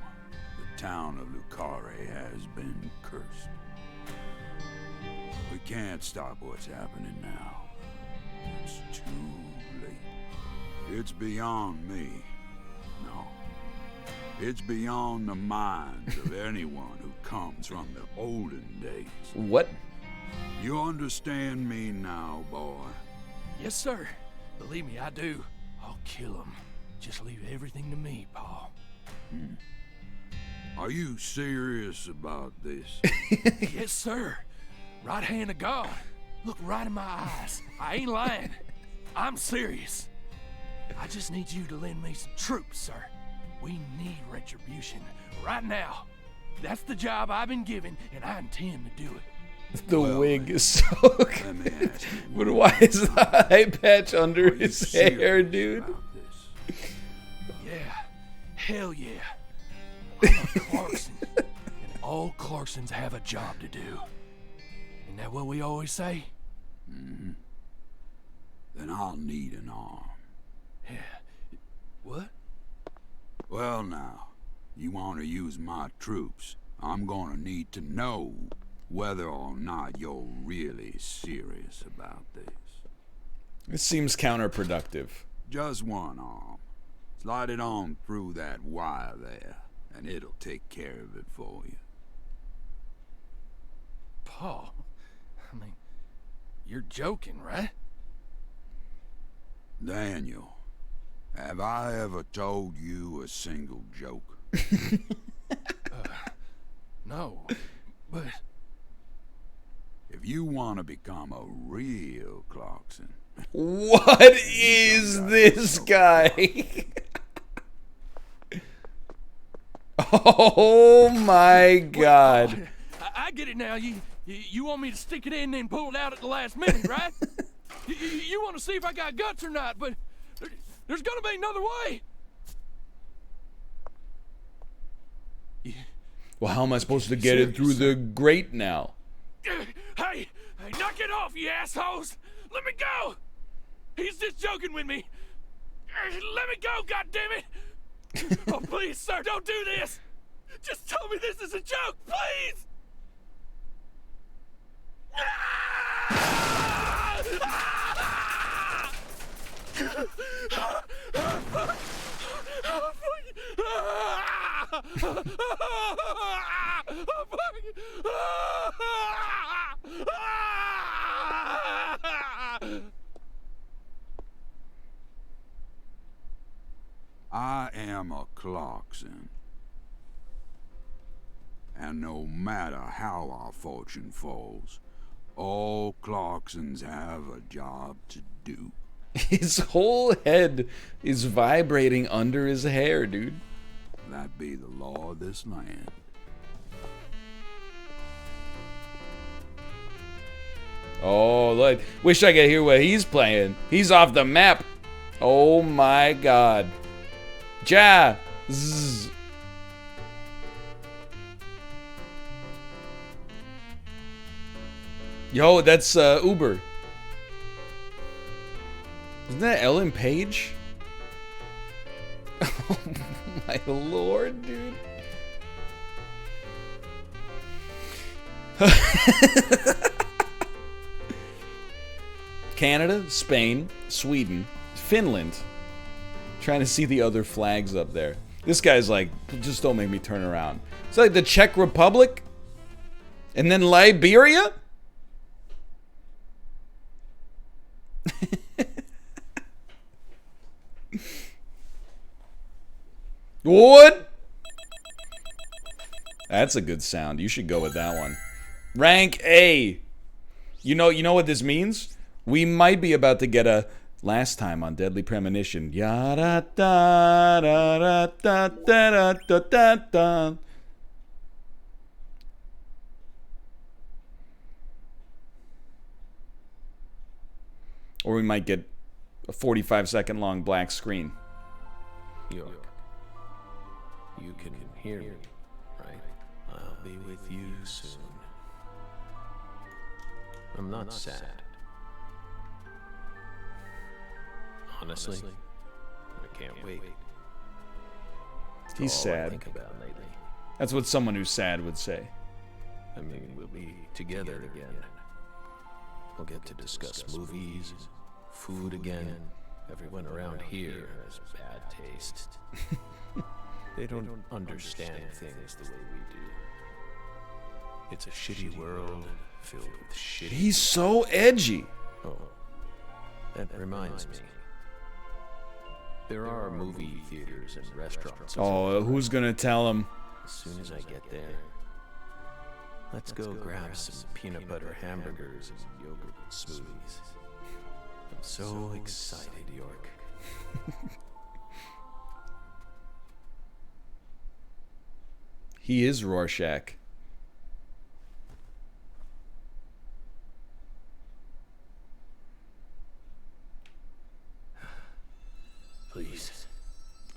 the town of Lucare has been cursed. We can't stop what's happening now. It's too late. It's beyond me. No. It's beyond the minds of anyone who comes from the olden days. What? You understand me now, boy? Yes, sir. Believe me, I do. I'll kill him. Just leave everything to me, Paul. Are you serious about this? Yes, sir. Right hand of God. Look right in my eyes. I ain't lying. I'm serious. I just need you to lend me some troops, sir. We need retribution right now. That's the job I've been given, and I intend to do it. The wig is so good. But why is the eye patch under his hair, dude? Yeah. Hell yeah. I'm a Clarkson. And all Clarksons have a job to do. Isn't that what we always say? Mm-hmm. Then I'll need an arm. Yeah. What? Well now, you want to use my troops, I'm gonna need to know whether or not you're really serious about this. It seems counterproductive. Just one arm. Slide it on through that wire there, and it'll take care of it for you. Paul, I mean, you're joking, right? Daniel, have I ever told you a single joke? No, but... If you want to become a real Clarkson... What is this guy? Oh my God. I get it now. You want me to stick it in and then pull it out at the last minute, right? You want to see if I got guts or not, but there's gonna be another way. Well, how am I supposed to get it through the grate now? Hey, knock it off, you assholes! Let me go! He's just joking with me. Let me go, goddammit! Oh, please, sir, don't do this! Just tell me this is a joke, please! I am a Clarkson. And no matter how our fortune falls, all Clarksons have a job to do. His whole head is vibrating under his hair, dude. That be the law of this land. Oh, look. Wish I could hear what he's playing. He's off the map. Oh my God. Ja. Zzz. Yo, that's Uber. Isn't that Ellen Page? Oh my lord, dude. Canada, Spain, Sweden, Finland. Trying to see the other flags up there. This guy's like, just don't make me turn around. It's like the Czech Republic. And then Liberia? What? That's a good sound. You should go with that one. Rank A. You know what this means? We might be about to get a last time on Deadly Premonition. Ya da da da da da da da da. Or we might get a 45-second long black screen. York, you can hear me, right? I'll be with you soon. I'm not sad. Honestly, I can't wait. He's sad. I think about lately. That's what someone who's sad would say. I mean, we'll be together again. We'll get to discuss movies, food again. Everyone around here has bad taste. They don't understand things the way we do. It's a shitty world filled with shitty. He's so edgy. Oh, that reminds me. There are movie theaters and restaurants. Oh, who's gonna tell him? As soon as I get there, let's go grab some peanut butter hamburgers and yogurt smoothies. I'm so excited, York. He is Rorschach. Please.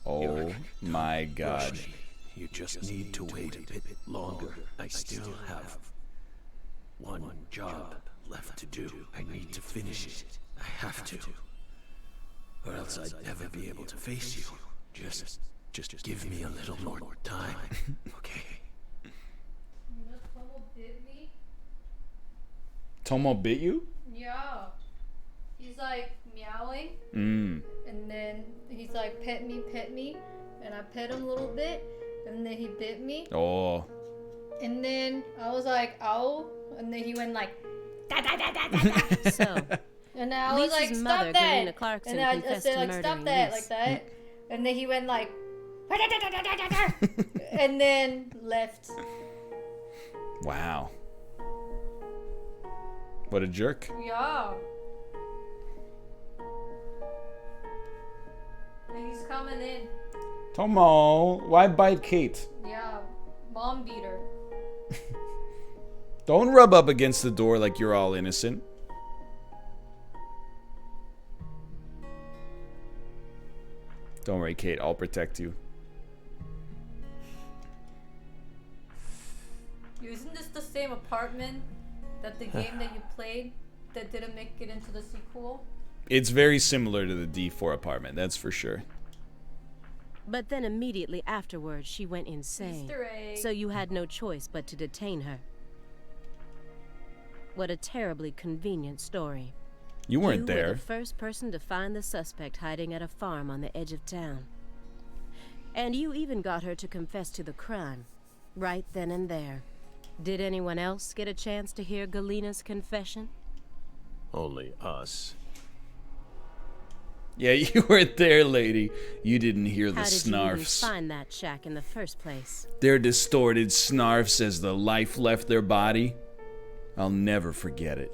Oh York, my God. rush me. You just need to wait a bit longer. I still have one job left to do. I need to finish it. I have to. Or else I'd never be able to face you. Just give me a little more time. Okay. Tomo bit me? Tomo bit you? Yeah. He's like meowing. And then he's like, pet me. And I pet him a little bit. And then he bit me. Oh. And then I was like, ow. And then he went like, da da da da da da. So, and then I was like, Lisa's stop mother, that. Galena Clarkson, And then I confessed said to like, stop murdering that, Lise. like that. And then he went like, da da da da da da da. And then left. Wow. What a jerk. Yeah. And he's coming in. Tomo, why bite Kate? Yeah. Mom beater. Don't rub up against the door like you're all innocent. Don't worry, Kate. I'll protect you. Isn't this the same apartment that the game that you played that didn't make it into the sequel? It's very similar to the D4 apartment, that's for sure. But then immediately afterwards, she went insane. Easter egg. So you had no choice but to detain her. What a terribly convenient story. You weren't You there. were the first person to find the suspect hiding at a farm on the edge of town. And you even got her to confess to the crime, right then and there. Did anyone else get a chance to hear Galena's confession? Only us. Yeah, you weren't there, lady. You didn't hear the How did you even snarfs. find that shack in the first place? Their distorted snarfs as the life left their body. I'll never forget it.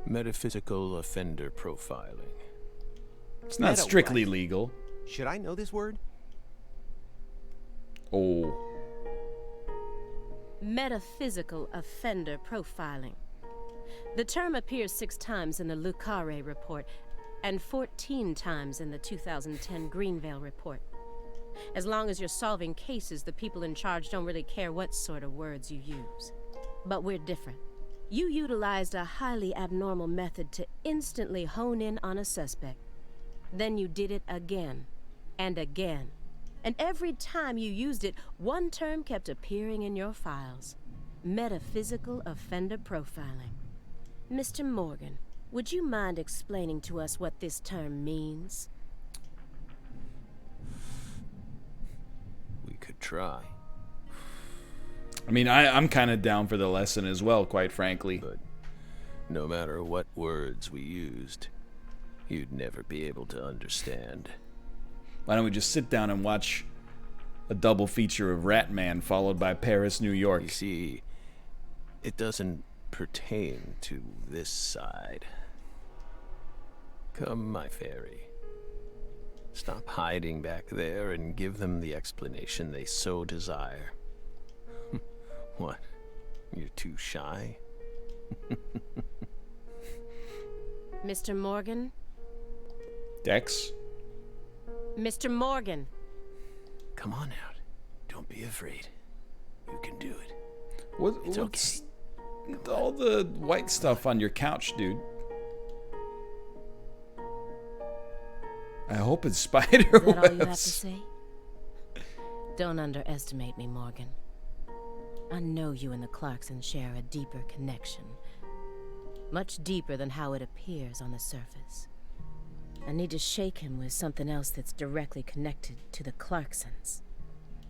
Metaphysical offender profiling. It's not strictly legal. Should I know this word? Oh. Metaphysical offender profiling. The term appears 6 times in the Le Carré report and 14 times in the 2010 Greenvale report. As long as you're solving cases, the people in charge don't really care what sort of words you use. But we're different. You utilized a highly abnormal method to instantly hone in on a suspect. Then you did it again and again. And every time you used it, one term kept appearing in your files. Metaphysical offender profiling. Mr. Morgan, would you mind explaining to us what this term means? We could try. I mean, I'm kind of down for the lesson as well, quite frankly. But no matter what words we used, you'd never be able to understand. Why don't we just sit down and watch a double feature of Ratman followed by Paris, New York? You see, it doesn't pertain to this side. Come, my fairy. Stop hiding back there and give them the explanation they so desire. What? You're too shy? Mr. Morgan? Dex? Mr. Morgan. Come on out. Don't be afraid. You can do it. What's okay. all the white stuff on your couch, dude? I hope it's spider Is that all you have to webs. say? Don't underestimate me, Morgan. I know you and the Clarksons share a deeper connection. Much deeper than how it appears on the surface. I need to shake him with something else that's directly connected to the Clarksons.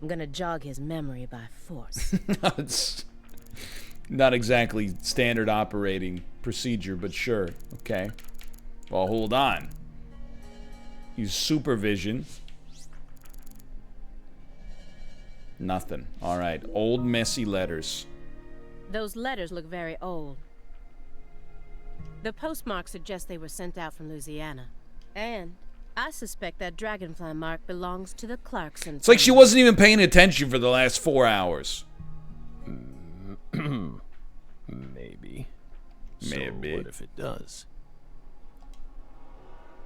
I'm gonna jog his memory by force. It's not exactly standard operating procedure, but sure. Okay. Well, hold on. Use supervision. Nothing. All right. Old messy letters. Those letters look very old. The postmark suggests they were sent out from Louisiana. And I suspect that dragonfly mark belongs to the Clarkson. It's like she wasn't even paying attention for the last 4 hours. Maybe. Maybe. So what if it does?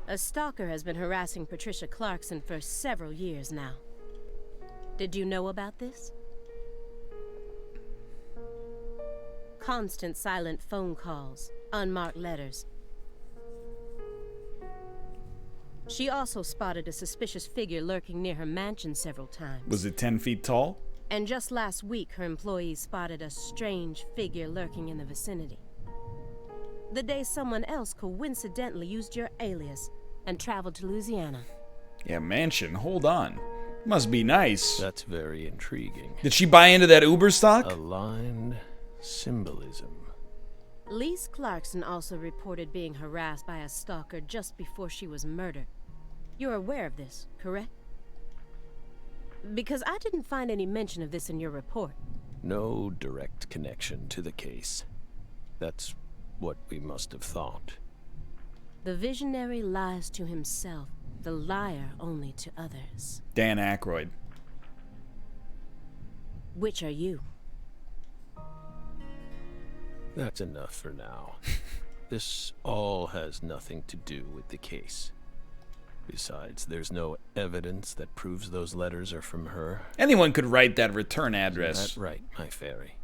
A stalker has been harassing Patricia Clarkson for several years now. Did you know about this? Constant silent phone calls, unmarked letters. She also spotted a suspicious figure lurking near her mansion several times. Was it 10 feet tall? And just last week, her employees spotted a strange figure lurking in the vicinity. The day someone else coincidentally used your alias and traveled to Louisiana. Yeah, mansion. Hold on. Must be nice. That's very intriguing. Did she buy into that Uber stock? Aligned symbolism. Lise Clarkson also reported being harassed by a stalker just before she was murdered. You're aware of this, correct? Because I didn't find any mention of this in your report. No direct connection to the case. That's what we must have thought. The visionary lies to himself the liar only to others. Dan Aykroyd. Which are you? That's enough for now. This all has nothing to do with the case. Besides, there's no evidence that proves those letters are from her. Anyone could write that return address. Isn't that right, my fairy?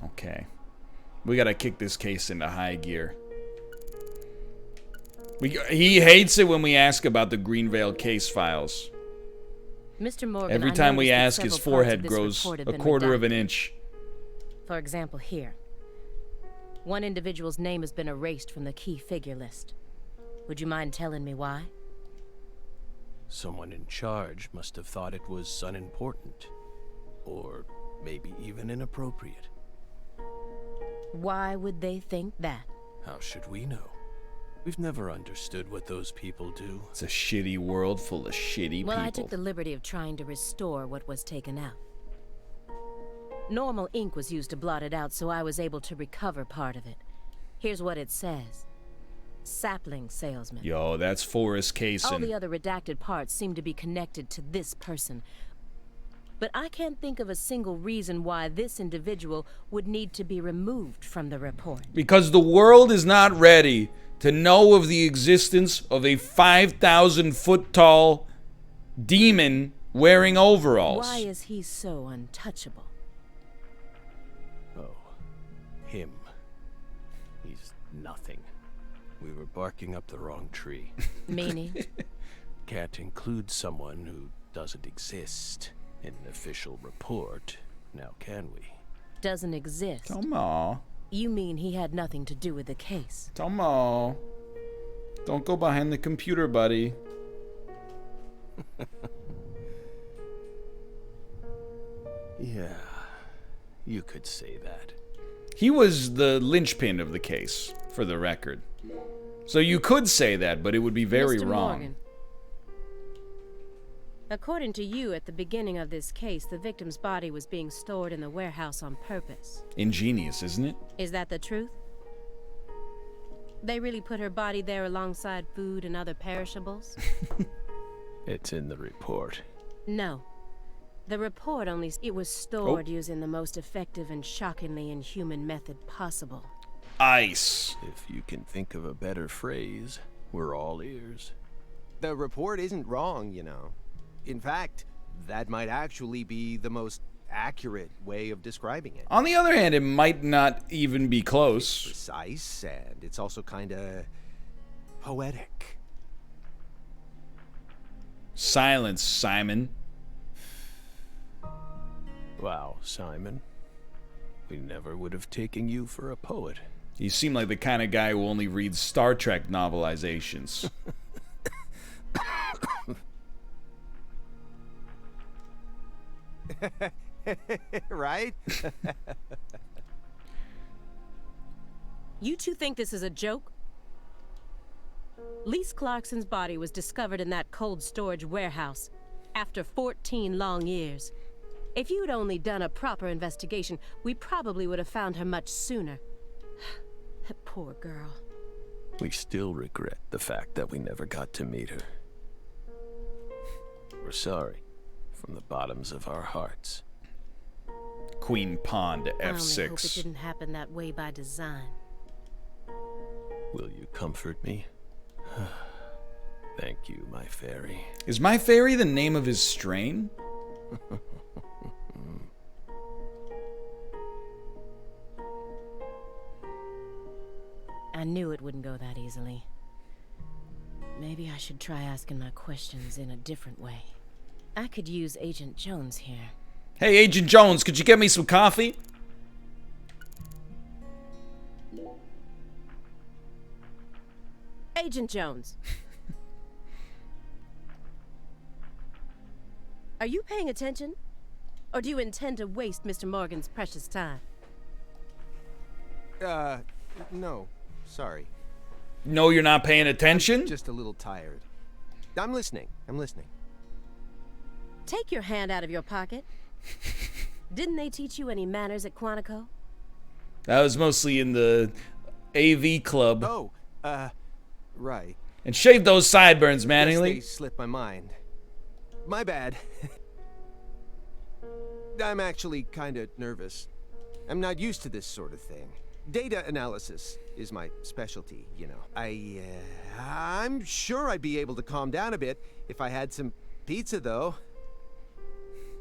Okay. We gotta kick this case into high gear. He hates it when we ask about the Greenvale case files. Mr. Morgan, Every time we ask, his forehead grows a quarter of an inch. For example, here. One individual's name has been erased from the key figure list. Would you mind telling me why? Someone in charge must have thought it was unimportant. Or maybe even inappropriate. Why would they think that? How should we know? We've never understood what those people do. It's a shitty world full of shitty people. Well, I took the liberty of trying to restore what was taken out. Normal ink was used to blot it out, so I was able to recover part of it. Here's what it says. Sapling salesman. Yo, that's Forrest Kaysen. All the other redacted parts seem to be connected to this person. But I can't think of a single reason why this individual would need to be removed from the report. Because the world is not ready to know of the existence of a 5,000-foot tall demon wearing overalls. Why is he so untouchable? Oh, him. He's nothing. We were barking up the wrong tree. Meaning? Can't include someone who doesn't exist in an official report, now can we? Doesn't exist. Come on. You mean he had nothing to do with the case? Come on. Don't go behind the computer, buddy. Yeah, you could say that. He was the linchpin of the case, for the record. So you could say that, but it would be very Mr. wrong. Morgan. According to you, at the beginning of this case, the victim's body was being stored in the warehouse on purpose. Ingenious, isn't it? Is that the truth? They really put her body there alongside food and other perishables? It's in the report. No. The report only it was stored using the most effective and shockingly inhuman method possible. Ice. If you can think of a better phrase, we're all ears. The report isn't wrong, you know. In fact, that might actually be the most accurate way of describing it. On the other hand, it might not even be close. It's precise, and it's also kinda poetic. Silence, Simon. Wow, Simon. We never would have taken you for a poet. You seem like the kind of guy who only reads Star Trek novelizations. Right? You two think this is a joke? Lise Clarkson's body was discovered in that cold storage warehouse after 14 long years. If you'd only done a proper investigation, we probably would have found her much sooner. That poor girl. We still regret the fact that we never got to meet her. We're sorry from the bottoms of our hearts. Queen Pond F6. I only hope it didn't happen that way by design. Will you comfort me? Thank you, my fairy. Is my fairy the name of his strain? I knew it wouldn't go that easily. Maybe I should try asking my questions in a different way. I could use Agent Jones here. Hey, Agent Jones, could you get me some coffee? Agent Jones. Are you paying attention? Or do you intend to waste Mr. Morgan's precious time? No. Sorry. No, you're not paying attention? I'm just a little tired. I'm listening. Take your hand out of your pocket. Didn't they teach you any manners at Quantico? That was mostly in the AV club. Oh, right. And shave those sideburns, Yes, Mattingly. they slipped my mind. My bad. I'm actually kind of nervous. I'm not used to this sort of thing. Data analysis is my specialty, you know. I'm sure I'd be able to calm down a bit if I had some pizza, though.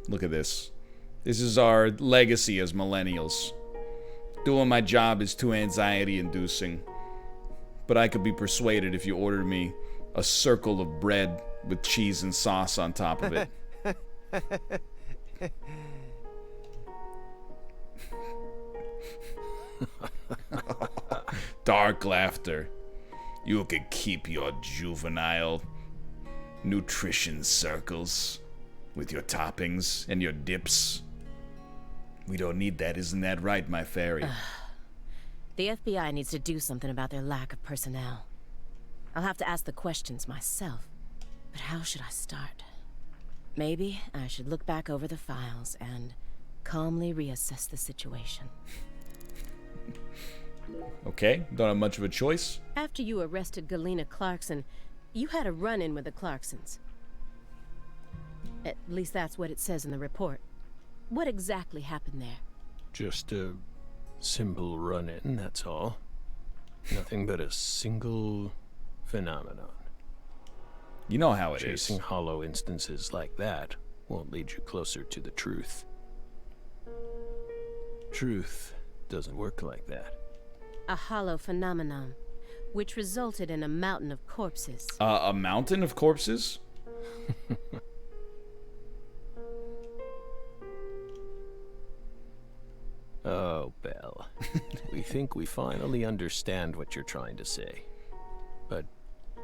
Look at this. This is our legacy as millennials. Doing my job is too anxiety-inducing. But I could be persuaded if you ordered me a circle of bread with cheese and sauce on top of it. Dark laughter. You can keep your juvenile nutrition circles with your toppings and your dips. We don't need that, isn't that right, my fairy? The FBI needs to do something about their lack of personnel. I'll have to ask the questions myself. But how should I start? Maybe I should look back over the files and calmly reassess the situation. Okay, don't have much of a choice. After you arrested Galena Clarkson, you had a run-in with the Clarksons. At least that's what it says in the report. What exactly happened there? Just a simple run-in, that's all. Nothing but a single phenomenon. You know how it is. Chasing hollow instances like that won't lead you closer to the truth. Truth doesn't work like that. A hollow phenomenon, which resulted in a mountain of corpses. A mountain of corpses? Oh, Belle. We think we finally understand what you're trying to say. But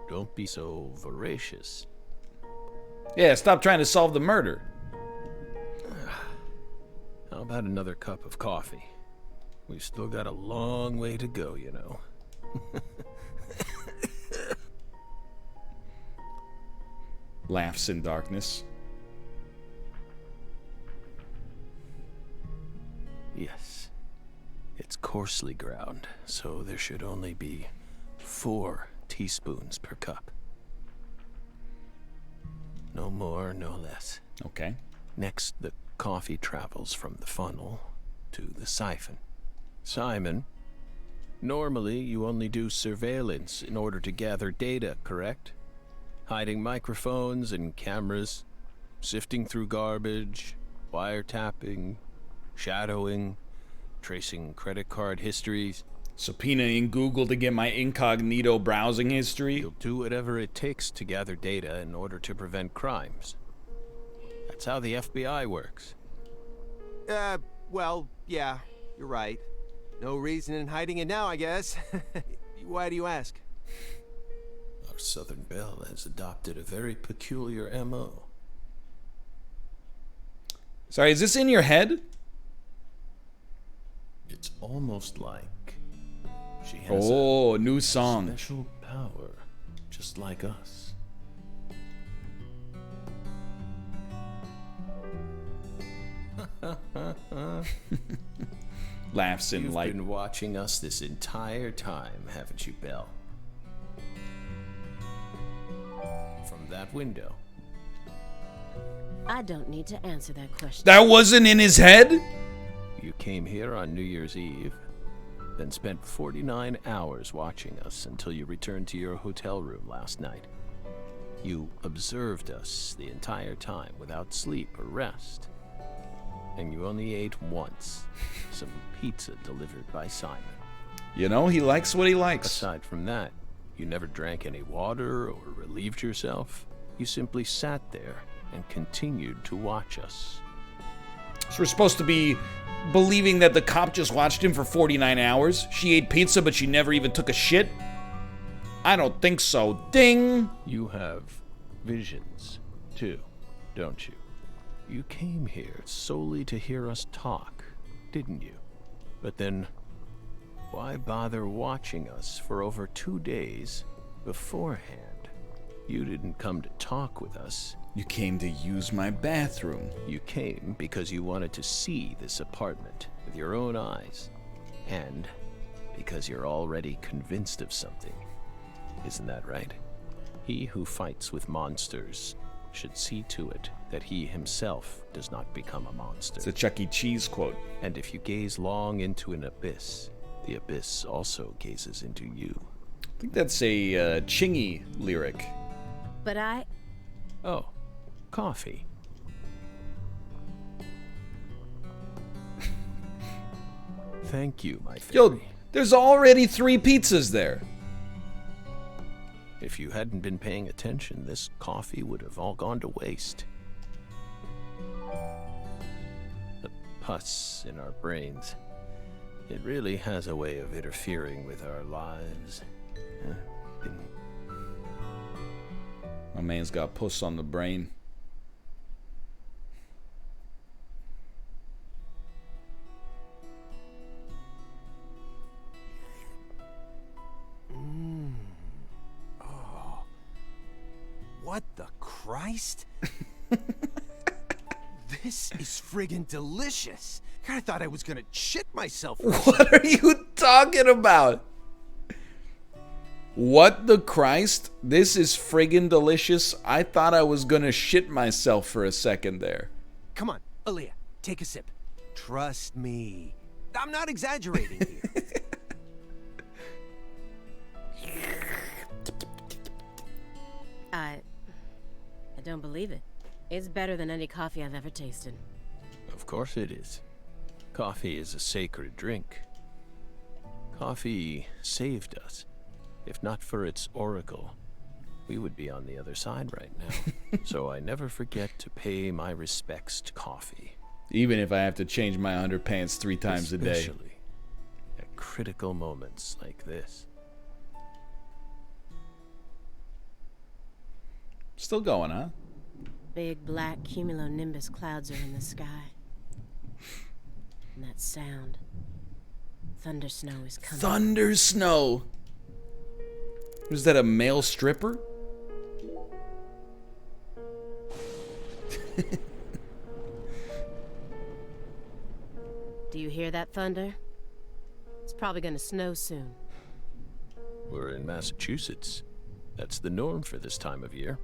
don't be so voracious. Yeah, stop trying to solve the murder. How about another cup of coffee? We've still got a long way to go, you know. Laughs in darkness. Yes. It's coarsely ground, so there should only be 4 teaspoons per cup. No more, no less. Okay. Next, the coffee travels from the funnel to the siphon. Simon, normally you only do surveillance in order to gather data, correct? Hiding microphones and cameras, sifting through garbage, wiretapping, shadowing, tracing credit card histories. Subpoenaing Google to get my incognito browsing history. You'll do whatever it takes to gather data in order to prevent crimes. That's how the FBI works. Well, yeah, you're right. No reason in hiding it now, I guess. Why do you ask? Our Southern Belle has adopted a very peculiar MO. Sorry, is this in your head? It's almost like she has a new song. Special power, just like us. Laughs in light. You've been watching us this entire time, haven't you, Belle? From that window. I don't need to answer that question. That wasn't in his head? You came here on New Year's Eve, then spent 49 hours watching us until you returned to your hotel room last night. You observed us the entire time without sleep or rest. And you only ate once. Some pizza delivered by Simon. You know, he likes what he likes. Aside from that, you never drank any water or relieved yourself. You simply sat there and continued to watch us. So we're supposed to be believing that the cop just watched him for 49 hours? She ate pizza, but she never even took a shit? I don't think so. Ding! You have visions, too, don't you? You came here solely to hear us talk, didn't you? But then, why bother watching us for over 2 days beforehand? You didn't come to talk with us. You came to use my bathroom. You came because you wanted to see this apartment with your own eyes. And because you're already convinced of something. Isn't that right? He who fights with monsters should see to it that he himself does not become a monster. It's a Chuck E. Cheese quote. And if you gaze long into an abyss, the abyss also gazes into you. I think that's a Chingy lyric. But I... Oh, coffee. Thank you, my fairy. Yo, there's already 3 pizzas there. If you hadn't been paying attention, this coffee would have all gone to waste. The pus in our brains. It really has a way of interfering with our lives. My man's got puss on the brain. Oh. What the Christ? This is friggin' delicious. I thought I was gonna shit myself. What are you talking about? What the Christ? This is friggin' delicious. I thought I was gonna shit myself for a second there. Come on, Aaliyah, take a sip. Trust me. I'm not exaggerating here. I don't believe it. It's better than any coffee I've ever tasted. Of course it is. Coffee is a sacred drink. Coffee saved us. If not for its oracle, we would be on the other side right now. So I never forget to pay my respects to coffee. Even if I have to change my underpants 3 times a day. Especially at critical moments like this. Still going, huh? Big black cumulonimbus clouds are in the sky. And that sound. Thunder snow is coming. Thunder snow. Was that a male stripper? Do you hear that thunder? It's probably gonna snow soon. We're in Massachusetts. That's the norm for this time of year.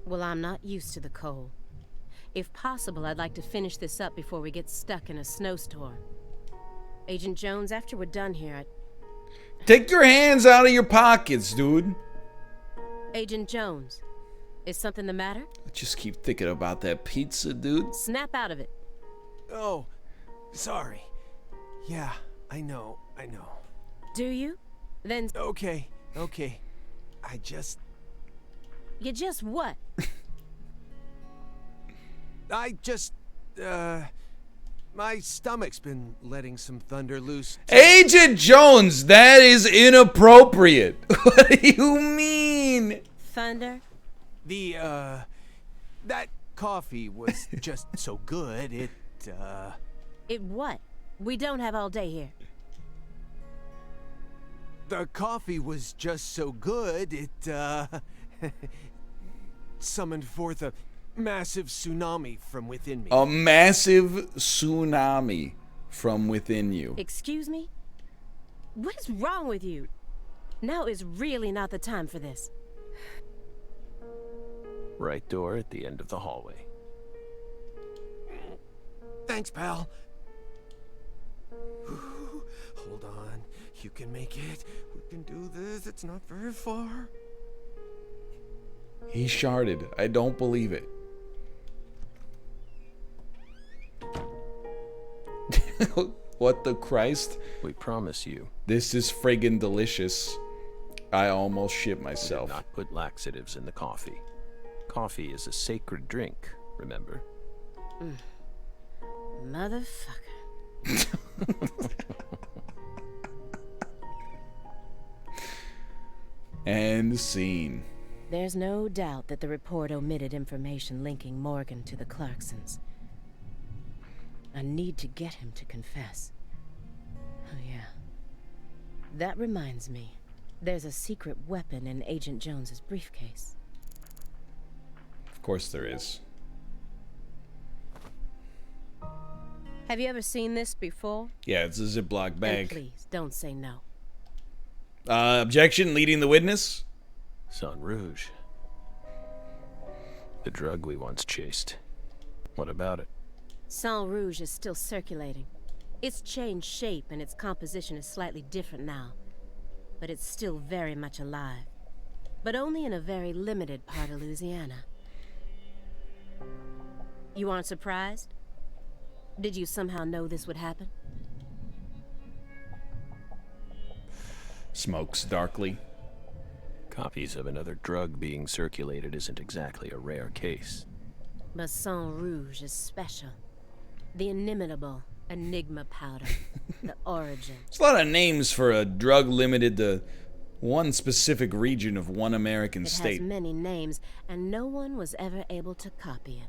Well, I'm not used to the cold. If possible, I'd like to finish this up before we get stuck in a snowstorm. Agent Jones, after we're done here, Take your hands out of your pockets, dude. Agent Jones, is something the matter? I just keep thinking about that pizza, dude. Snap out of it. Oh, sorry. Yeah, I know. Do you? Then... Okay. I just... You just what? My stomach's been letting some thunder loose. Agent Jones, that is inappropriate. What do you mean? Thunder? That coffee was just so good, It what? We don't have all day here. The coffee was just so good, it, summoned forth a massive tsunami from within me. A massive tsunami from within you. Excuse me? What is wrong with you? Now is really not the time for this. Right door at the end of the hallway. Thanks, pal. Hold on. You can make it. We can do this. It's not very far. He sharded. I don't believe it. What the Christ? We promise you. This is friggin' delicious. I almost shit myself. We did not put laxatives in the coffee. Coffee is a sacred drink, remember? Motherfucker. And scene. There's no doubt that the report omitted information linking Morgan to the Clarksons. I need to get him to confess. Oh yeah. That reminds me. There's a secret weapon in Agent Jones's briefcase. Of course there is. Have you ever seen this before? Yeah, it's a Ziploc Then bag. please, don't say no. Objection, leading the witness. Sang Rouge. The drug we once chased. What about it? Sang Rouge is still circulating. It's changed shape and its composition is slightly different now. But it's still very much alive. But only in a very limited part of Louisiana. You aren't surprised? Did you somehow know this would happen? Smokes darkly. Copies of another drug being circulated isn't exactly a rare case. But Sang Rouge is special. The inimitable Enigma powder. The origin. There's a lot of names for a drug limited to one specific region of one American state. It has many names, and no one was ever able to copy it.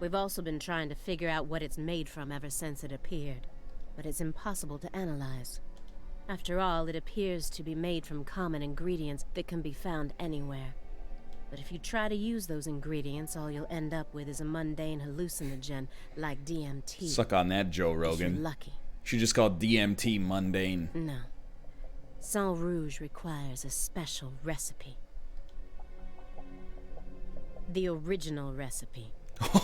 We've also been trying to figure out what it's made from ever since it appeared, but it's impossible to analyze. After all, it appears to be made from common ingredients that can be found anywhere. But if you try to use those ingredients, all you'll end up with is a mundane hallucinogen like DMT. Suck on that, Joe If Rogan. you're lucky. She just called DMT mundane. No. Sang Rouge requires a special recipe. The original recipe.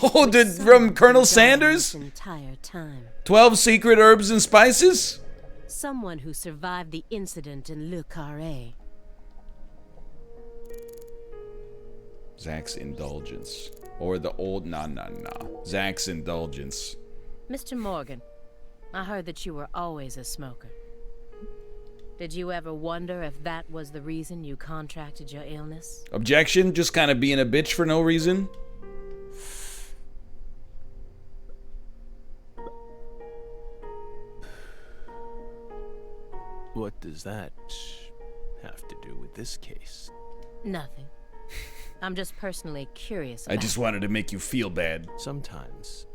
Oh, from Colonel Sanders? This entire time. 12 secret herbs and spices? Someone who survived the incident in Le Carré. Zach's Indulgence. Or the old... Nah. Zach's Indulgence. Mr. Morgan, I heard that you were always a smoker. Did you ever wonder if that was the reason you contracted your illness? Objection? Just kind of being a bitch for no reason? What does that have to do with this case? Nothing. I'm just personally curious I just wanted to make you feel bad. Sometimes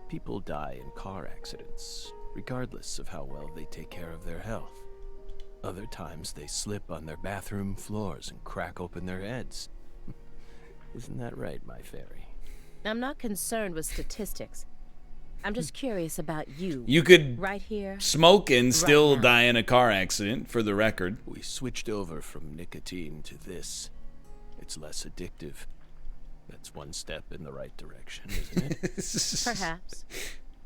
people die in car accidents, regardless of how well they take care of their health. Other times they slip on their bathroom floors and crack open their heads. Isn't that right, my fairy? I'm not concerned with statistics. I'm just curious about you. You could right here, smoke and still now. die in a car accident, for the record. We switched over from nicotine to this. It's less addictive. That's one step in the right direction, isn't it? Perhaps.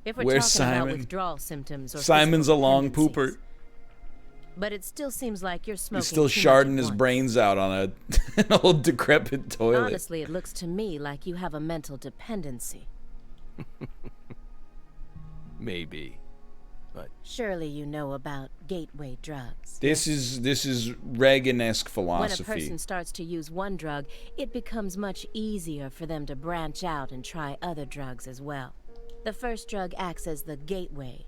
If we're Where's talking about Simon? withdrawal symptoms or Simon's a physical long tendencies. pooper. But it still seems like you're smoking He's still too much sharding at his once. brains out on an old decrepit toilet. Honestly, it looks to me like you have a mental dependency. Maybe, but Surely you know about gateway drugs. This is Reagan-esque philosophy. When a person starts to use one drug, it becomes much easier for them to branch out and try other drugs as well. The first drug acts as the gateway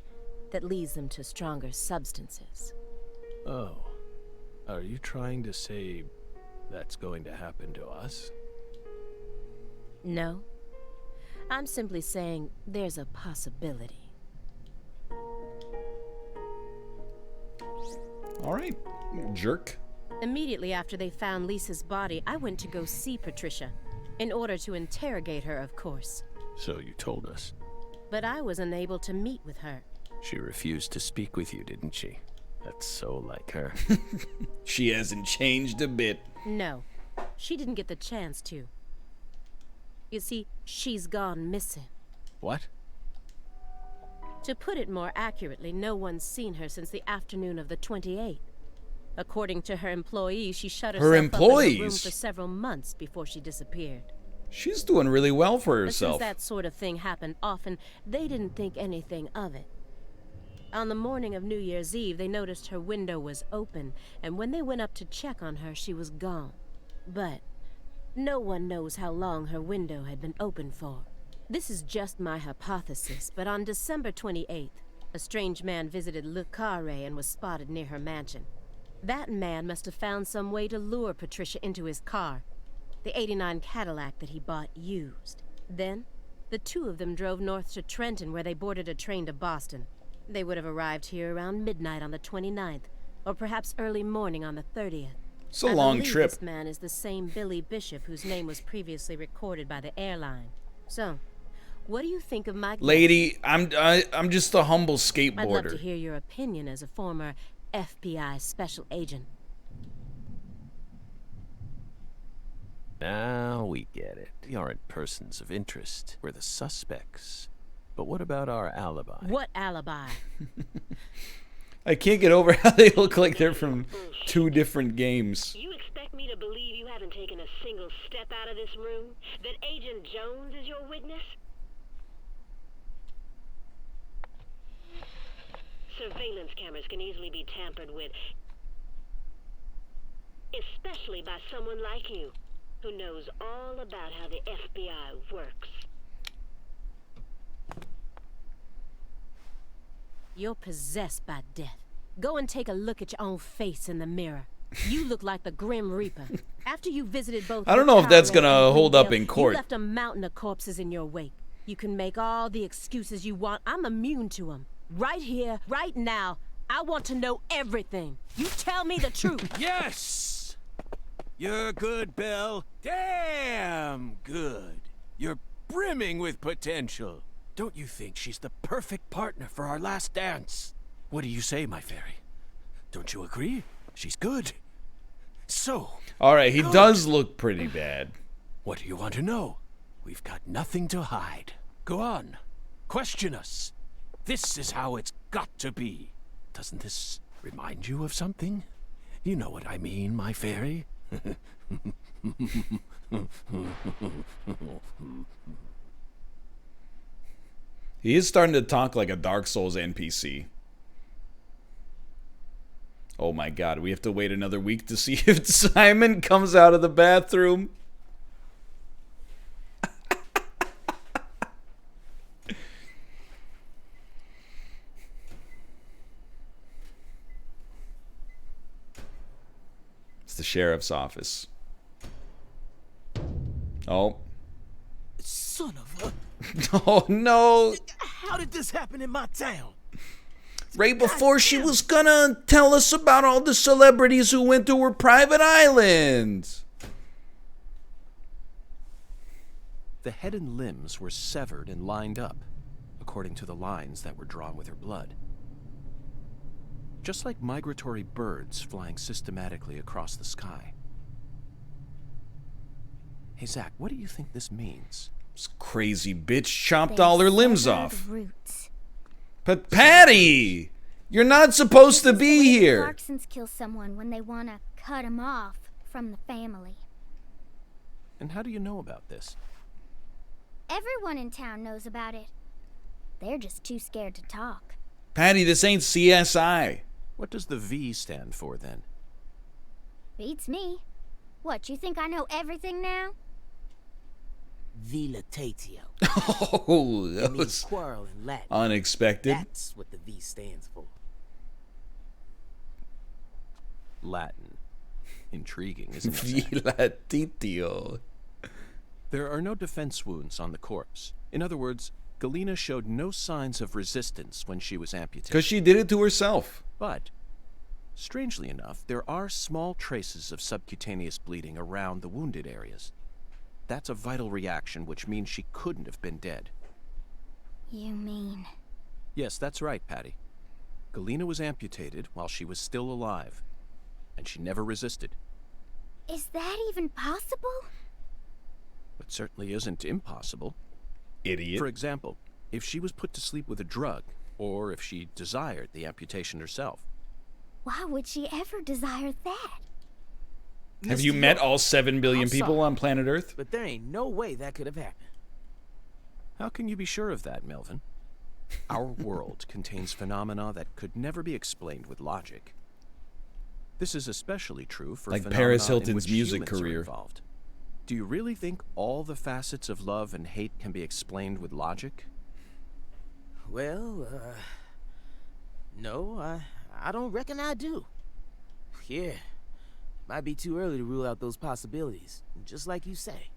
that leads them to stronger substances. Oh, are you trying to say that's going to happen to us? No. I'm simply saying there's a possibility. All right, jerk. Immediately after they found Lisa's body, I went to go see Patricia. In order to interrogate her, of course. So you told us. But I was unable to meet with her. She refused to speak with you, didn't she? That's so like her. She hasn't changed a bit. No, she didn't get the chance to. You see, she's gone missing. What? To put it more accurately, no one's seen her since the afternoon of the 28th. According to her employees, she shut herself up in her room for several months before she disappeared. She's doing really well for But since herself. that sort of thing happened often, they didn't think anything of it. On the morning of New Year's Eve, they noticed her window was open, and when they went up to check on her, she was gone. But no one knows how long her window had been open for. This is just my hypothesis, but on December 28th, a strange man visited Le Carré and was spotted near her mansion. That man must have found some way to lure Patricia into his car, the '89 Cadillac that he bought used. Then, the two of them drove north to Trenton, where they boarded a train to Boston. They would have arrived here around midnight on the 29th, or perhaps early morning on the 30th. It's a long believe trip. This man is the same Billy Bishop whose name was previously recorded by the airline. So, What do you think of my guess? Lady, I'm just a humble I'd love to skateboarder. hear your opinion as a former FBI special agent. Now we get it. We aren't persons of interest. We're the suspects. But what about our alibi? What alibi? I can't get over how they look like they're from two different games. You expect me to believe you haven't taken a single step out of this room? That Agent Jones is your witness? Surveillance cameras can easily be tampered with, especially by someone like you, who knows all about how the FBI works. You're possessed by death. Go and take a look at your own face in the mirror. You look like the Grim Reaper. After you visited both I don't know if that's Lucario gonna and hold up Greenville, in court. You left a mountain of corpses in your wake. You can make all the excuses you want. I'm immune to them. Right here, right now, I want to know everything. You tell me the truth. Yes! You're good, Belle. Damn good. You're brimming with potential. Don't you think she's the perfect partner for our last dance? What do you say, my fairy? Don't you agree? She's good. So. Alright, he good. does look pretty bad. What do you want to know? We've got nothing to hide. Go on. Question us. This is how it's got to be. Doesn't this remind you of something? You know what I mean, my fairy? He is starting to talk like a Dark Souls NPC. Oh my god, we have to wait another week to see if Simon comes out of the bathroom. It's the sheriff's office. Oh. Son of a... Oh no. How did this happen in my town? Right before she was gonna tell us about all the celebrities who went to her private island. The head and limbs were severed and lined up, according to the lines that were drawn with her blood. Just like migratory birds flying systematically across the sky. Hey, Zach, what do you think this means? This crazy bitch chopped all her limbs off. Roots. But Patty, you're not supposed to be The here. Clarksons kill someone when they want to cut him off from the family. And how do you know about this? Everyone in town knows about it. They're just too scared to talk. Patty, this ain't CSI. What does the V stand for, then? Beats me. What, you think I know everything now? Vilitatio. Oh, It that means was quarrel in Latin. unexpected. That's what the V stands for. Latin. Intriguing, isn't it? Zach? Vilatitio. There are no defense wounds on the corpse. In other words, Galena showed no signs of resistance when she was amputated. Because she did it to herself. But, strangely enough, there are small traces of subcutaneous bleeding around the wounded areas. That's a vital reaction, which means she couldn't have been dead. You mean... Yes, that's right, Patty. Galena was amputated while she was still alive, and she never resisted. Is that even possible? It certainly isn't impossible. Idiot. For example, if she was put to sleep with a drug, or if she desired the amputation herself. Why would she ever desire that? Have you met all 7 billion people on planet Earth? But there ain't no way that could have happened. How can you be sure of that, Melvin? Our world contains phenomena that could never be explained with logic. This is especially true for Like phenomena Paris in Hilton's which music humans are career. involved. Do you really think all the facets of love and hate can be explained with logic? Well, no, I don't reckon I do. Yeah, might be too early to rule out those possibilities, just like you say.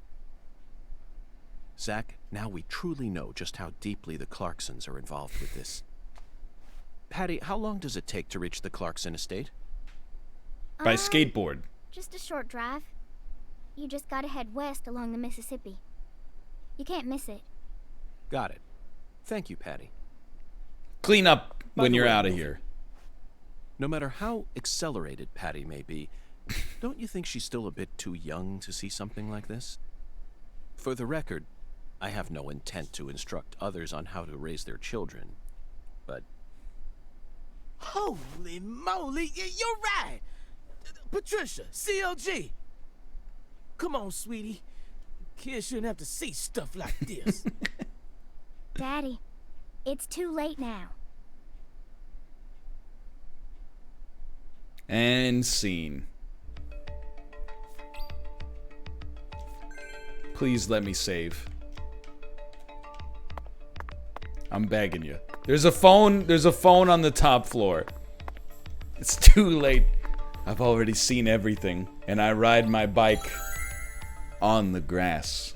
Zach, now we truly know just how deeply the Clarksons are involved with this. Patty, how long does it take to reach the Clarkson estate? By skateboard. Just a short drive. You just gotta head west along the Mississippi. You can't miss it. Got it. Thank you, Patty. Clean up By when the you're way, out of here. No matter how accelerated Patty may be, don't you think she's still a bit too young to see something like this? For the record, I have no intent to instruct others on how to raise their children, but... Holy moly, you're right! Patricia, CLG! Come on, sweetie. Kids shouldn't have to see stuff like this. Daddy, it's too late now. And scene. Please let me save. I'm begging you. There's a phone on the top floor. It's too late. I've already seen everything, and I ride my bike on the grass.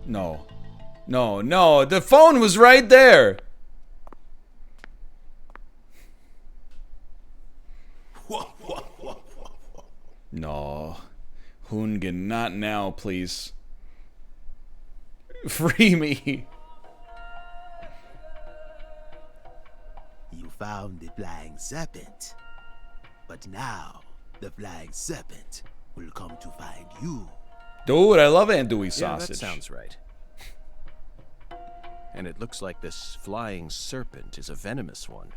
No. No, no, the phone was right there. No. Hoonigan, not now, please. Free me. You found the flying serpent. But now, the flying serpent will come to find you. Dude, I love andouille Yeah, sausage. that sounds right. And it looks like this flying serpent is a venomous one.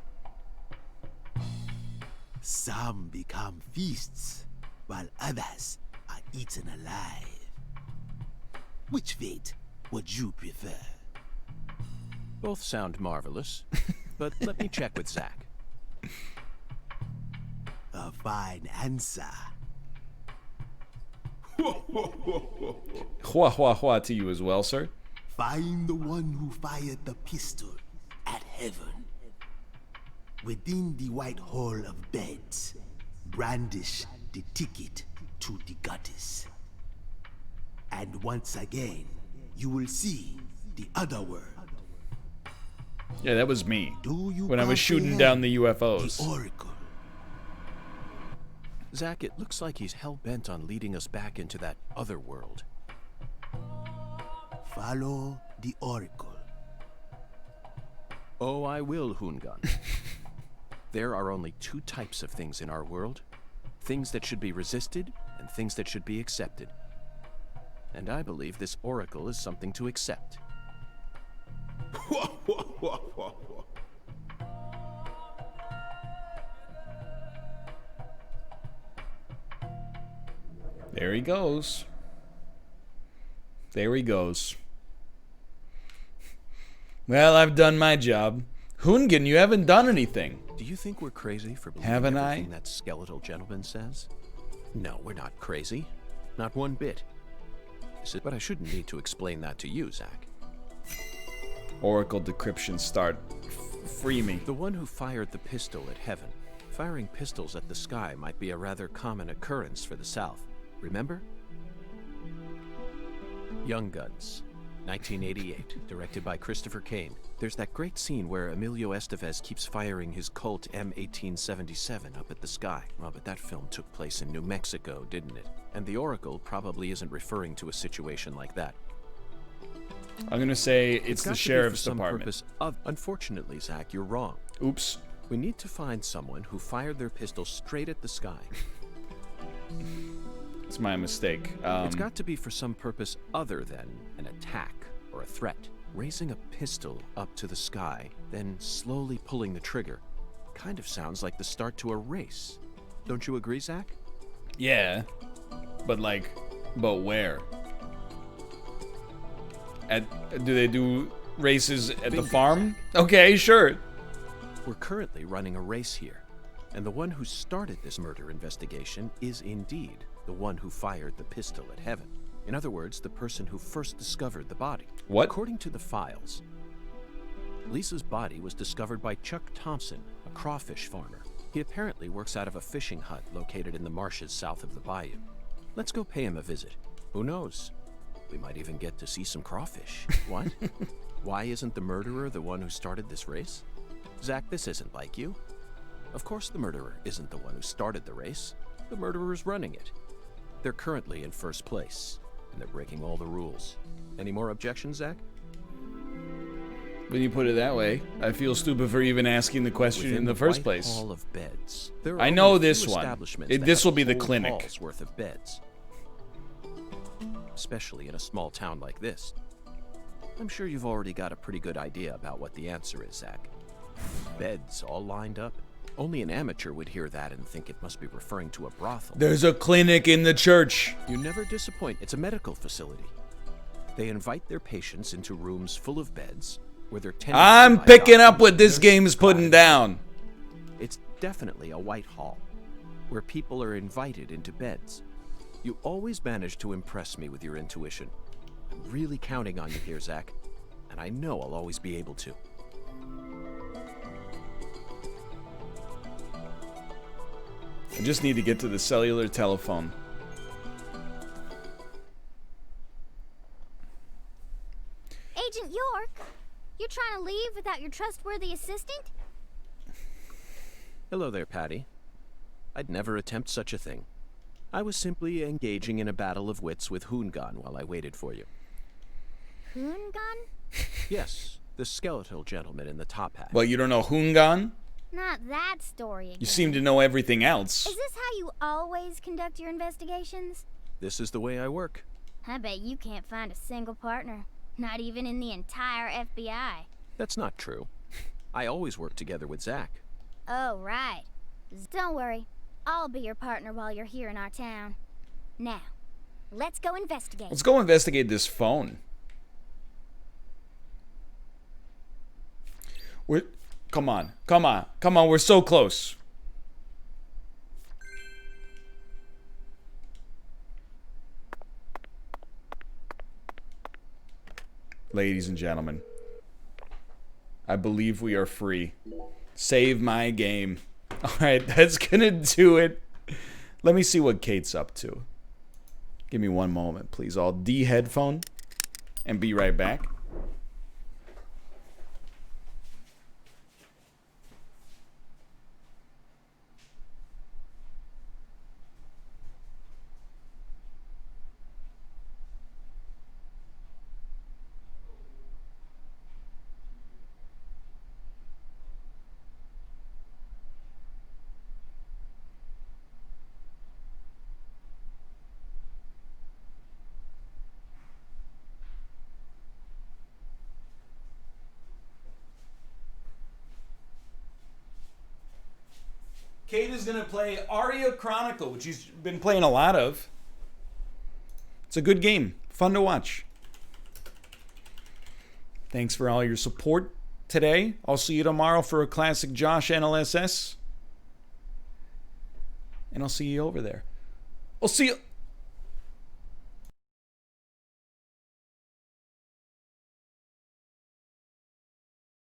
Some become feasts, while others are eaten alive. Which fate would you prefer? Both sound marvelous, but let me check with Zach. A fine answer. Hua hua hua to you as well, sir. Find the one who fired the pistol at heaven. Within the white hall of beds, brandish the ticket to the goddess. And once again, you will see the other world. Yeah, that was me. Do you when I was shooting down the UFOs. The Oracle. Zach, it looks like he's hell-bent on leading us back into that other world. Follow the Oracle. Oh, I will, Hoongan. There are only two types of things in our world. Things that should be resisted, and things that should be accepted. And I believe this Oracle is something to accept. There he goes. There he goes. Well, I've done my job. Hoonigan, you haven't done anything. Do you think we're crazy for believing Haven't everything that skeletal gentleman says? No, we're not crazy. Not one bit. But I shouldn't need to explain that to you, Zach. Oracle decryption start. Free me. The one who fired the pistol at heaven. Firing pistols at the sky might be a rather common occurrence for the South. Remember? Young Guns, 1988, directed by Christopher Kane. There's that great scene where Emilio Estevez keeps firing his Colt M1877 up at the sky. Well, but that film took place in New Mexico, didn't it? And the Oracle probably isn't referring to a situation like that. I'm gonna say it's the got to be sheriff's for some department. purpose of... Unfortunately, Zach, you're wrong. Oops. We need to find someone who fired their pistol straight at the sky. It's my mistake. It's got to be for some purpose other than an attack or a threat. Raising a pistol up to the sky, then slowly pulling the trigger, kind of sounds like the start to a race. Don't you agree, Zach? Yeah, but where? Do they do races at the farm? Okay, sure. We're currently running a race here, and the one who started this murder investigation is indeed the one who fired the pistol at heaven. In other words, the person who first discovered the body. What? According to the files, Lisa's body was discovered by Chuck Thompson, a crawfish farmer. He apparently works out of a fishing hut located in the marshes south of the bayou. Let's go pay him a visit. Who knows? We might even get to see some crawfish. What? Why isn't the murderer the one who started this race? Zach, this isn't like you. Of course the murderer isn't the one who started the race. The murderer's running it. They're currently in first place, and they're breaking all the rules. Any more objections, Zach? When you put it that way, I feel stupid for even asking the question Within in the first place. Hall of beds, there are I know only a few this one. establishments that This have will be the whole clinic. halls worth of beds. Especially in a small town like this. I'm sure you've already got a pretty good idea about what the answer is, Zach. Beds all lined up. Only an amateur would hear that and think it must be referring to a brothel. There's a clinic in the church. You never disappoint. It's a medical facility. They invite their patients into rooms full of beds where they're tended to I'm by picking up doctors what and this nurses. game's putting down. It's definitely a white hall where people are invited into beds. You always manage to impress me with your intuition. I'm really counting on you here, Zach, and I know I'll always be able to. I just need to get to the cellular telephone. Agent York, you're trying to leave without your trustworthy assistant? Hello there, Patty. I'd never attempt such a thing. I was simply engaging in a battle of wits with Hoongan while I waited for you. Hoongan? Yes, the skeletal gentleman in the top hat. Well, you don't know Hoongan? Not that story again. You seem to know everything else. Is this how you always conduct your investigations? This is the way I work. I bet you can't find a single partner. Not even in the entire FBI. That's not true. I always work together with Zach. Oh, right. Don't worry. I'll be your partner while you're here in our town. Now, let's go investigate. Let's go investigate this phone. Come on. We're so close. Ladies and gentlemen, I believe we are free. Save my game. All right, that's gonna do it. Let me see what Kate's up to. Give me one moment, please. I'll de-headphone and be right back. Kate is going to play Aria Chronicle, which she's been playing a lot of. It's a good game. Fun to watch. Thanks for all your support today. I'll see you tomorrow for a classic Josh NLSS. And I'll see you over there. I'll see you...